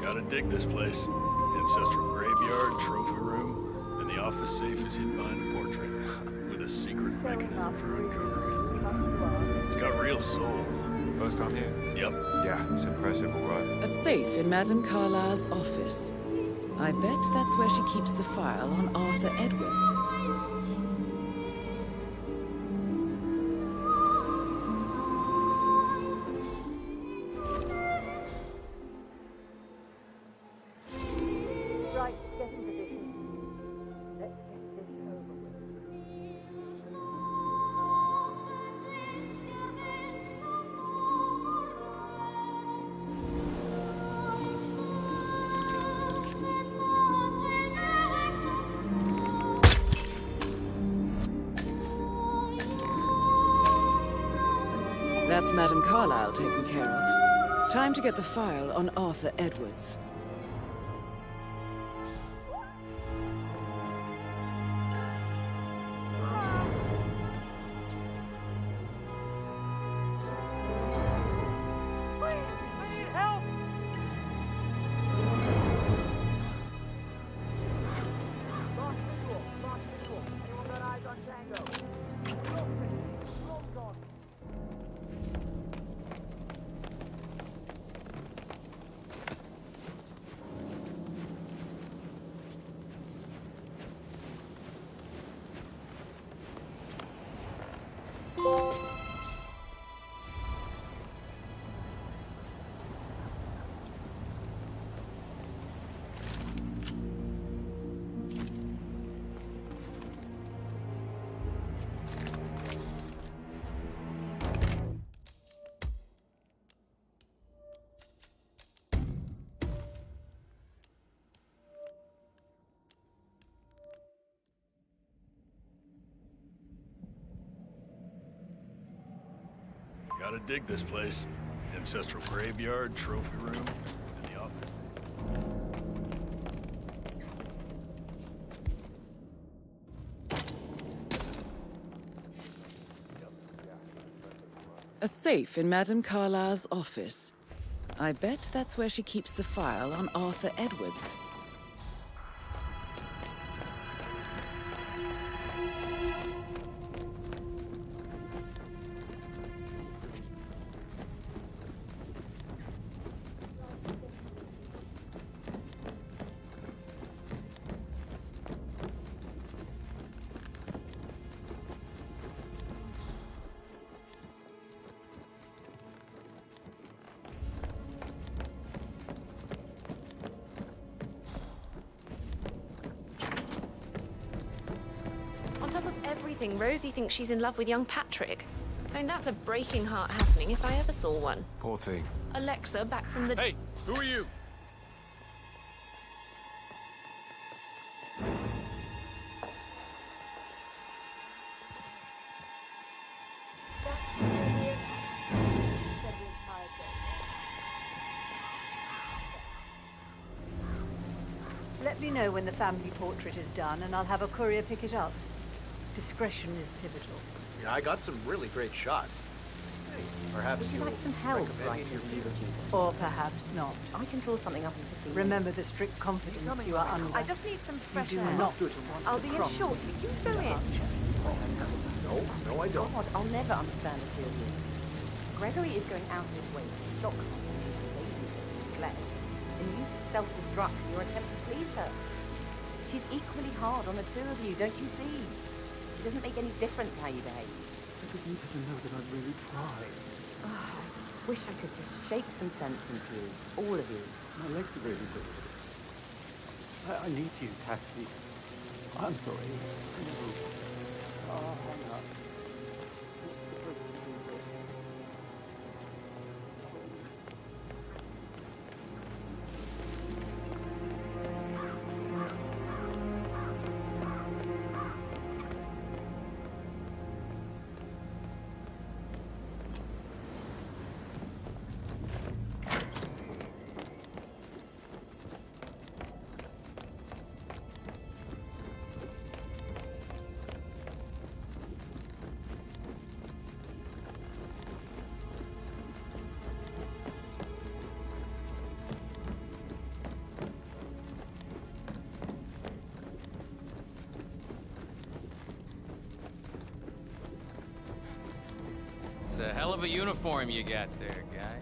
Gotta dig this place. Ancestral graveyard, trophy room, and the office safe is hidden behind a portrait with a secret mechanism for uncovering it. It's got real soul. First time here? Yep. Yeah, it's impressive, all right. A safe in Madame Carlyle's office. I bet that's where she keeps the file on Arthur Edwards. Right, get in position. Let's get this over with. That's Madame Carlyle taken care of. Time to get the file on Arthur Edwards. Gotta dig this place. Ancestral graveyard, trophy room, and the office. A safe in Madame Carlyle's office. I bet that's where she keeps the file on Arthur Edwards. everything, Rosie thinks she's in love with young Patrick. I mean, that's a breaking heart happening if I ever saw one. Poor thing. Alexa, back from the... Hey, who are you? Let me know when the family portrait is done, and I'll have a courier pick it up. Discretion is pivotal. Yeah, I got some really great shots. Hey, perhaps Would you you'll like some help recommend writing your a eulogy? Or perhaps not. I can draw something up in 15 Remember the strict confidence you are under. I just need some fresh You do air. not I'll be in cross shortly. You go in. No, I don't. God, I'll never understand until you. Gregory is going out of his way to shock her with laziness, neglect, and use self-destruct in your attempt to please her. She's equally hard on the two of you, don't you see? It doesn't make any difference how you behave. I just need her to know that I really tried. Wish I could just shake some sense into you, all of you. My legs are really big. I need you, Kathy. I'm sorry. I know. Oh, no. It's a hell of a uniform you got there, guy.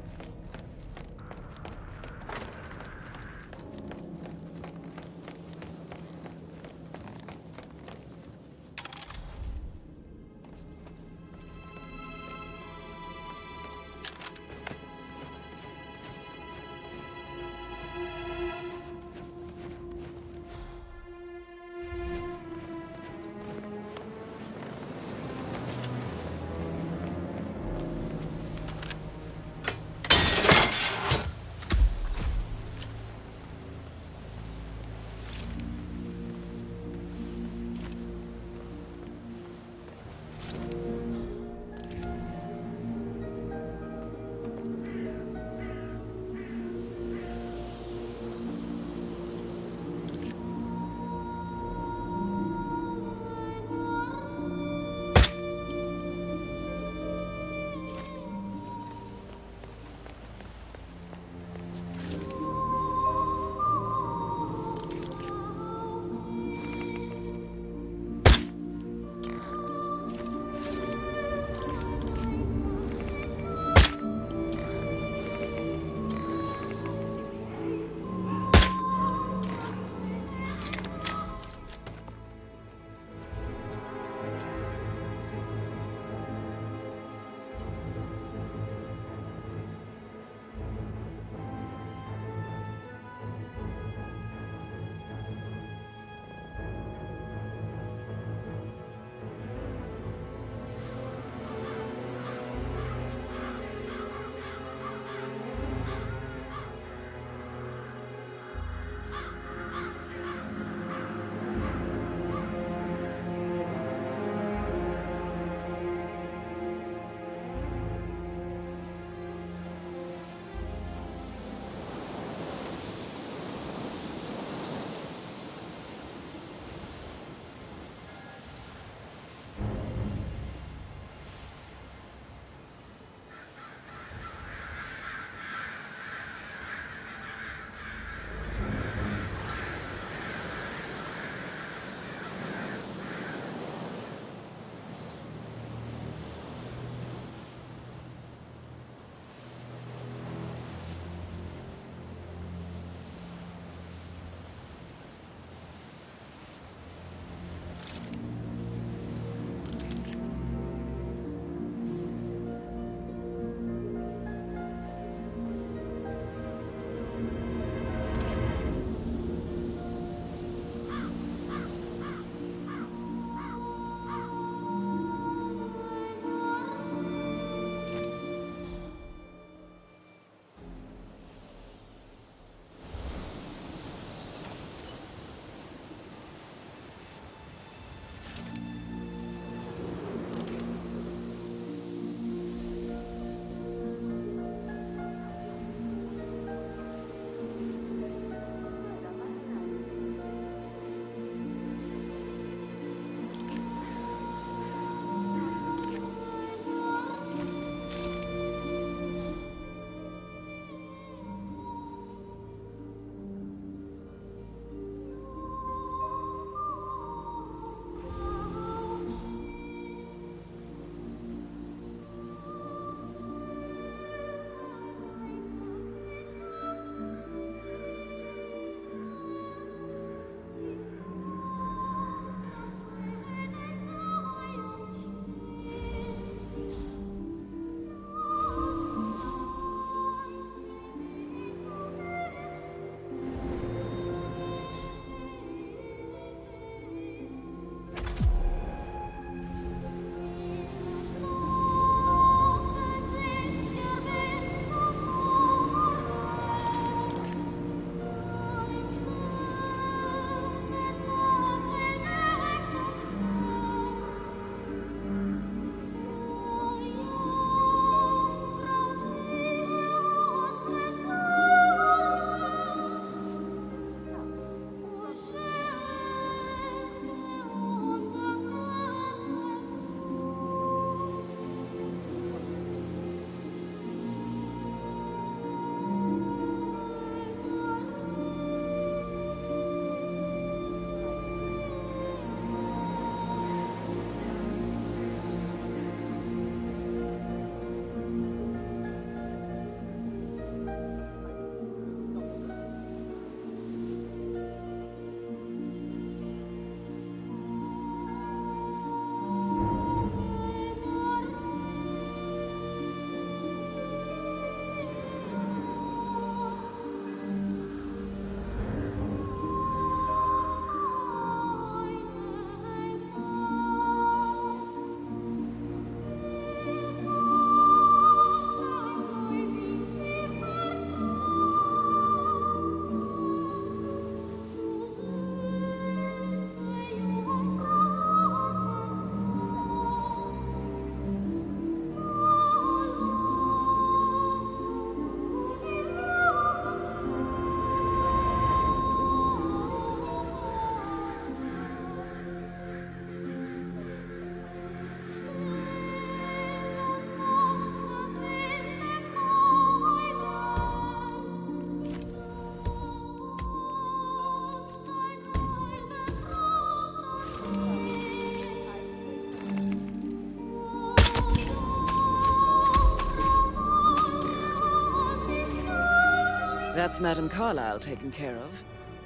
That's Madame Carlyle taken care of.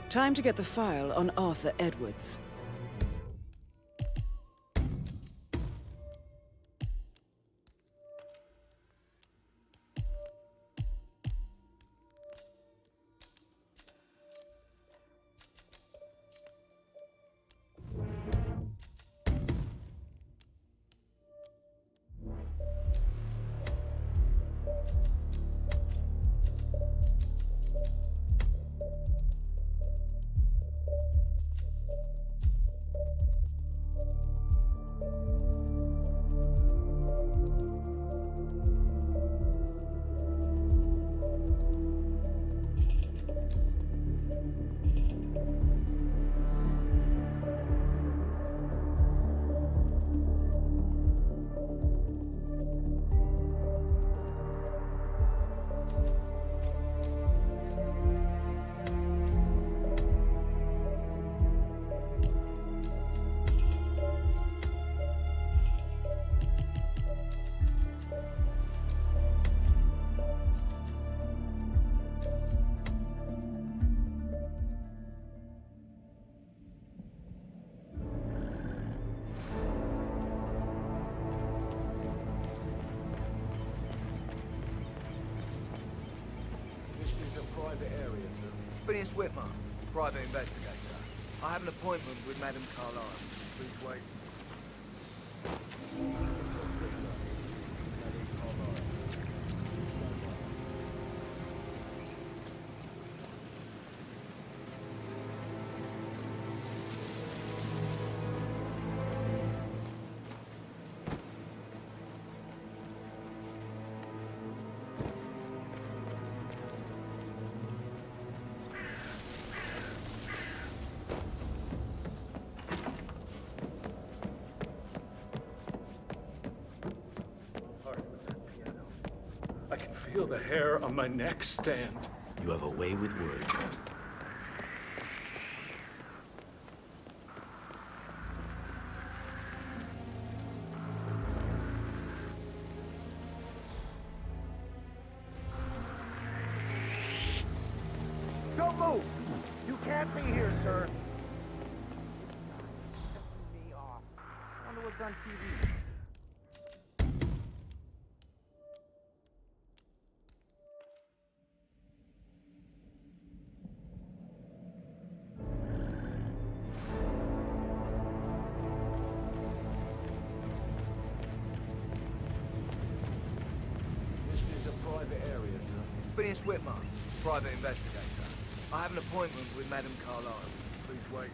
Time to get the file on Arthur Edwards. Phineas Whitmer, private investigator. I have an appointment with Madame Carlyle. Please wait. I can feel the hair on my neck stand. You have a way with words. Don't move! You can't be here, sir. Me off. I wonder what's on TV. Phineas Whitmer, private investigator. I have an appointment with Madame Carlyle. Please wait.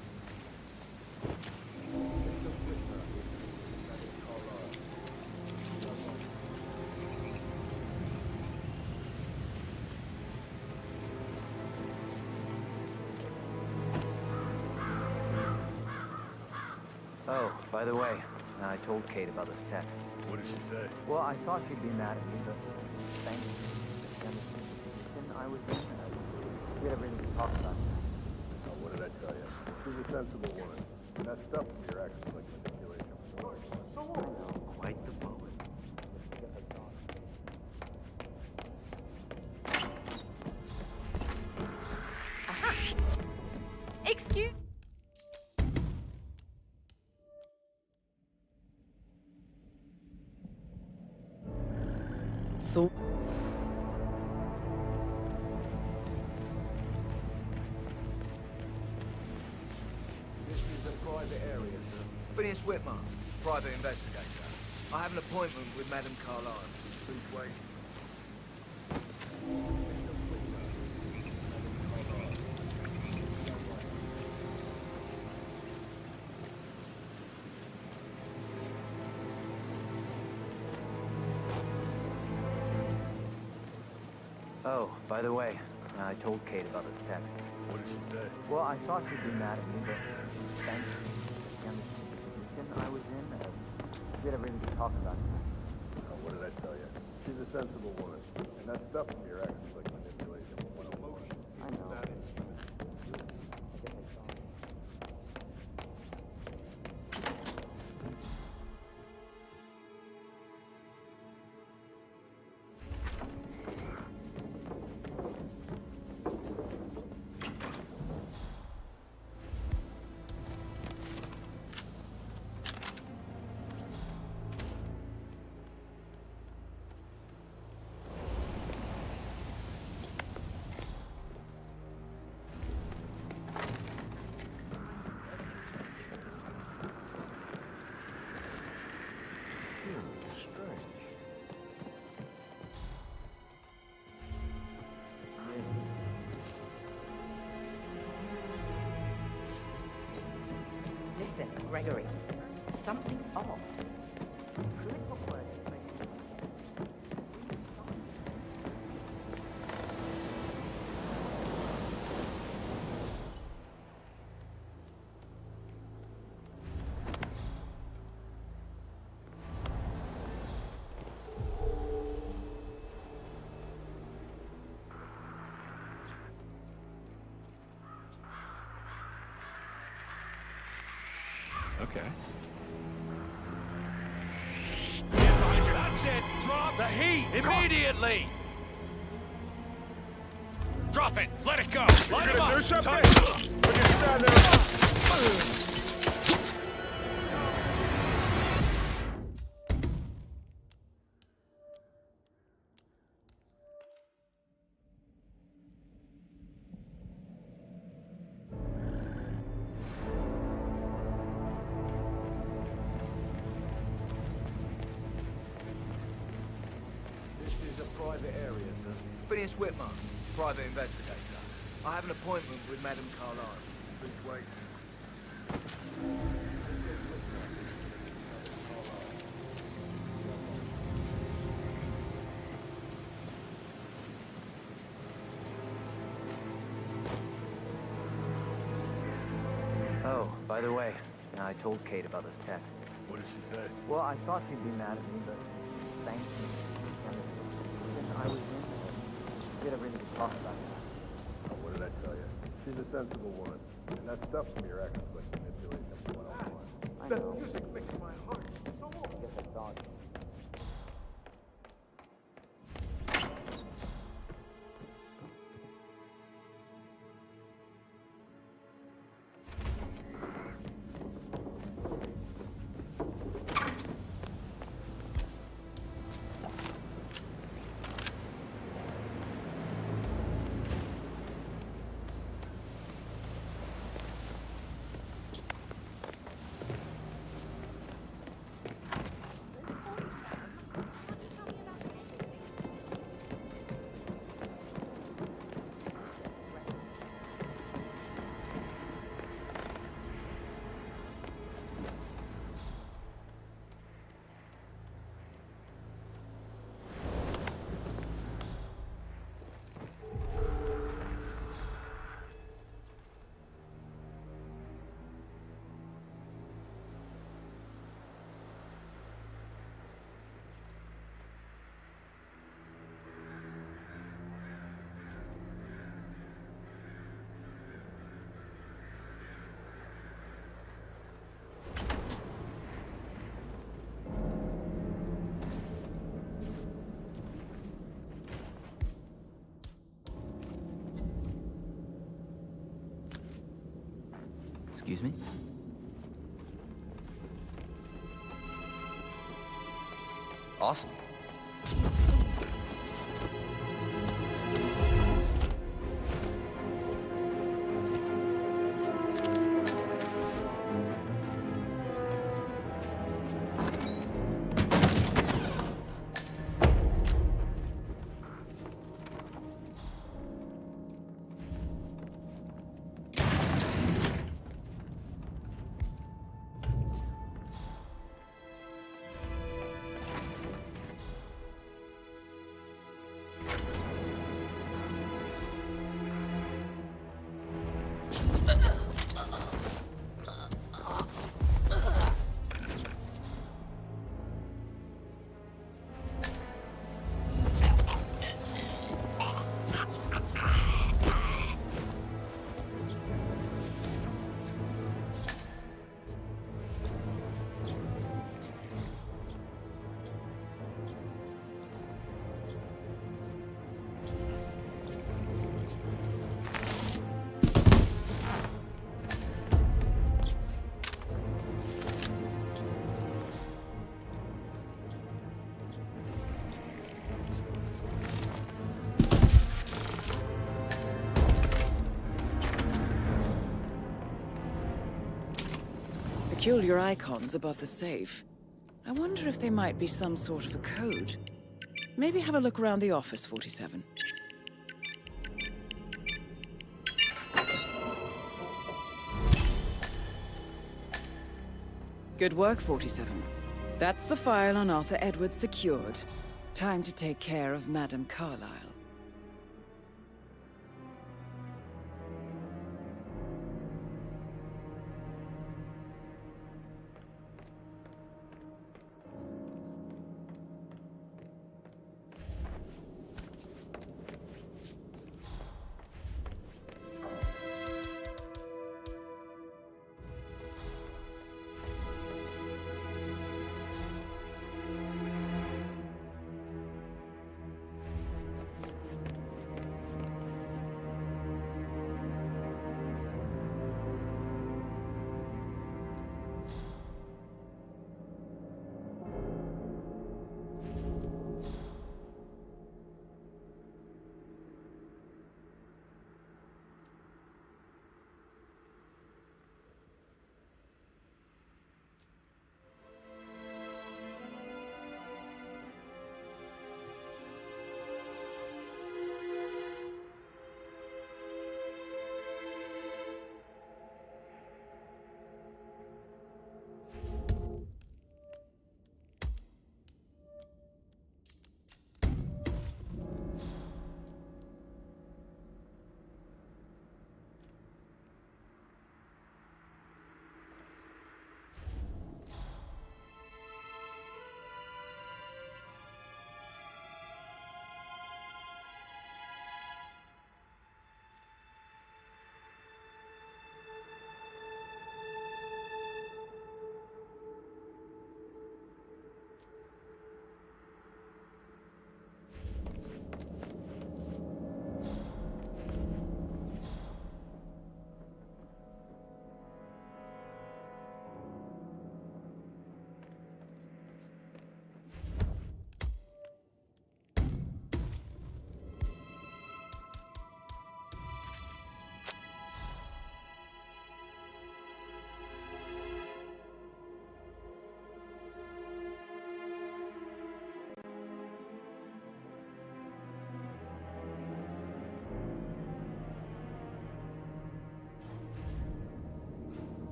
Oh, by the way, I told Kate about this text. What did she say? Well, I thought she'd be mad at me, but thank you. I was in we had everything to talk about. Oh, what did I tell you? She's a sensible woman. That stuff from your ex is like manipulation. Quite the moment. Aha! Excuse... So... Phineas Whitmer, private investigator. I have an appointment with Madame Carlyle. Please wait. Oh, by the way, I told Kate about this text. What did she say? Well, I thought she'd be mad at me, but thank you. I was in, we had everything to talk about. Oh, what did I tell you? She's a sensible woman. And that stuff from your ex is like manipulation. When emotion... I know. That is... Listen, Gregory. Something's off. Good for words, Okay. Get behind you. That's it. Drop the heat immediately. Drop it. Let it go. You Line gonna him up. do something? Time. Or just stand there? Private area, sir. Phineas Whitmer, private investigator. I have an appointment with Madame Carlyle. Please wait. Oh, by the way, I told Kate about this test. What did she say? Well, I thought she'd be mad at me, but thanks to me. Since I was in, we didn't really talk about that. Oh, what did I tell you? She's a sensible woman. And that stuff's from your ex was like manipulation from 101. I That know. music makes my heart so I guess I thought. Excuse me? Awesome. Peculiar icons above the safe. I wonder if they might be some sort of a code. Maybe have a look around the office, 47. Good work, 47. That's the file on Arthur Edwards secured. Time to take care of Madame Carlyle.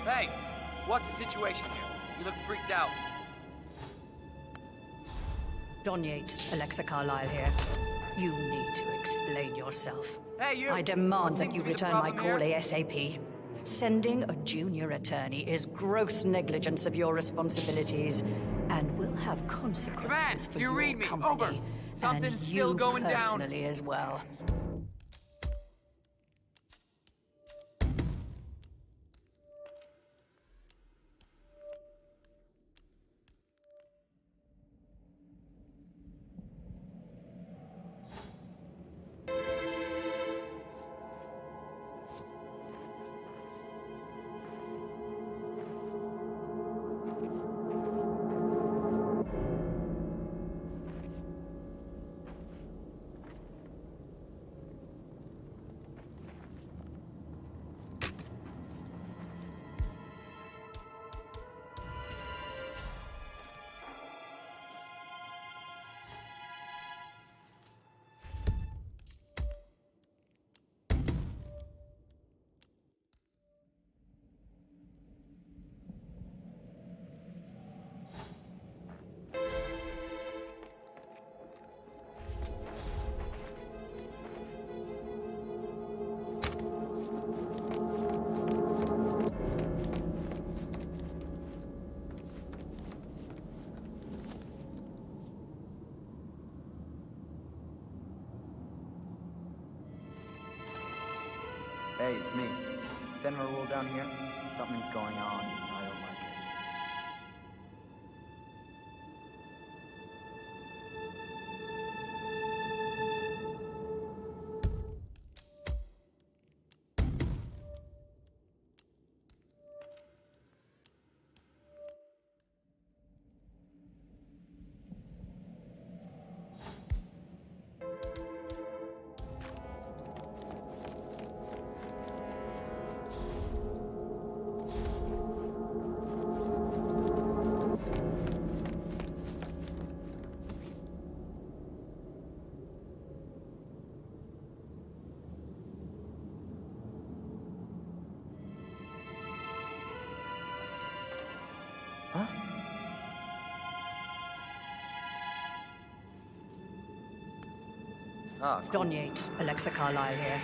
Hey, what's the situation here? You look freaked out. Don Yates, Alexa Carlyle here. You need to explain yourself. Hey, you! I demand that Seems you to be the return my problem call here. ASAP. Sending a junior attorney is gross negligence of your responsibilities and will have consequences Command, for you your read me. company Over. and Something's you still going down. personally as well. Hey, it's me. Fenrir Rule down here. Something's going on. I don't like it. Huh? Ah, cool. Don Yates, Alexa Carlyle here.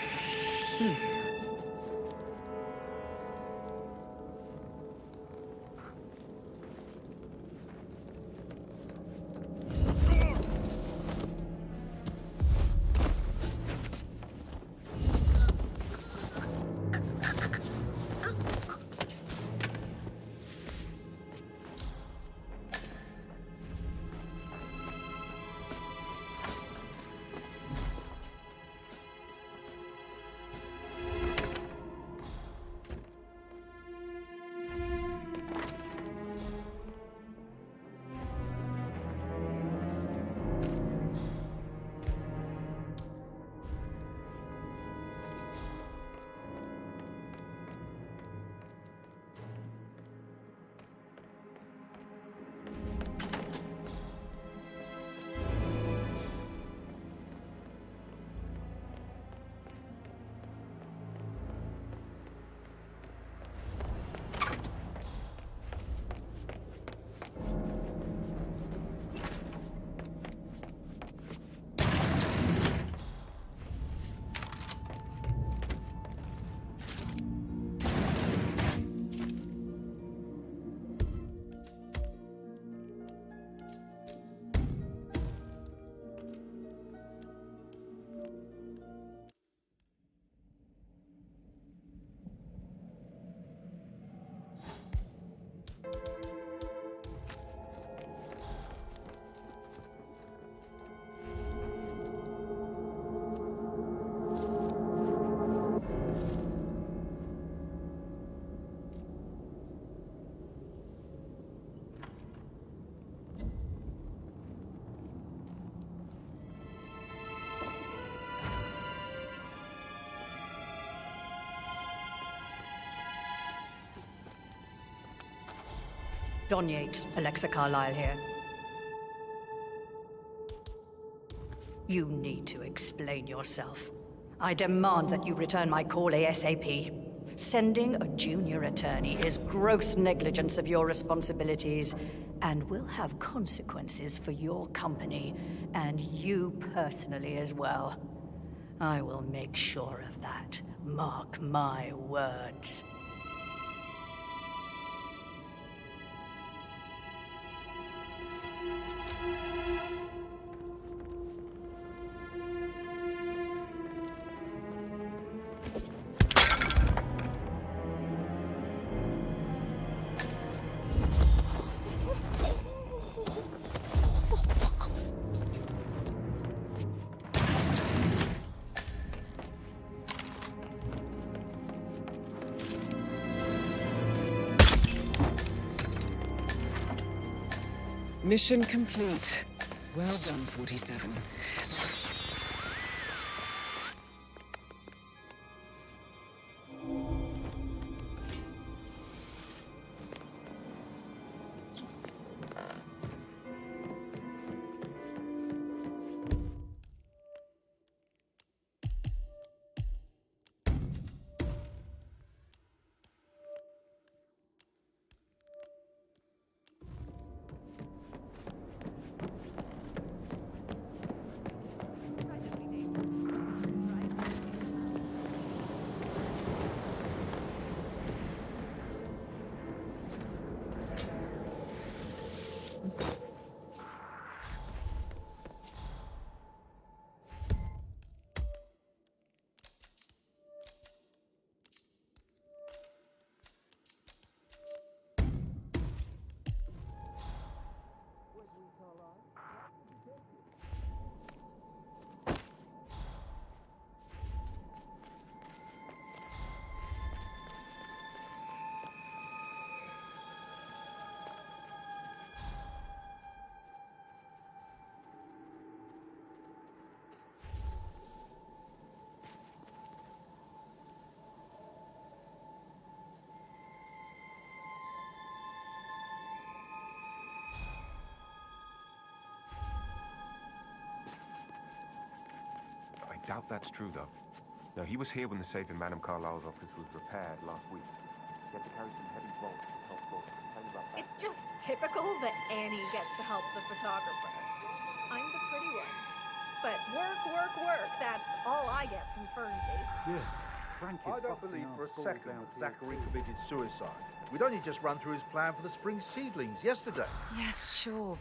Don Yates, Alexa Carlyle here. You need to explain yourself. I demand that you return my call ASAP. Sending a junior attorney is gross negligence of your responsibilities and will have consequences for your company and you personally as well. I will make sure of that. Mark my words. Mission complete. Well done, 47. I doubt that's true, though. No, he was here when the safe in Madame Carlyle's office was repaired last week. He had to carry some heavy bolts to the top floor. Tell you about that. It's just typical that Annie gets to help the photographer. I'm the pretty one. But work, that's all I get from Fernsby. Yeah. I don't believe for a second that Zachary committed suicide. We'd only just run through his plan for the spring seedlings yesterday. Yes, sure.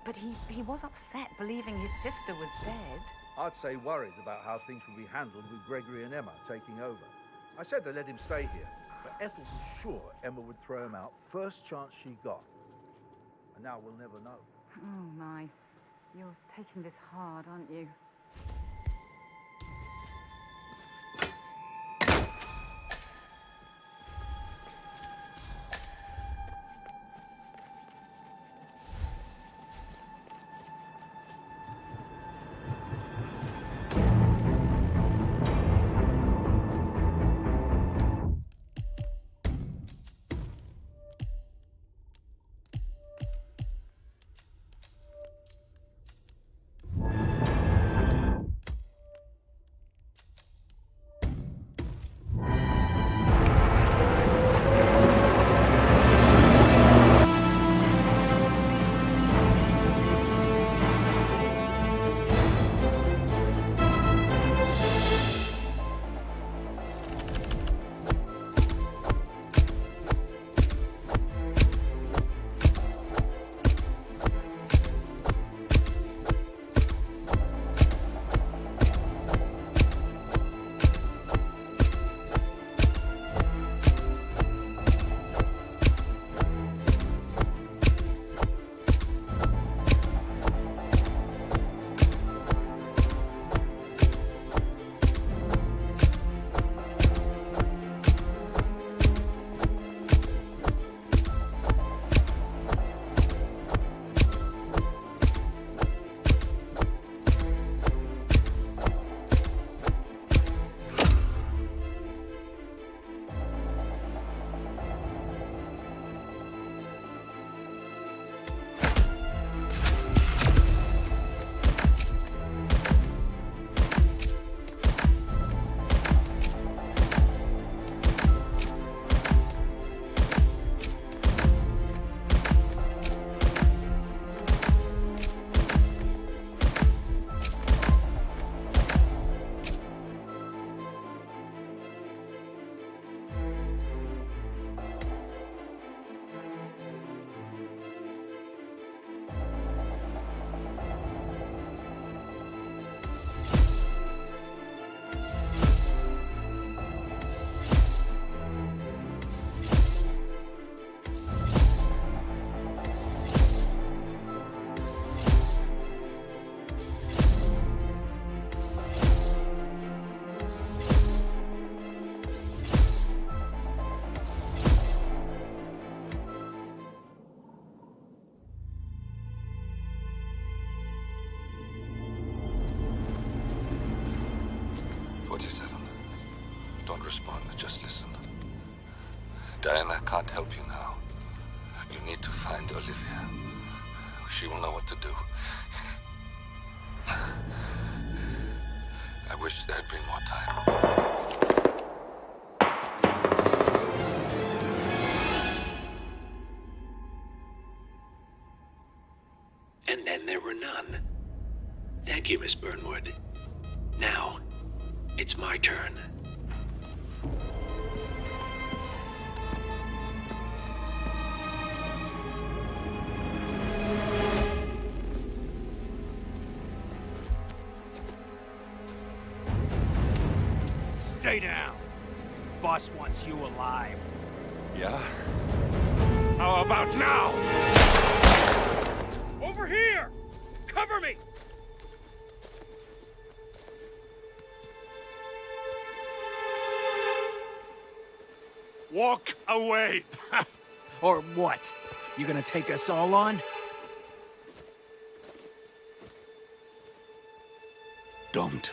But he was upset believing his sister was dead. I'd say worried about how things would be handled with Gregory and Emma taking over. I said they let him stay here, but Ethel was sure Emma would throw him out first chance she got. And now we'll never know. Oh, my. You're taking this hard, aren't you? 47. Don't respond, just listen. Diana can't help you now. You need to find Olivia. She will know what to do. I wish there had been more time. And then there were none. Thank you, Miss Burnwood. Now, it's my turn. Stay down. Boss wants you alive. Yeah? How about now? Over here! Cover me! Walk away! Or what? You gonna take us all on? Don't.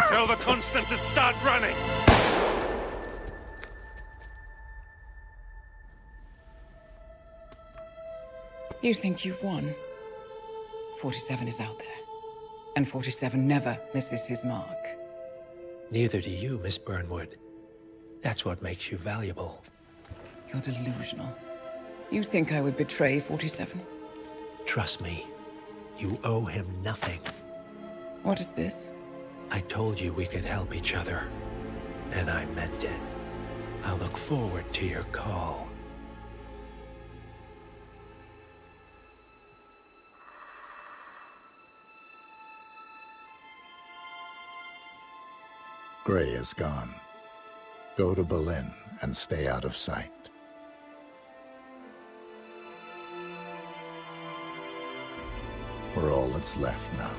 Tell the Constant to start running! You think you've won? 47 is out there. And 47 never misses his mark. Neither do you, Miss Burnwood. That's what makes you valuable. You're delusional. You think I would betray 47? Trust me, you owe him nothing. What is this? I told you we could help each other, and I meant it. I look forward to your call. Gray is gone. Go to Berlin and stay out of sight. We're all that's left now.